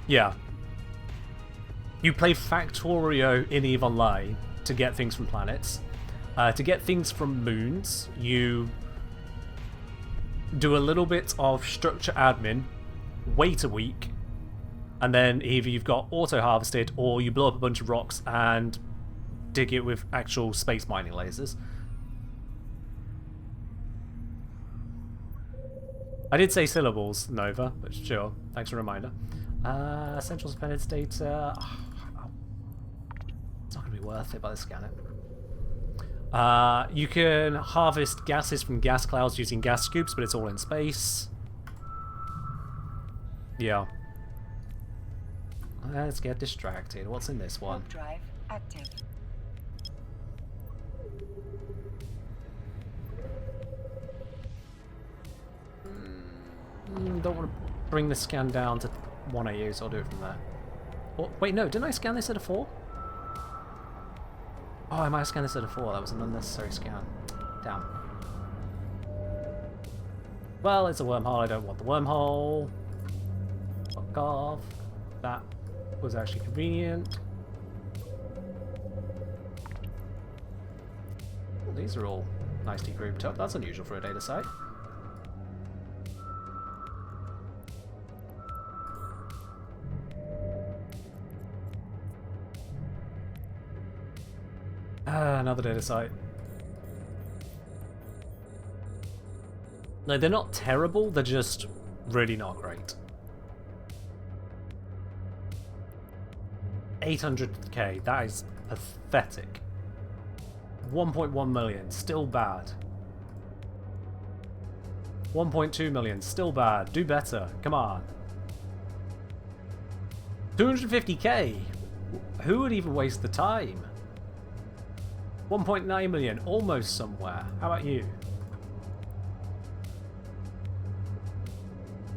Yeah. You play Factorio in EVE Online to get things from planets. To get things from moons, you do a little bit of structure admin, wait a week, and then either you've got auto-harvested or you blow up a bunch of rocks and dig it with actual space mining lasers. I did say syllables, Nova, but sure. Thanks for the reminder. Essential Dependence data. It's not going to be worth it by the scanner. You can harvest gases from gas clouds using gas scoops, but it's all in space. Yeah. Let's get distracted. What's in this one? Warp drive active. Don't want to bring the scan down to 1AU, so I'll do it from there. Oh, wait, no, didn't I scan this at a 4? Oh, I might have scanned this at a 4. That was an unnecessary scan. Damn. Well, it's a wormhole. I don't want the wormhole. Fuck off. That was actually convenient. Well, these are all nicely grouped up. That's unusual for a data site. Another data site. No, they're not terrible, they're just really not great. 800k, that is pathetic. 1.1 million, still bad. 1.2 million, still bad. Do better. Come on. 250k. Who would even waste the time? 1.9 million, almost somewhere. How about you?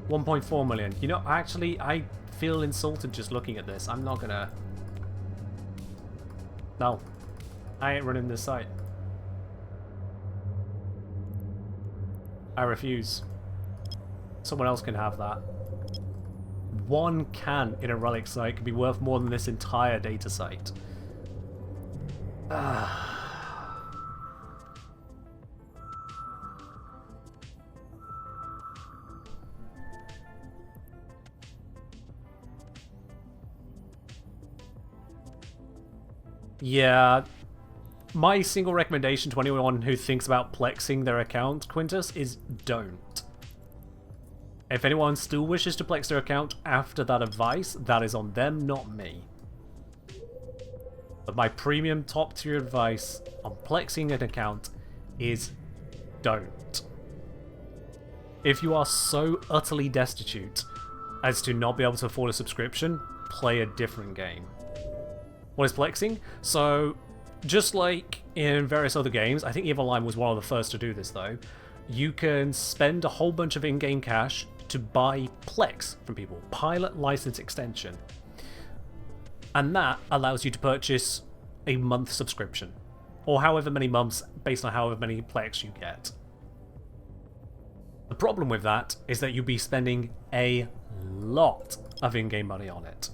1.4 million. You know, actually, I feel insulted just looking at this. I'm not gonna... No. I ain't running this site. I refuse. Someone else can have that. One can in a relic site could be worth more than this entire data site. Yeah, my single recommendation to anyone who thinks about plexing their account, Quintus, is don't. If anyone still wishes to plex their account after that advice, that is on them, not me. But my premium top tier advice on plexing an account is don't. If you are so utterly destitute as to not be able to afford a subscription, play a different game. What is plexing? So, just like in various other games, I think EVE Online was one of the first to do this though, you can spend a whole bunch of in-game cash to buy Plex from people, Pilot License Extension. And that allows you to purchase a month subscription, or however many months based on however many Plex you get. The problem with that is that you'll be spending a lot of in-game money on it.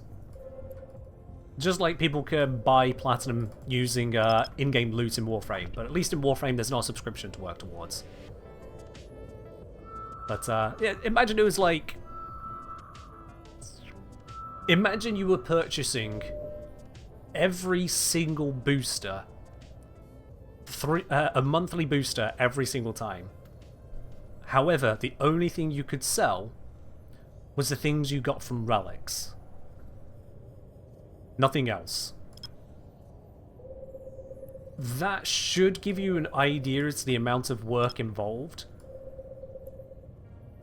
Just like people can buy Platinum using in-game loot in Warframe, but at least in Warframe there's not a subscription to work towards. But yeah, imagine it was like... Imagine you were purchasing every single booster, a monthly booster every single time. However, the only thing you could sell was the things you got from relics. Nothing else. That should give you an idea as to the amount of work involved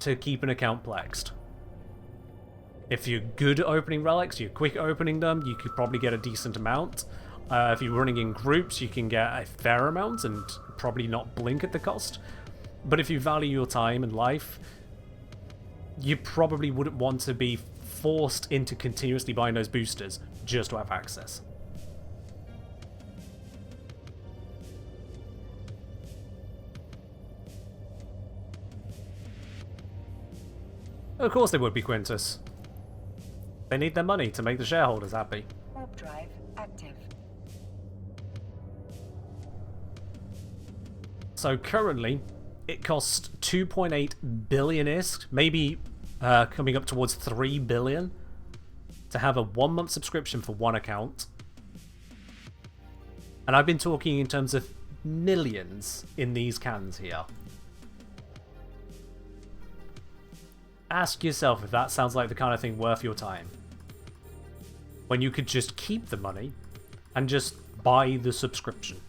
to keep an account plexed. If you're good at opening relics, you're quick at opening them, you could probably get a decent amount. If you're running in groups, you can get a fair amount and probably not blink at the cost. But if you value your time and life, you probably wouldn't want to be forced into continuously buying those boosters just to have access. Of course they would be, Quintus. They need their money to make the shareholders happy. Warp drive active. So currently, it costs 2.8 billion ISK, maybe coming up towards 3 billion, to have a 1-month subscription for one account. And I've been talking in terms of millions in these cans here. Ask yourself if that sounds like the kind of thing worth your time. When you could just keep the money and just buy the subscription.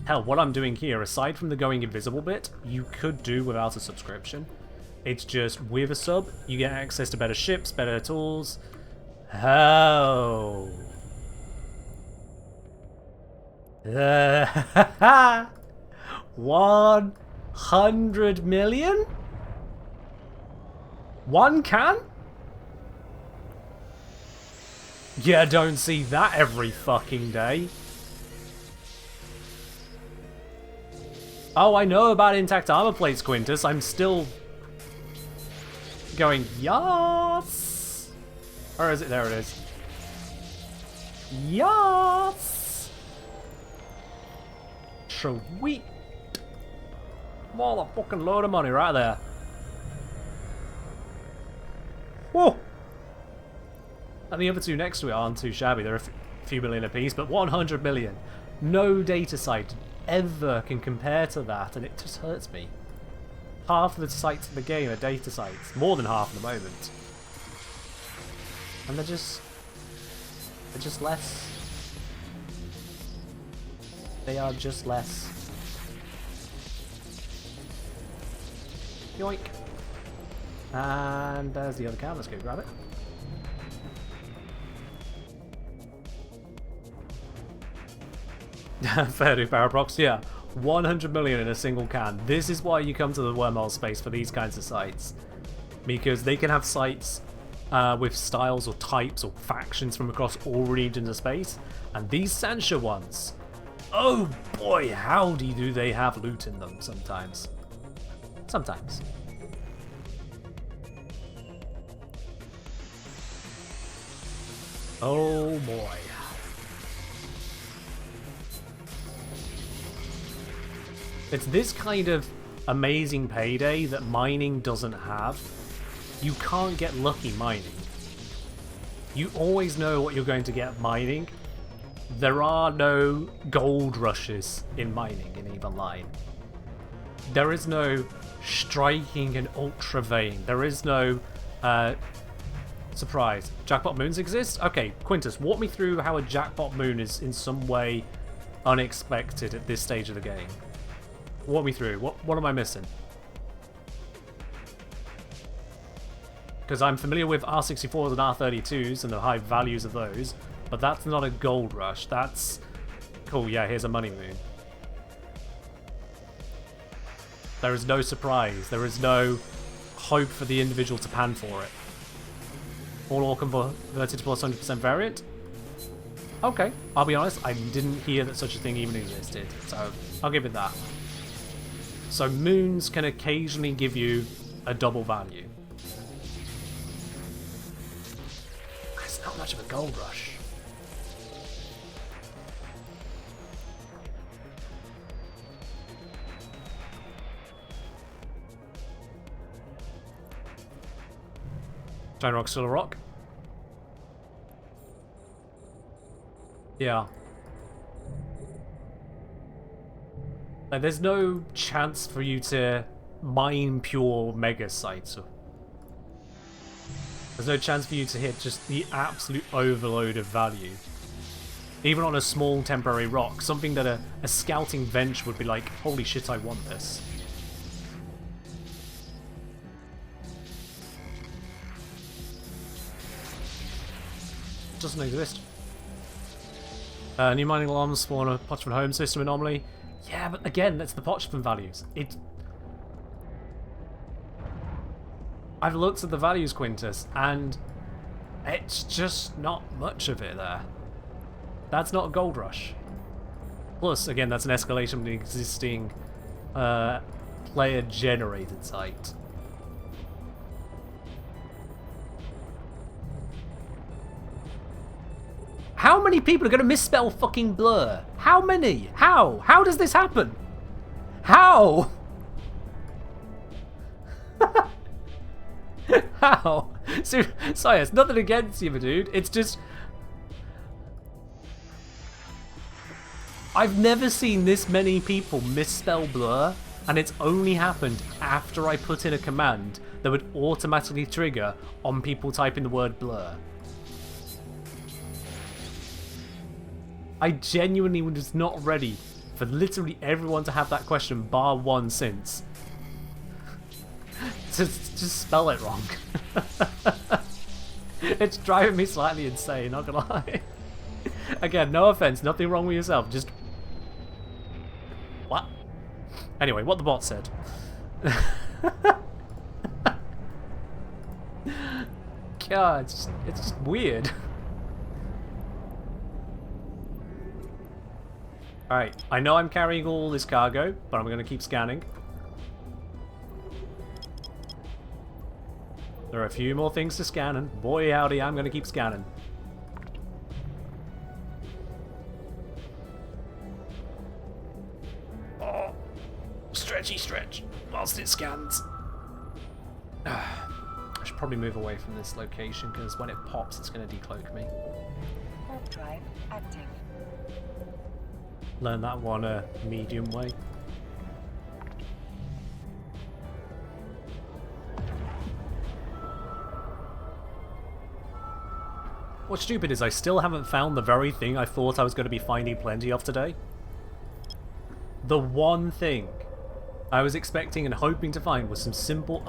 Hell, what I'm doing here, aside from the going invisible bit, you could do without a subscription. It's just, with a sub, you get access to better ships, better tools. Oh. 100 million? One can? Yeah, don't see that every fucking day. Oh, I know about intact armor plates, Quintus. I'm still going, yes! Or is it? There it is. Yes! Sweet. Motherfucking load of money right there. Whoa! And the other two next to it aren't too shabby. They're a few million apiece, but 100 million. No data site ever can compare to that, and it just hurts me. Half of the sites in the game are data sites. More than half at the moment. And they're just less They are just less. Yoink. And there's the other can. Let's go grab it. Fair do, Paraprox. Yeah, 100 million in a single can. This is why you come to the wormhole space for these kinds of sites. Because they can have sites with styles or types or factions from across all regions of space. And these Sancha ones, oh boy, howdy do they have loot in them sometimes. Sometimes. Oh boy. It's this kind of amazing payday that mining doesn't have. You can't get lucky mining. You always know what you're going to get mining. There are no gold rushes in mining in either line. There is no striking an ultra vein. There is no surprise. Jackpot moons exist? Okay, Quintus, walk me through how a jackpot moon is in some way unexpected at this stage of the game. Walk me through. What am I missing? Because I'm familiar with R64s and R32s and the high values of those, but that's not a gold rush. That's... Cool, yeah, here's a money moon. There is no surprise. There is no hope for the individual to pan for it. All converted to plus 100% variant? Okay, I'll be honest, I didn't hear that such a thing even existed, so I'll give it that. So moons can occasionally give you a double value. It's not much of a gold rush. Giant rock, still a rock? Yeah. Like, there's no chance for you to mine pure mega sites. There's no chance for you to hit just the absolute overload of value. Even on a small temporary rock, something that a scouting bench would be like, holy shit, I want this. Doesn't exist. New mining alarms spawn a Potchman home system anomaly. Yeah, but again, that's the Potchman values. I've looked at the values, Quintus, and it's just not much of it there. That's not a gold rush. Plus, again, that's an escalation from the existing player-generated site. How many people are going to misspell fucking blur? How many? How? How does this happen? How? How? Sorry, it's nothing against you, my dude. It's just... I've never seen this many people misspell blur, and it's only happened after I put in a command that would automatically trigger on people typing the word blur. I genuinely was not ready for literally everyone to have that question, bar one since. Just spell it wrong. It's driving me slightly insane, not gonna lie. Again, no offense, nothing wrong with yourself, just... What? Anyway, what the bot said. God, it's just weird. Alright, I know I'm carrying all this cargo, but I'm going to keep scanning. There are a few more things to scan, and boy howdy, I'm going to keep scanning. Oh, stretchy stretch, whilst it scans. I should probably move away from this location, because when it pops, it's going to decloak me. Warp drive active. Learn that one medium way. What's stupid is I still haven't found the very thing I thought I was going to be finding plenty of today. The one thing I was expecting and hoping to find was some simple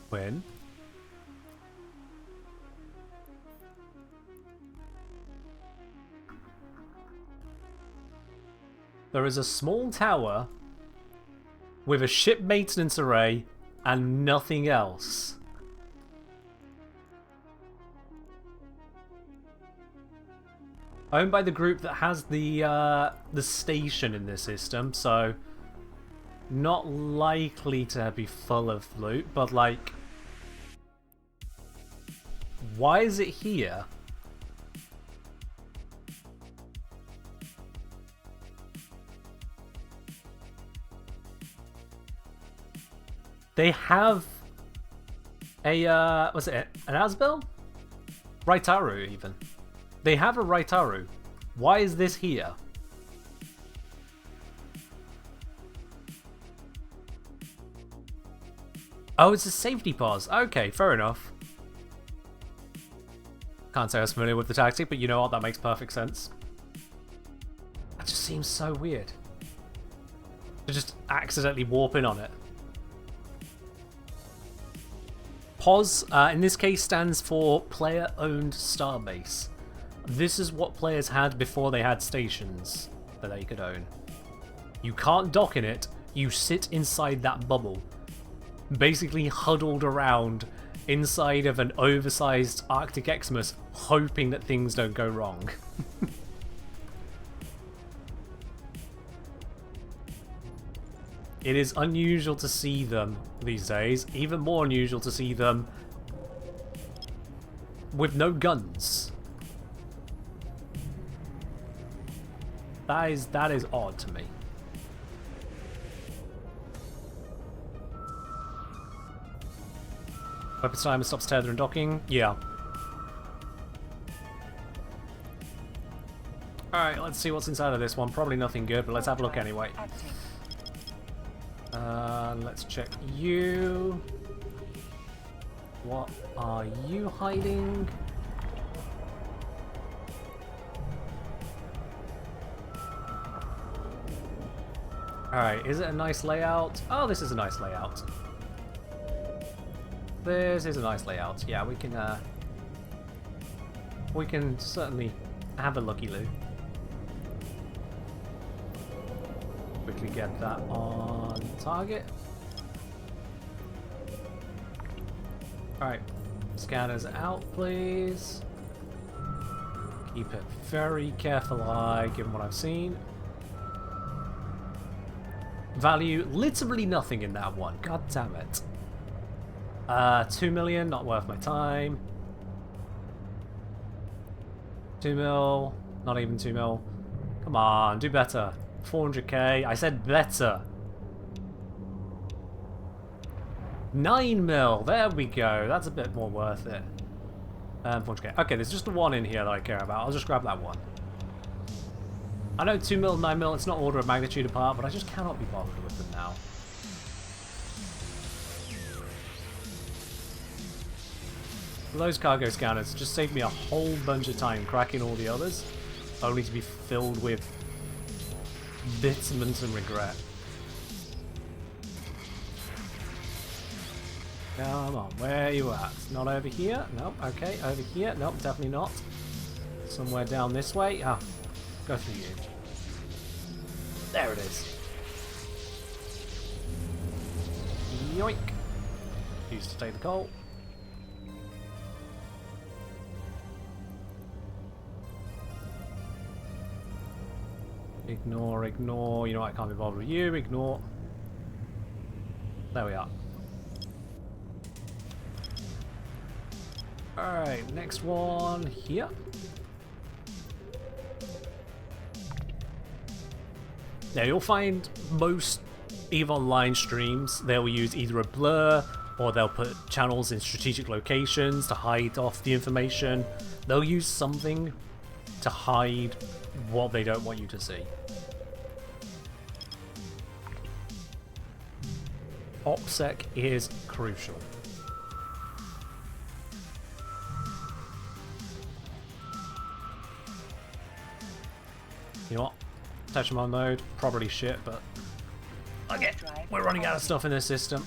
When? There is a small tower with a ship maintenance array and nothing else. Owned by the group that has the station in this system, so not likely to be full of loot, but like, why is it here? They have a, was it an Asbel? Raitaru, even. They have a Raitaru. Why is this here? Oh, it's a safety pause. Okay, fair enough. Can't say I was familiar with the tactic, but you know what? That makes perfect sense. That just seems so weird. To just accidentally warp in on it. POS, in this case, stands for Player-Owned Starbase. This is what players had before they had stations that they could own. You can't dock in it, you sit inside that bubble. Basically huddled around inside of an oversized Arctic Xmas, hoping that things don't go wrong. It is unusual to see them these days, even more unusual to see them with no guns. That is odd to me. Weapons timer stops tether and docking. Yeah. Alright, let's see what's inside of this one. Probably nothing good, but let's have a look anyway. Let's check you. What are you hiding? Alright, is it a nice layout? Oh, this is a nice layout. This is a nice layout. Yeah, we can certainly have a looky-loo. Quickly get that on target. Alright, scanners out, please. Keep a very careful eye, given what I've seen. Value, literally nothing in that one. God damn it. 2 million, not worth my time. 2 mil, not even 2 mil. Come on, do better. 400k, I said better. 9 mil, there we go. That's a bit more worth it. 400k. Okay, there's just the one in here that I care about. I'll just grab that one. I know 2 mil, 9 mil, it's not order of magnitude apart, but I just cannot be bothered with them now. Those cargo scanners just saved me a whole bunch of time cracking all the others, only to be filled with bitterness and regret. Come on, where are you at? Not over here? Nope, okay, over here? Nope, definitely not. Somewhere down this way? Ah, go through you. There it is. Yoink. Used to take the coal. Ignore, ignore. You know what? I can't be bothered with you. Ignore. There we are. Alright, next one here. Now you'll find most EVE Online streams, they'll use either a blur or they'll put channels in strategic locations to hide off the information. They'll use something to hide what they don't want you to see. OPSEC is crucial. Tetramon mode, probably shit, but okay, we're running out of stuff in this system.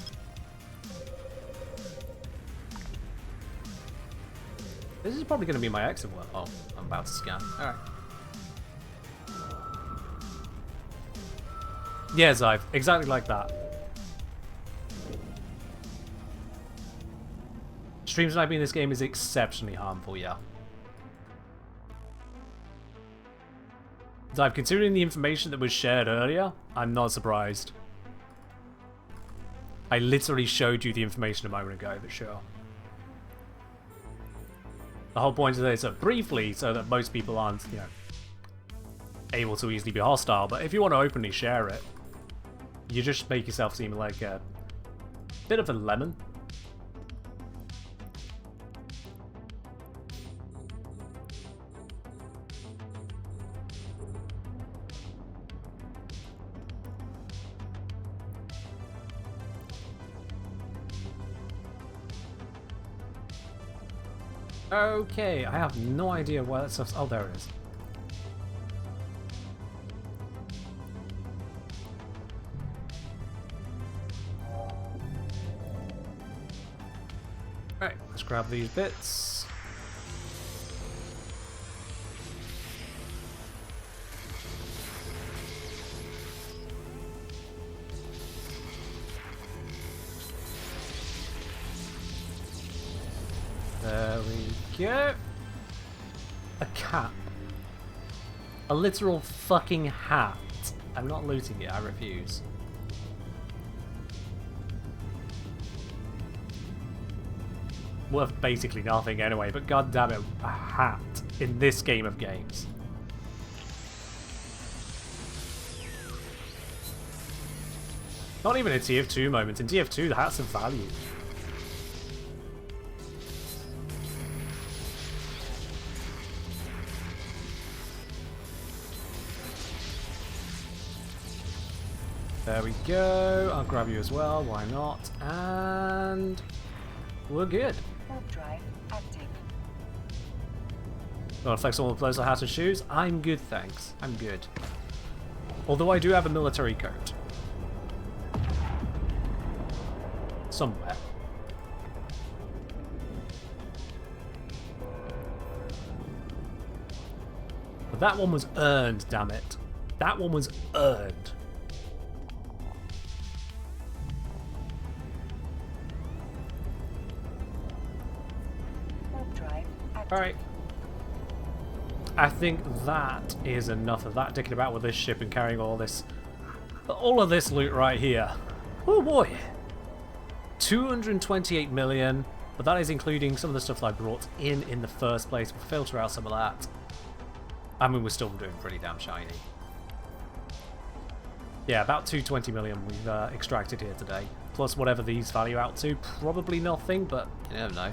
This is probably going to be my exit one. Oh, I'm about to scan. Alright. Yeah, Zyve, exactly like that. Stream sniping in this game is exceptionally harmful, yeah. Zyve, considering the information that was shared earlier, I'm not surprised. I literally showed you the information a moment ago, but sure. The whole point of this is briefly so that most people aren't, you know, able to easily be hostile, but if you want to openly share it, you just make yourself seem like a bit of a lemon. Okay, I have no idea where that stuff's... Oh, there it is. Alright, let's grab these bits. There we go. A cap. A literal fucking hat. I'm not looting it, I refuse. Worth basically nothing anyway, but god damn it, a hat in this game of games. Not even a TF2 moment. In TF2, the hats have value. There we go. I'll grab you as well. Why not? And we're good. Warp drive active. Want to flex all the clothes, hats and shoes? I'm good, thanks. I'm good. Although I do have a military coat. Somewhere. But that one was earned, damn it. That one was earned. Alright. I think that is enough of that dicking about with this ship and carrying all of this loot right here. Oh boy. 228 million, but that is including some of the stuff that I brought in the first place. We'll filter out some of that. I mean, we're still doing pretty damn shiny. Yeah, about 220 million we've extracted here today. Plus whatever these value out to. Probably nothing, but you never know.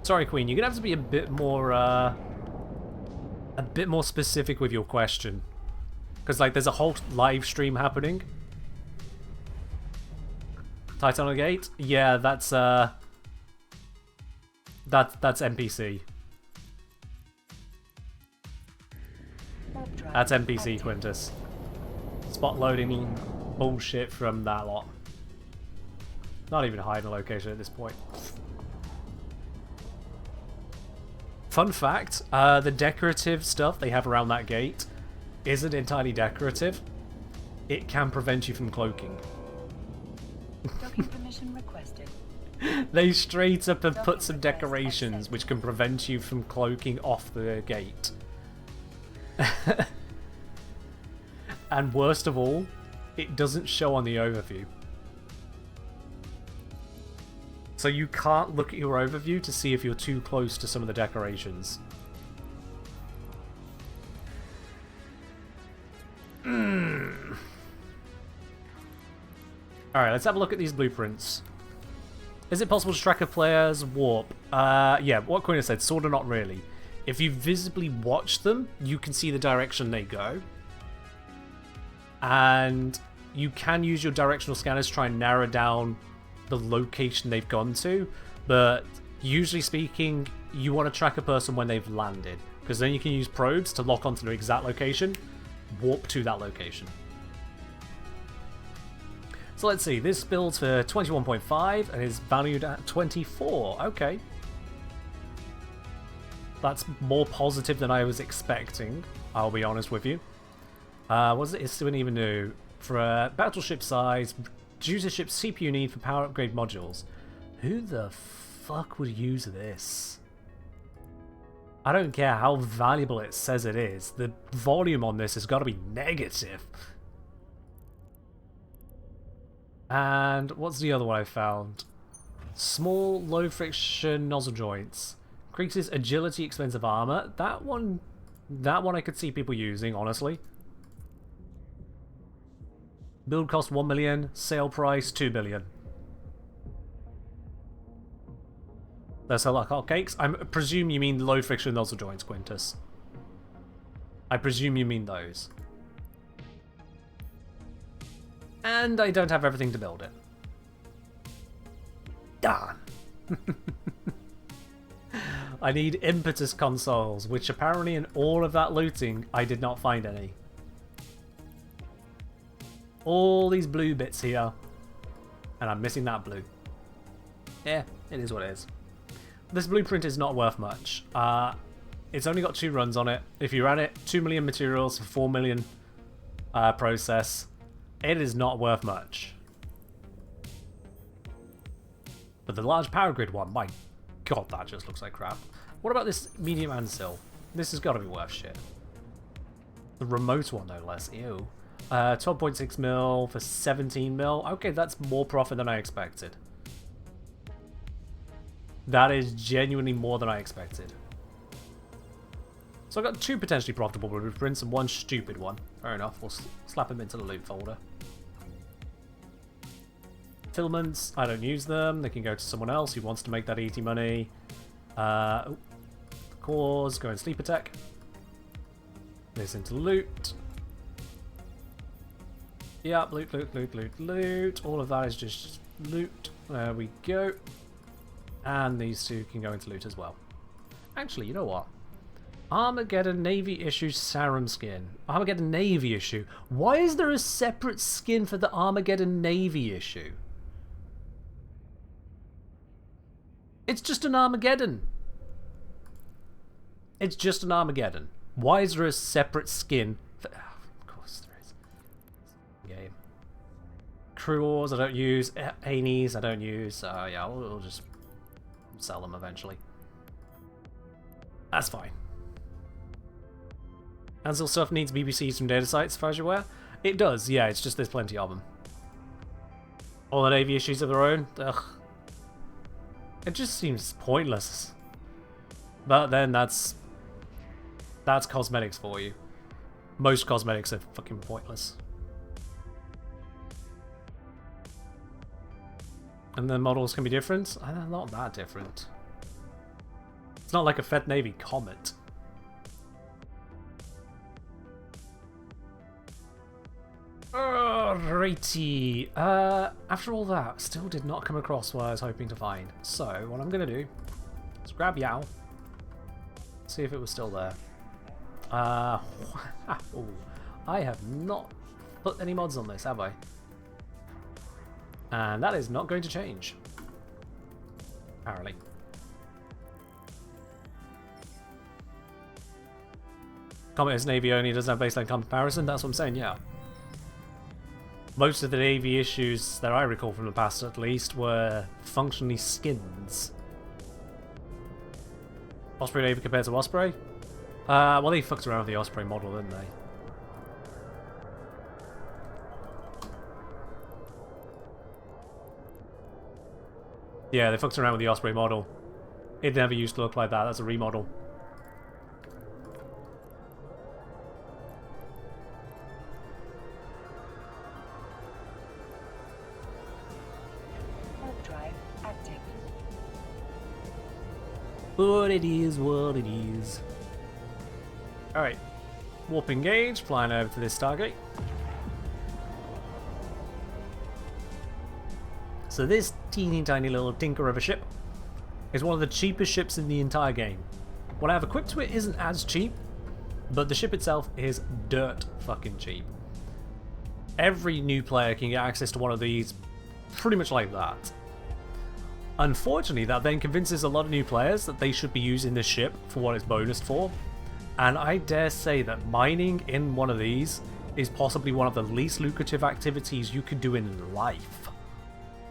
Sorry, Queen, you're gonna have to be a bit more specific with your question, because like there's a whole live stream happening. Titan Gate, yeah, that's NPC. That's NPC, Quintus. Spot loading bullshit from that lot. Not even hiding a location at this point. Fun fact, the decorative stuff they have around that gate isn't entirely decorative. It can prevent you from cloaking. Docking permission requested. They straight up have put some decorations which can prevent you from cloaking off the gate. And worst of all, it doesn't show on the overview. So you can't look at your overview to see if you're too close to some of the decorations. Alright, let's have a look at these blueprints. Is it possible to track a player's warp? Yeah, what Queen said, sort of not really. If you visibly watch them, you can see the direction they go. And you can use your directional scanners to try and narrow down the location they've gone to, but usually speaking, you want to track a person when they've landed, because then you can use probes to lock onto their exact location, warp to that location. So let's see, this builds for 21.5 and is valued at 24. Okay. That's more positive than I was expecting, I'll be honest with you. What is it? It's still even new. For a battleship size, reduce the ship's CPU need for power upgrade modules. Who the fuck would use this? I don't care how valuable it says it is. The volume on this has got to be negative. And what's the other one I found? Small, low friction nozzle joints. Increases agility, expensive armor. That one I could see people using, honestly. Build cost 1 million, sale price 2 billion. Those are like hotcakes. I presume you mean low friction nozzle joints, Quintus. I presume you mean those. And I don't have everything to build it. Darn. I need impetus consoles, which apparently in all of that looting, I did not find any. All these blue bits here, and I'm missing that blue. Yeah, it is what it is. This blueprint is not worth much. It's only got 2 runs on it. If you ran it, 2 million materials for 4 million process. It is not worth much. But the large power grid one, my god, that just looks like crap. What about this medium ansil? This has got to be worth shit. The remote one, no less. Ew. 12.6 mil for 17 mil. Okay, that's more profit than I expected. That is genuinely more than I expected. So I've got 2 potentially profitable blueprints and 1 stupid one. Fair enough, we'll slap them into the loot folder. Filaments, I don't use them. They can go to someone else who wants to make that easy money. Cores, go in sleeper tech. This into loot. Yep, loot, loot, loot, loot, loot. All of that is just loot. There we go. And these 2 can go into loot as well. Actually, you know what? Armageddon Navy issue Sarum skin. Armageddon Navy issue. Why is there a separate skin for the Armageddon Navy issue? It's just an Armageddon. It's just an Armageddon. Why is there a separate skin for... Oh, of course there is. Game. Crew Wars I don't use. Anes I don't use. Yeah, we'll just sell them eventually. That's fine. Ansel stuff needs BBCs from data sites, as far as you're aware. It does, yeah, it's just there's plenty of them. All the Navy issues of their own. Ugh. It just seems pointless. But then that's cosmetics for you. Most cosmetics are fucking pointless. And the models can be different? They're not that different. It's not like a Fed Navy Comet. Alrighty. After all that, still did not come across what I was hoping to find. So, what I'm going to do is grab Yao. See if it was still there. I have not put any mods on this, have I? And that is not going to change. Apparently. Comet is Navy only, doesn't have baseline comparison, that's what I'm saying, yeah. Most of the Navy issues that I recall from the past, at least, were functionally skins. Osprey Navy compared to Osprey? Well, they fucked around with the Osprey model, didn't they? Yeah, they fucked around with the Osprey model. It never used to look like that, that's a remodel. But it is what it is. Alright. Warp engage, flying over to this Stargate. So this teeny tiny little tinker of a ship It's one of the cheapest ships in the entire game. What I have equipped to it isn't as cheap, but the ship itself is dirt fucking cheap. Every new player can get access to one of these pretty much like that. Unfortunately, that then convinces a lot of new players that they should be using this ship for what it's bonused for. And I dare say that mining in one of these is possibly one of the least lucrative activities you could do in life,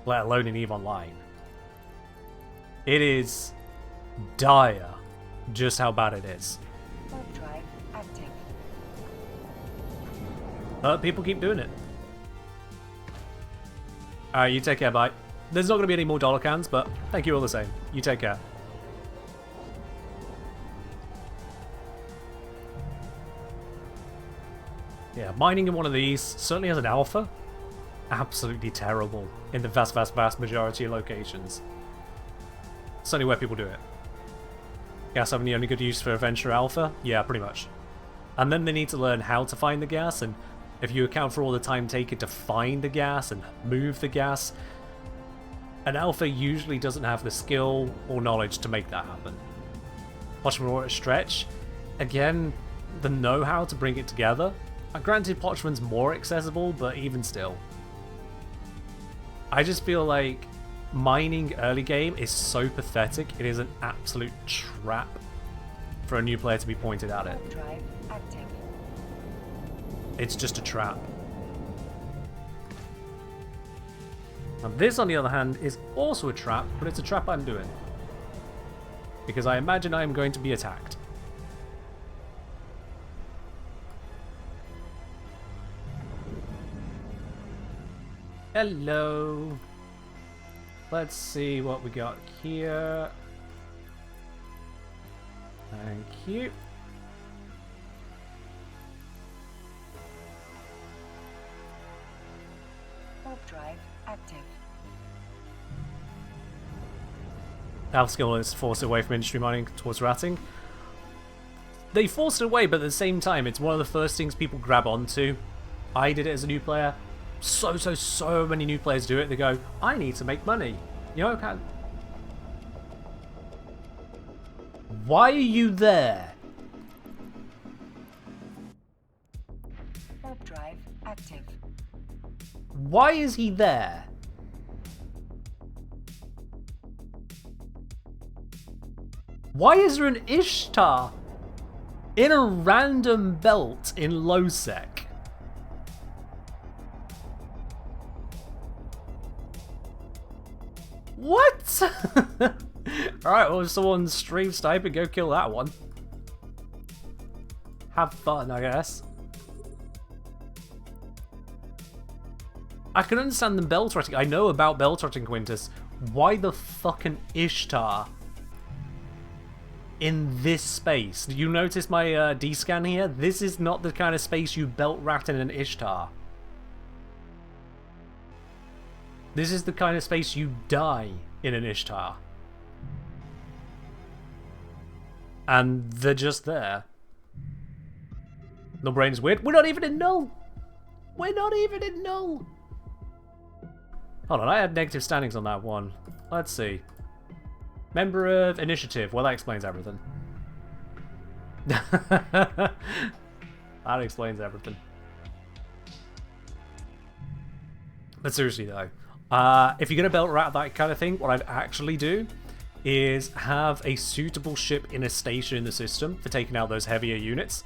let alone in EVE Online. It is dire just how bad it is. Warp drive active. But people keep doing it. Alright, you take care, bye. There's not going to be any more dollar cans, but thank you all the same. You take care. Yeah, mining in one of these, certainly as an alpha, absolutely terrible in the vast majority of locations. Certainly where people do it. Gas having the only good use for Adventure Alpha? Yeah, pretty much. And then they need to learn how to find the gas, and if you account for all the time taken to find the gas and move the gas, an Alpha usually doesn't have the skill or knowledge to make that happen. Potchman at Stretch, again, the know-how to bring it together. Granted, Potchman's more accessible, but even still. I just feel like mining early game is so pathetic, it is an absolute trap for a new player to be pointed at it. Warp drive active. It's just a trap. Now this, on the other hand, is also a trap, but it's a trap I'm doing. Because I imagine I am going to be attacked. Hello. Let's see what we got here. Thank you. Warp drive active. Alpha skill is forced away from industry mining towards ratting. They forced it away, but at the same time, it's one of the first things people grab onto. I did it as a new player. So many new players do it. They go, I need to make money. You know, why are you there? Warp drive active. Why is he there? Why is there an Ishtar in a random belt in low sec? What? Alright, well, if someone stream sniping, go kill that one. Have fun, I guess. I can understand the belt rotting. I know about belt rotting, Quintus. Why the fucking Ishtar in this space? Do you notice my D-scan here? This is not the kind of space you belt rat in an Ishtar. This is the kind of space you die in an Ishtar. And they're just there. The brain's weird. We're not even in null! We're not even in null! Hold on, I had negative standings on that one. Let's see. Member of Initiative. Well, that explains everything. That explains everything. But seriously though, if you're going to belt rat that kind of thing, what I'd actually do is have a suitable ship in a station in the system for taking out those heavier units,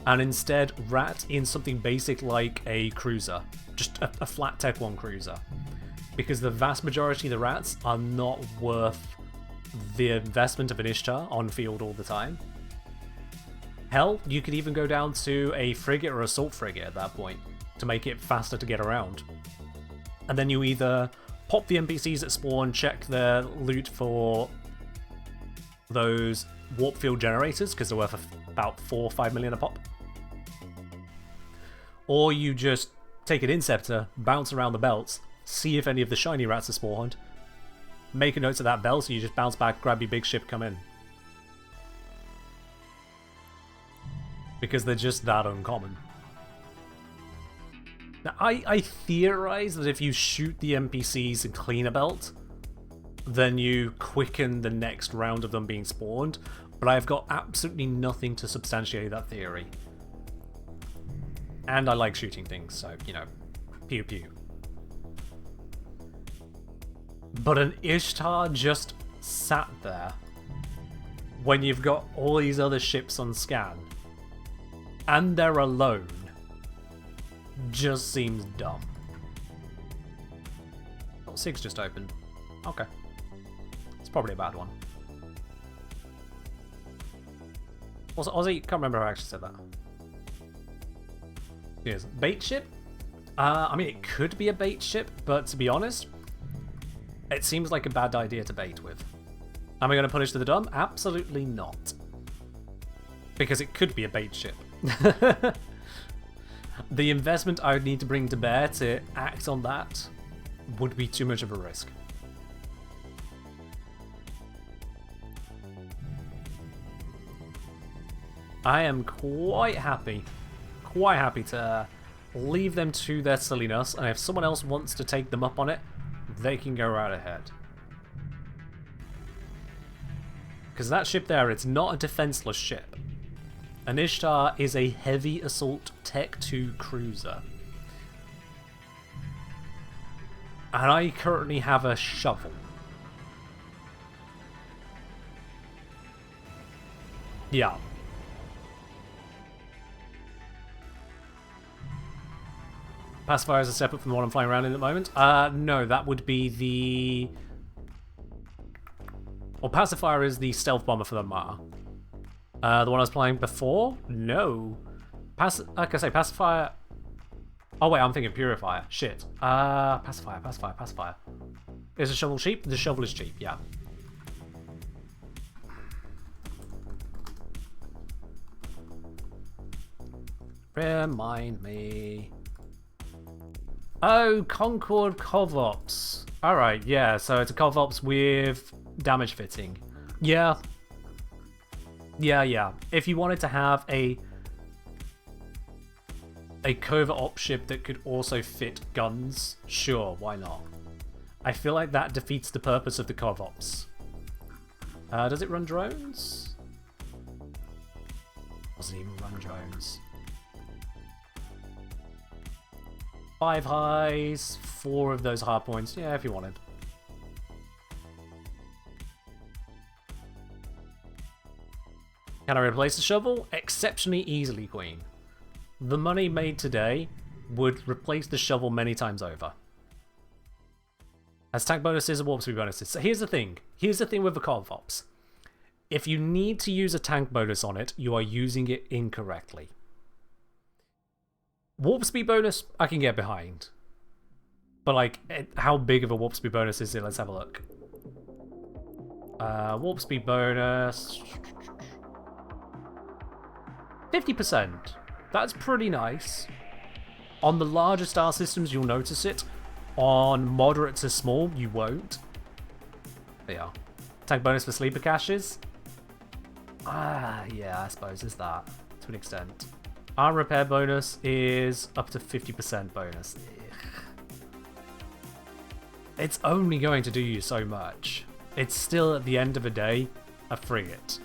and instead rat in something basic like a cruiser, just a flat Tech 1 cruiser, because the vast majority of the rats are not worth the investment of an Ishtar on field all the time. Hell, you could even go down to a frigate or assault frigate at that point to make it faster to get around. And then you either pop the NPCs at spawn, check their loot for those warp field generators, because they're worth about 4 or 5 million a pop. Or you just take an Inceptor, bounce around the belts, see if any of the shiny rats are spawned, make a note of that belt, so you just bounce back, grab your big ship, come in. Because they're just that uncommon. Now, I theorize that if you shoot the NPCs and clean a belt, then you quicken the next round of them being spawned, but I've got absolutely nothing to substantiate that theory. And I like shooting things, so, you know, pew pew. But an Ishtar just sat there when you've got all these other ships on scan, and they're alone, just seems dumb. Oh, 6 just opened. Okay. It's probably a bad one. Also, Aussie, can't remember how I actually said that. Yes, bait ship? I mean, it could be a bait ship, but to be honest, it seems like a bad idea to bait with. Am I going to punish the dumb? Absolutely not. Because it could be a bait ship. The investment I would need to bring to bear to act on that would be too much of a risk. I am quite happy to leave them to their silliness, and if someone else wants to take them up on it, they can go right ahead. Because that ship there, it's not a defenseless ship. An Ishtar is a heavy assault Tech 2 cruiser. And I currently have a shovel. Yeah. Pacifier is a step up from the one I'm flying around in at the moment. No, that would be the... Well, Pacifier is the stealth bomber for the Ma. The one I was playing before? No. Like I say, Pacifier... Oh wait, I'm thinking Purifier. Shit. Pacifier. Is the shovel cheap? The shovel is cheap, yeah. Remind me... Oh, Concord Covops. Alright, yeah, so it's a Covops with damage fitting. Yeah. Yeah. If you wanted to have a covert op ship that could also fit guns, sure, why not? I feel like that defeats the purpose of the Covops. Does it run drones? Doesn't even run drones. 5 highs, 4 of those hard points. Yeah, if you wanted. Can I replace the shovel? Exceptionally easily, Queen. The money made today would replace the shovel many times over. As tank bonuses and warp speed bonuses. So here's the thing. Here's the thing with the Covops. If you need to use a tank bonus on it, you are using it incorrectly. Warp speed bonus, I can get behind. But, like, how big of a warp speed bonus is it? Let's have a look. Warp speed bonus... 50%. That's pretty nice. On the larger star systems, you'll notice it. On moderate to small, you won't. There you are. Tank bonus for sleeper caches? Yeah, I suppose there's that. To an extent. Arm repair bonus is up to 50% bonus. It's only going to do you so much. It's still, at the end of the day, a frigate.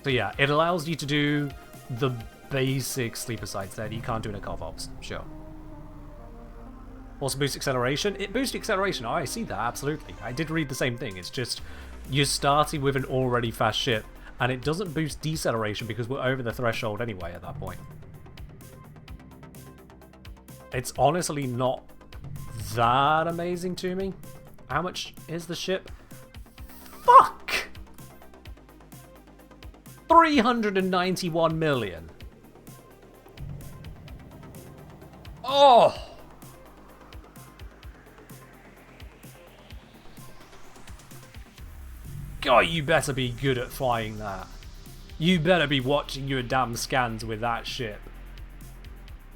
So yeah, it allows you to do the basic sleeper sites that you can't do in a Covops. Sure. Also boost acceleration. It boosts acceleration. Oh, I see that, absolutely. I did read the same thing. It's just, you're starting with an already fast ship. And it doesn't boost deceleration because we're over the threshold anyway at that point. It's honestly not that amazing to me. How much is the ship? Fuck! 391 million. Oh! God, you better be good at flying that. You better be watching your damn scans with that ship.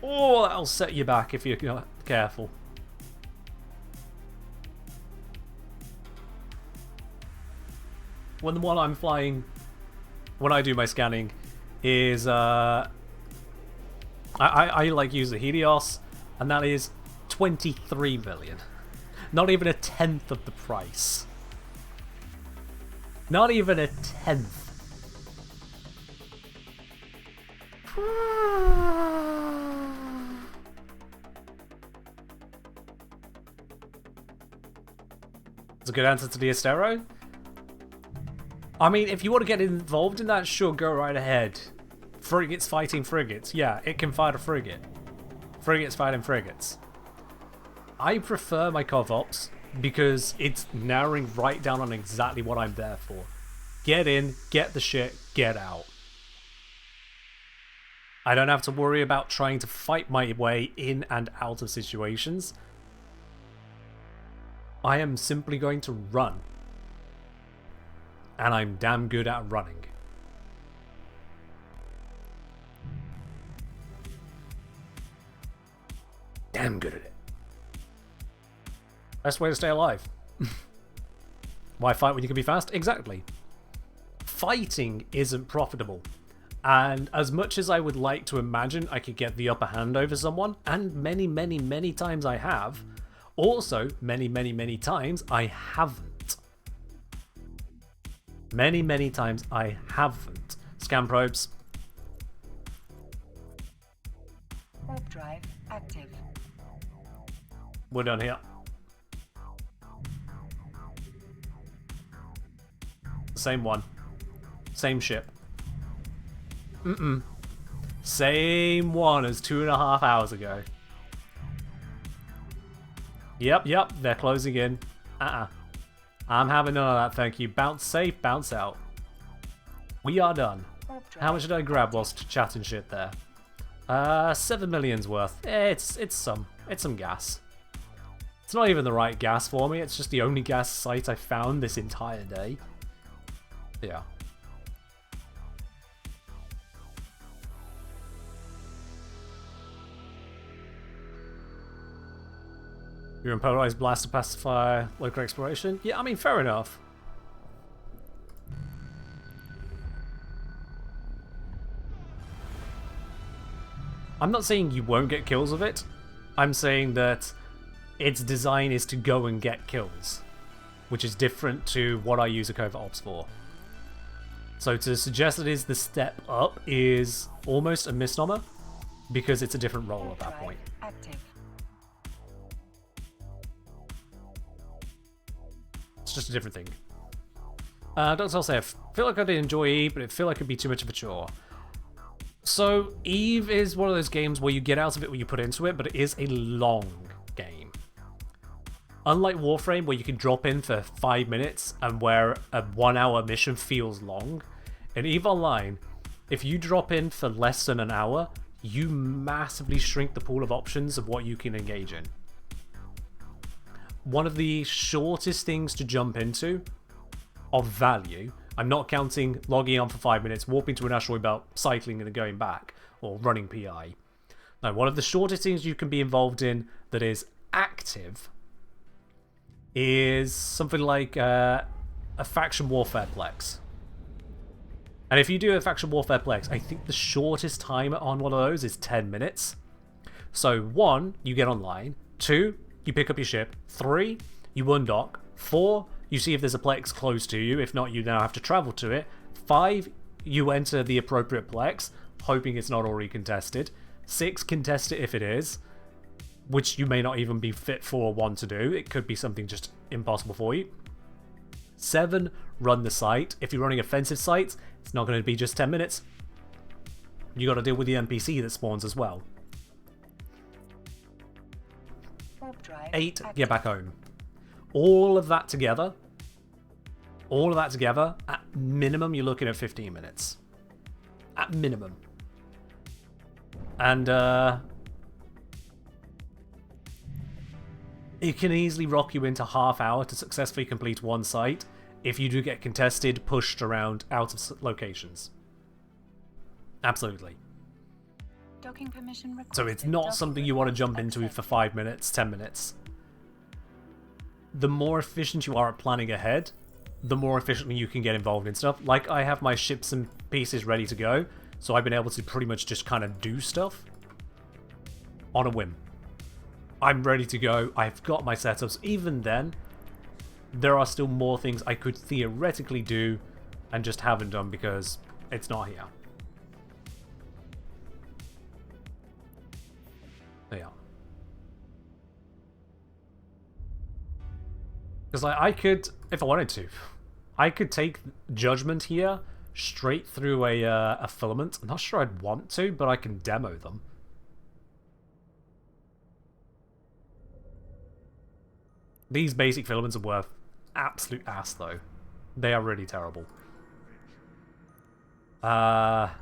Oh, that'll set you back if you're not careful. When the one I'm flying, when I do my scanning, is I like use the Helios, and that is 23 million. Not even a tenth of the price. Not even a tenth. It's a good answer to the Estero. I mean, if you want to get involved in that, sure, go right ahead. Frigates fighting frigates. Yeah, it can fight a frigate. Frigates fighting frigates. I prefer my Covops because it's narrowing right down on exactly what I'm there for. Get in, get the shit, get out. I don't have to worry about trying to fight my way in and out of situations. I am simply going to run. And I'm damn good at running. Damn good at it. Best way to stay alive. Why fight when you can be fast? Exactly. Fighting isn't profitable. And as much as I would like to imagine I could get the upper hand over someone, and many, many, many times I have, also many, many, many times I haven't. Many, many times I haven't. Scan probes. Warp drive active. We're done here. Same one. Same ship. Same one as 2.5 hours ago. Yep, they're closing in. I'm having none of that, thank you. Bounce safe, bounce out. We are done. How much did I grab whilst chatting shit there? 7 million's worth. It's some gas. It's not even the right gas for me, it's just the only gas site I found this entire day. Yeah. You're in polarized blast to pacify local exploration? Yeah, I mean, fair enough. I'm not saying you won't get kills with it. I'm saying that its design is to go and get kills, which is different to what I use a Covert Ops for. So to suggest it is the step up is almost a misnomer, because it's a different role at that point. Active. It's just a different thing. Dr. I'll say, I feel like I did enjoy Eve, but I feel like it'd be too much of a chore. So, Eve is one of those games where you get out of it what you put into it, but it is a long game. Unlike Warframe, where you can drop in for 5 minutes, and where a 1 hour mission feels long, in Eve Online, if you drop in for less than an hour, you massively shrink the pool of options of what you can engage in. One of the shortest things to jump into of value, I'm not counting logging on for 5 minutes, warping to an asteroid belt, cycling and then going back, or running PI. No, one of the shortest things you can be involved in that is active is something like a faction warfare plex. And if you do a faction warfare plex, I think the shortest time on one of those is 10 minutes. So 1, you get online. 2, you pick up your ship. 3, you undock. 4, you see if there's a plex close to you. If not, you now have to travel to it. 5, you enter the appropriate plex, hoping it's not already contested. 6, contest it if it is, which you may not even be fit for or want to do. It could be something just impossible for you. 7, run the site. If you're running offensive sites, it's not going to be just 10 minutes. You got to deal with the NPC that spawns as well. 8, get back home. All of that together, at minimum, you're looking at 15 minutes. At minimum. And, it can easily rock you into half hour to successfully complete one site if you do get contested, pushed around out of locations. Absolutely. Docking permission requested. So it's not something you want to jump into for 5 minutes, 10 minutes. The more efficient you are at planning ahead, the more efficiently you can get involved in stuff. Like, I have my ships and pieces ready to go, so I've been able to pretty much just kind of do stuff on a whim. I'm ready to go. I've got my setups. Even then, there are still more things I could theoretically do and just haven't done because it's not here. Yeah. Because I could, if I wanted to, I could take Judgment here straight through a filament. I'm not sure I'd want to, but I can demo them. These basic filaments are worth absolute ass, though. They are really terrible. Let's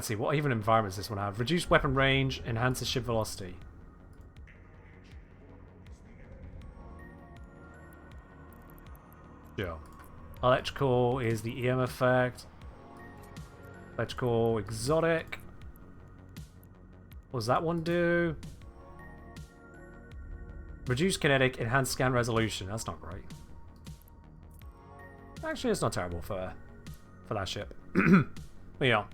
see, what even environments does this one have? Reduced weapon range, enhances ship velocity. Sure. Electrical is the EM effect. Electrical exotic. What does that one do? Reduced kinetic, enhanced scan resolution. That's not great. Actually, it's not terrible for that ship. But yeah.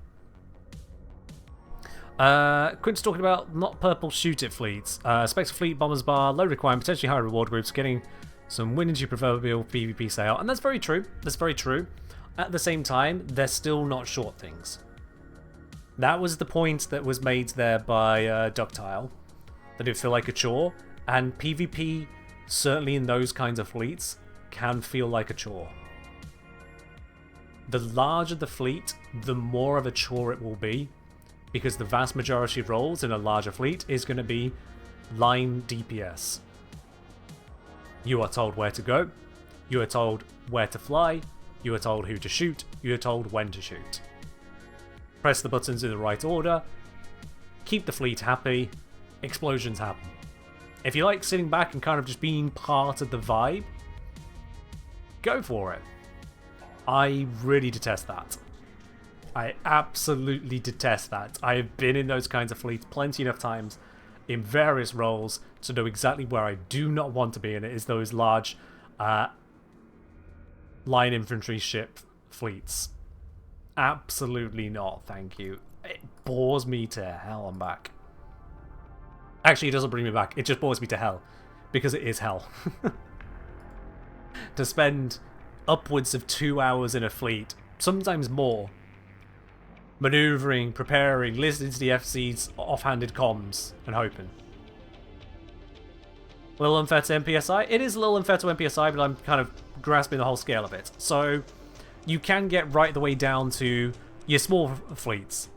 Quint's talking about not purple shoot it fleets. Spectre fleet, bombers bar, low requirement, potentially higher reward groups, getting some win into your proverbial PvP sale. And that's very true. That's very true. At the same time, they're still not short things. That was the point that was made there by Ductile. That it feel like a chore. And PvP, certainly in those kinds of fleets, can feel like a chore. The larger the fleet, the more of a chore it will be. Because the vast majority of roles in a larger fleet is going to be line DPS. You are told where to go, you are told where to fly, you are told who to shoot, you are told when to shoot. Press the buttons in the right order, keep the fleet happy, explosions happen. If you like sitting back and kind of just being part of the vibe, go for it. I really detest that. I absolutely detest that. I have been in those kinds of fleets plenty enough times in various roles to know exactly where I do not want to be, and it is those large line infantry ship fleets. Absolutely not, thank you. It bores me to hell and back. Actually, it doesn't bring me back. It just bores me to hell. Because it is hell. To spend upwards of 2 hours in a fleet, sometimes more, maneuvering, preparing, listening to the FC's offhanded comms, and hoping. A little unfair to MPSI? It is a little unfair to MPSI, but I'm kind of grasping the whole scale of it. So, you can get right the way down to your small fleets.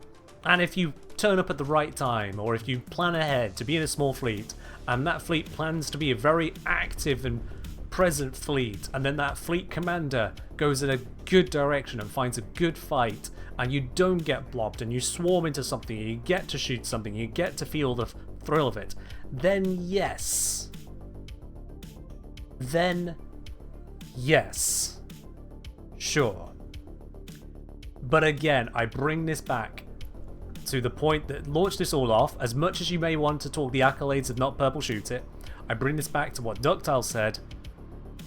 And if you turn up at the right time, or if you plan ahead to be in a small fleet, and that fleet plans to be a very active and present fleet, and then that fleet commander goes in a good direction and finds a good fight, and you don't get blobbed, and you swarm into something, and you get to shoot something, you get to feel the thrill of it, then yes. Then, yes. Sure. But again, I bring this back to the point that launched this all off. As much as you may want to talk the accolades of not purple shoot it, I bring this back to what Ductile said.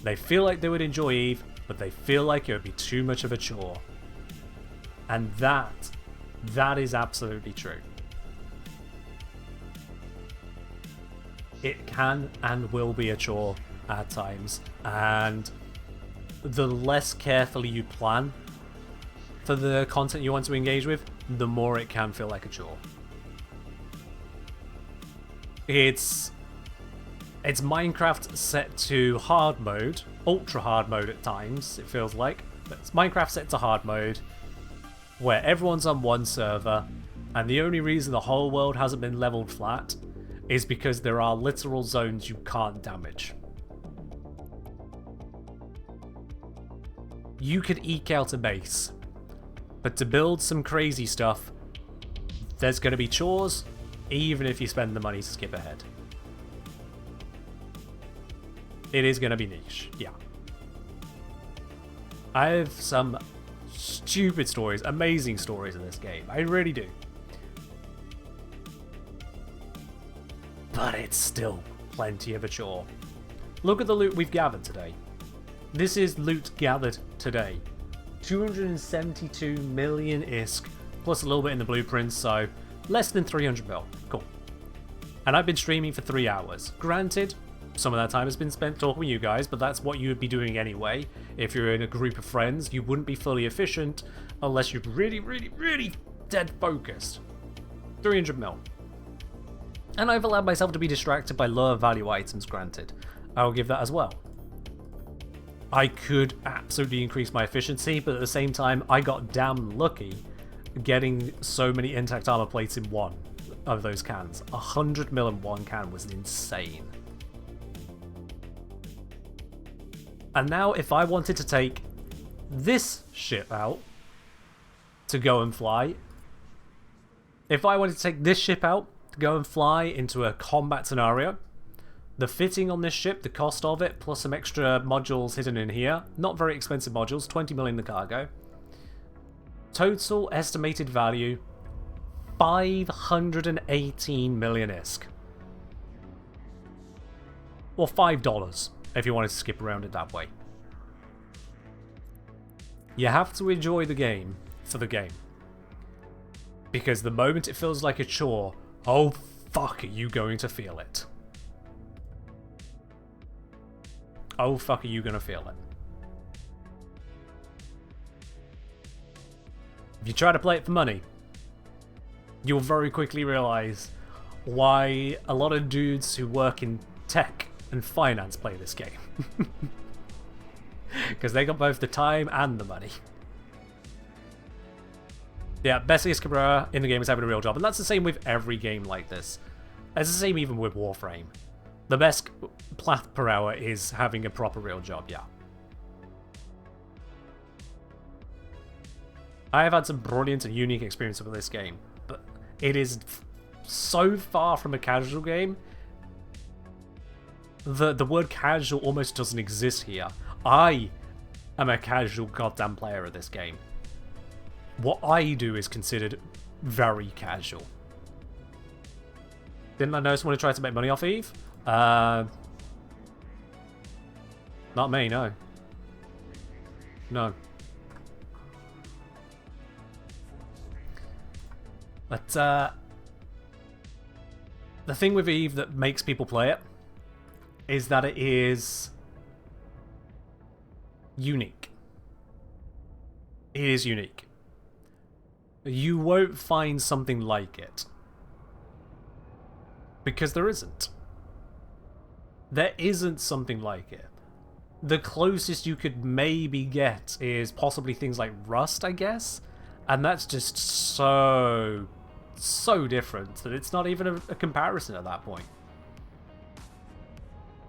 They feel like they would enjoy EVE, but they feel like it would be too much of a chore. And that is absolutely true. It can and will be a chore at times, and the less carefully you plan for the content you want to engage with, the more it can feel like a chore. It's Minecraft set to hard mode, ultra hard mode at times, it feels like, but it's Minecraft set to hard mode, where everyone's on one server, and the only reason the whole world hasn't been leveled flat is because there are literal zones you can't damage. You could eke out a base, but to build some crazy stuff, there's going to be chores, even if you spend the money to skip ahead. It is going to be niche, yeah. I have some stupid stories, amazing stories in this game. I really do. But it's still plenty of a chore. Look at the loot we've gathered today. This is loot gathered today. 272 million ISK, plus a little bit in the blueprints, so less than 300 mil. Cool. And I've been streaming for 3 hours. Granted, some of that time has been spent talking with you guys, but that's what you would be doing anyway. If you're in a group of friends, you wouldn't be fully efficient unless you're really, really, really dead focused. 300 mil. And I've allowed myself to be distracted by lower value items, granted. I'll give that as well. I could absolutely increase my efficiency, but at the same time, I got damn lucky getting so many intact armor plates in one of those cans. 100 mil in one can was insane. And now if I wanted to take this ship out to go and fly, if I wanted to take this ship out to go and fly into a combat scenario, the fitting on this ship, the cost of it, plus some extra modules hidden in here, not very expensive modules, 20 million in the cargo. Total estimated value, 518 million ISK. Or $5, if you wanted to skip around it that way. You have to enjoy the game for the game. Because the moment it feels like a chore, oh fuck are you going to feel it. Oh fuck are you going to feel it. If you try to play it for money, you'll very quickly realize why a lot of dudes who work in tech and finance play this game. Because they got both the time and the money. Yeah, Bessius Cabrera in the game is having a real job, and that's the same with every game like this. It's the same even with Warframe. The best plat per hour is having a proper real job, yeah. I have had some brilliant and unique experiences with this game, but it is so far from a casual game. The word casual almost doesn't exist here. I am a casual goddamn player of this game. What I do is considered very casual. Didn't I know someone who tried to make money off Eve? Not me, no. No. But, the thing with Eve that makes people play it is that it is unique. It is unique. You won't find something like it. Because there isn't. There isn't something like it. The closest you could maybe get is possibly things like Rust, I guess. And that's just so different that it's not even a comparison at that point.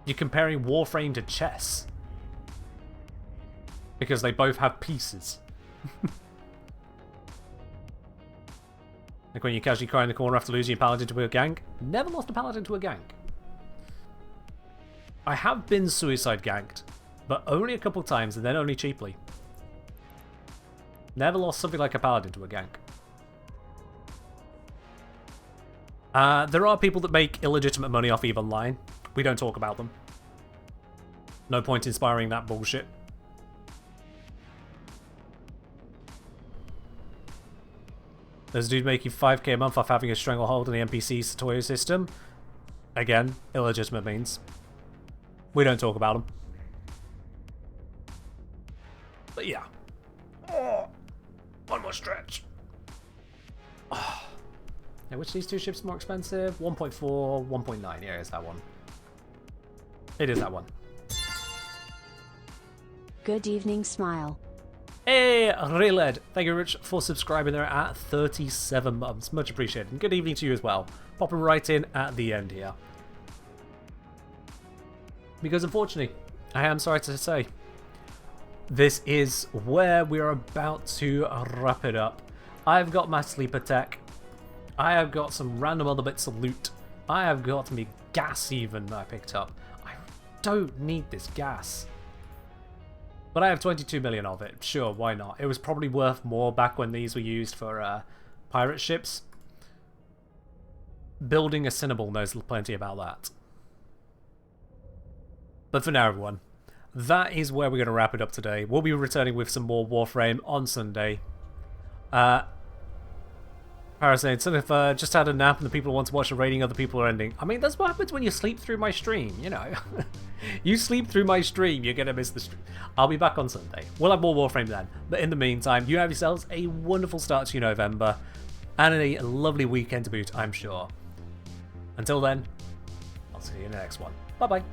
You're comparing Warframe to chess. Because they both have pieces. Like when you casually cry in the corner after losing your paladin to a gank. Never lost a paladin to a gank. I have been suicide ganked, but only a couple times and then only cheaply. Never lost something like a paladin to a gank. There are people that make illegitimate money off EVE Online. We don't talk about them. No point inspiring that bullshit. There's a dude making 5k a month off having a stranglehold on the NPC Satoyo system. Again, illegitimate means. We don't talk about them. But yeah. Oh, one more stretch. Oh. Now, which of these two ships are more expensive? 1.4, 1.9. Yeah, it's that one. It is that one. Good evening, Smile. Hey, Reled, thank you very much for subscribing there at 37 months. Much appreciated. And good evening to you as well. Popping right in at the end here. Because unfortunately, I am sorry to say, this is where we're about to wrap it up. I've got my sleeper tech. I have got some random other bits of loot. I have got me gas even that I picked up. I don't need this gas. But I have 22 million of it. Sure, why not? It was probably worth more back when these were used for pirate ships. Building a Cinnabal knows plenty about that. But for now, everyone, that is where we're going to wrap it up today. We'll be returning with some more Warframe on Sunday. Harrison, instead of just had a nap and the people who want to watch the rating, other people are ending. I mean, that's what happens when you sleep through my stream, you know. You sleep through my stream, you're going to miss the stream. I'll be back on Sunday. We'll have more Warframe then. But in the meantime, you have yourselves a wonderful start to your November and a lovely weekend to boot, I'm sure. Until then, I'll see you in the next one. Bye-bye.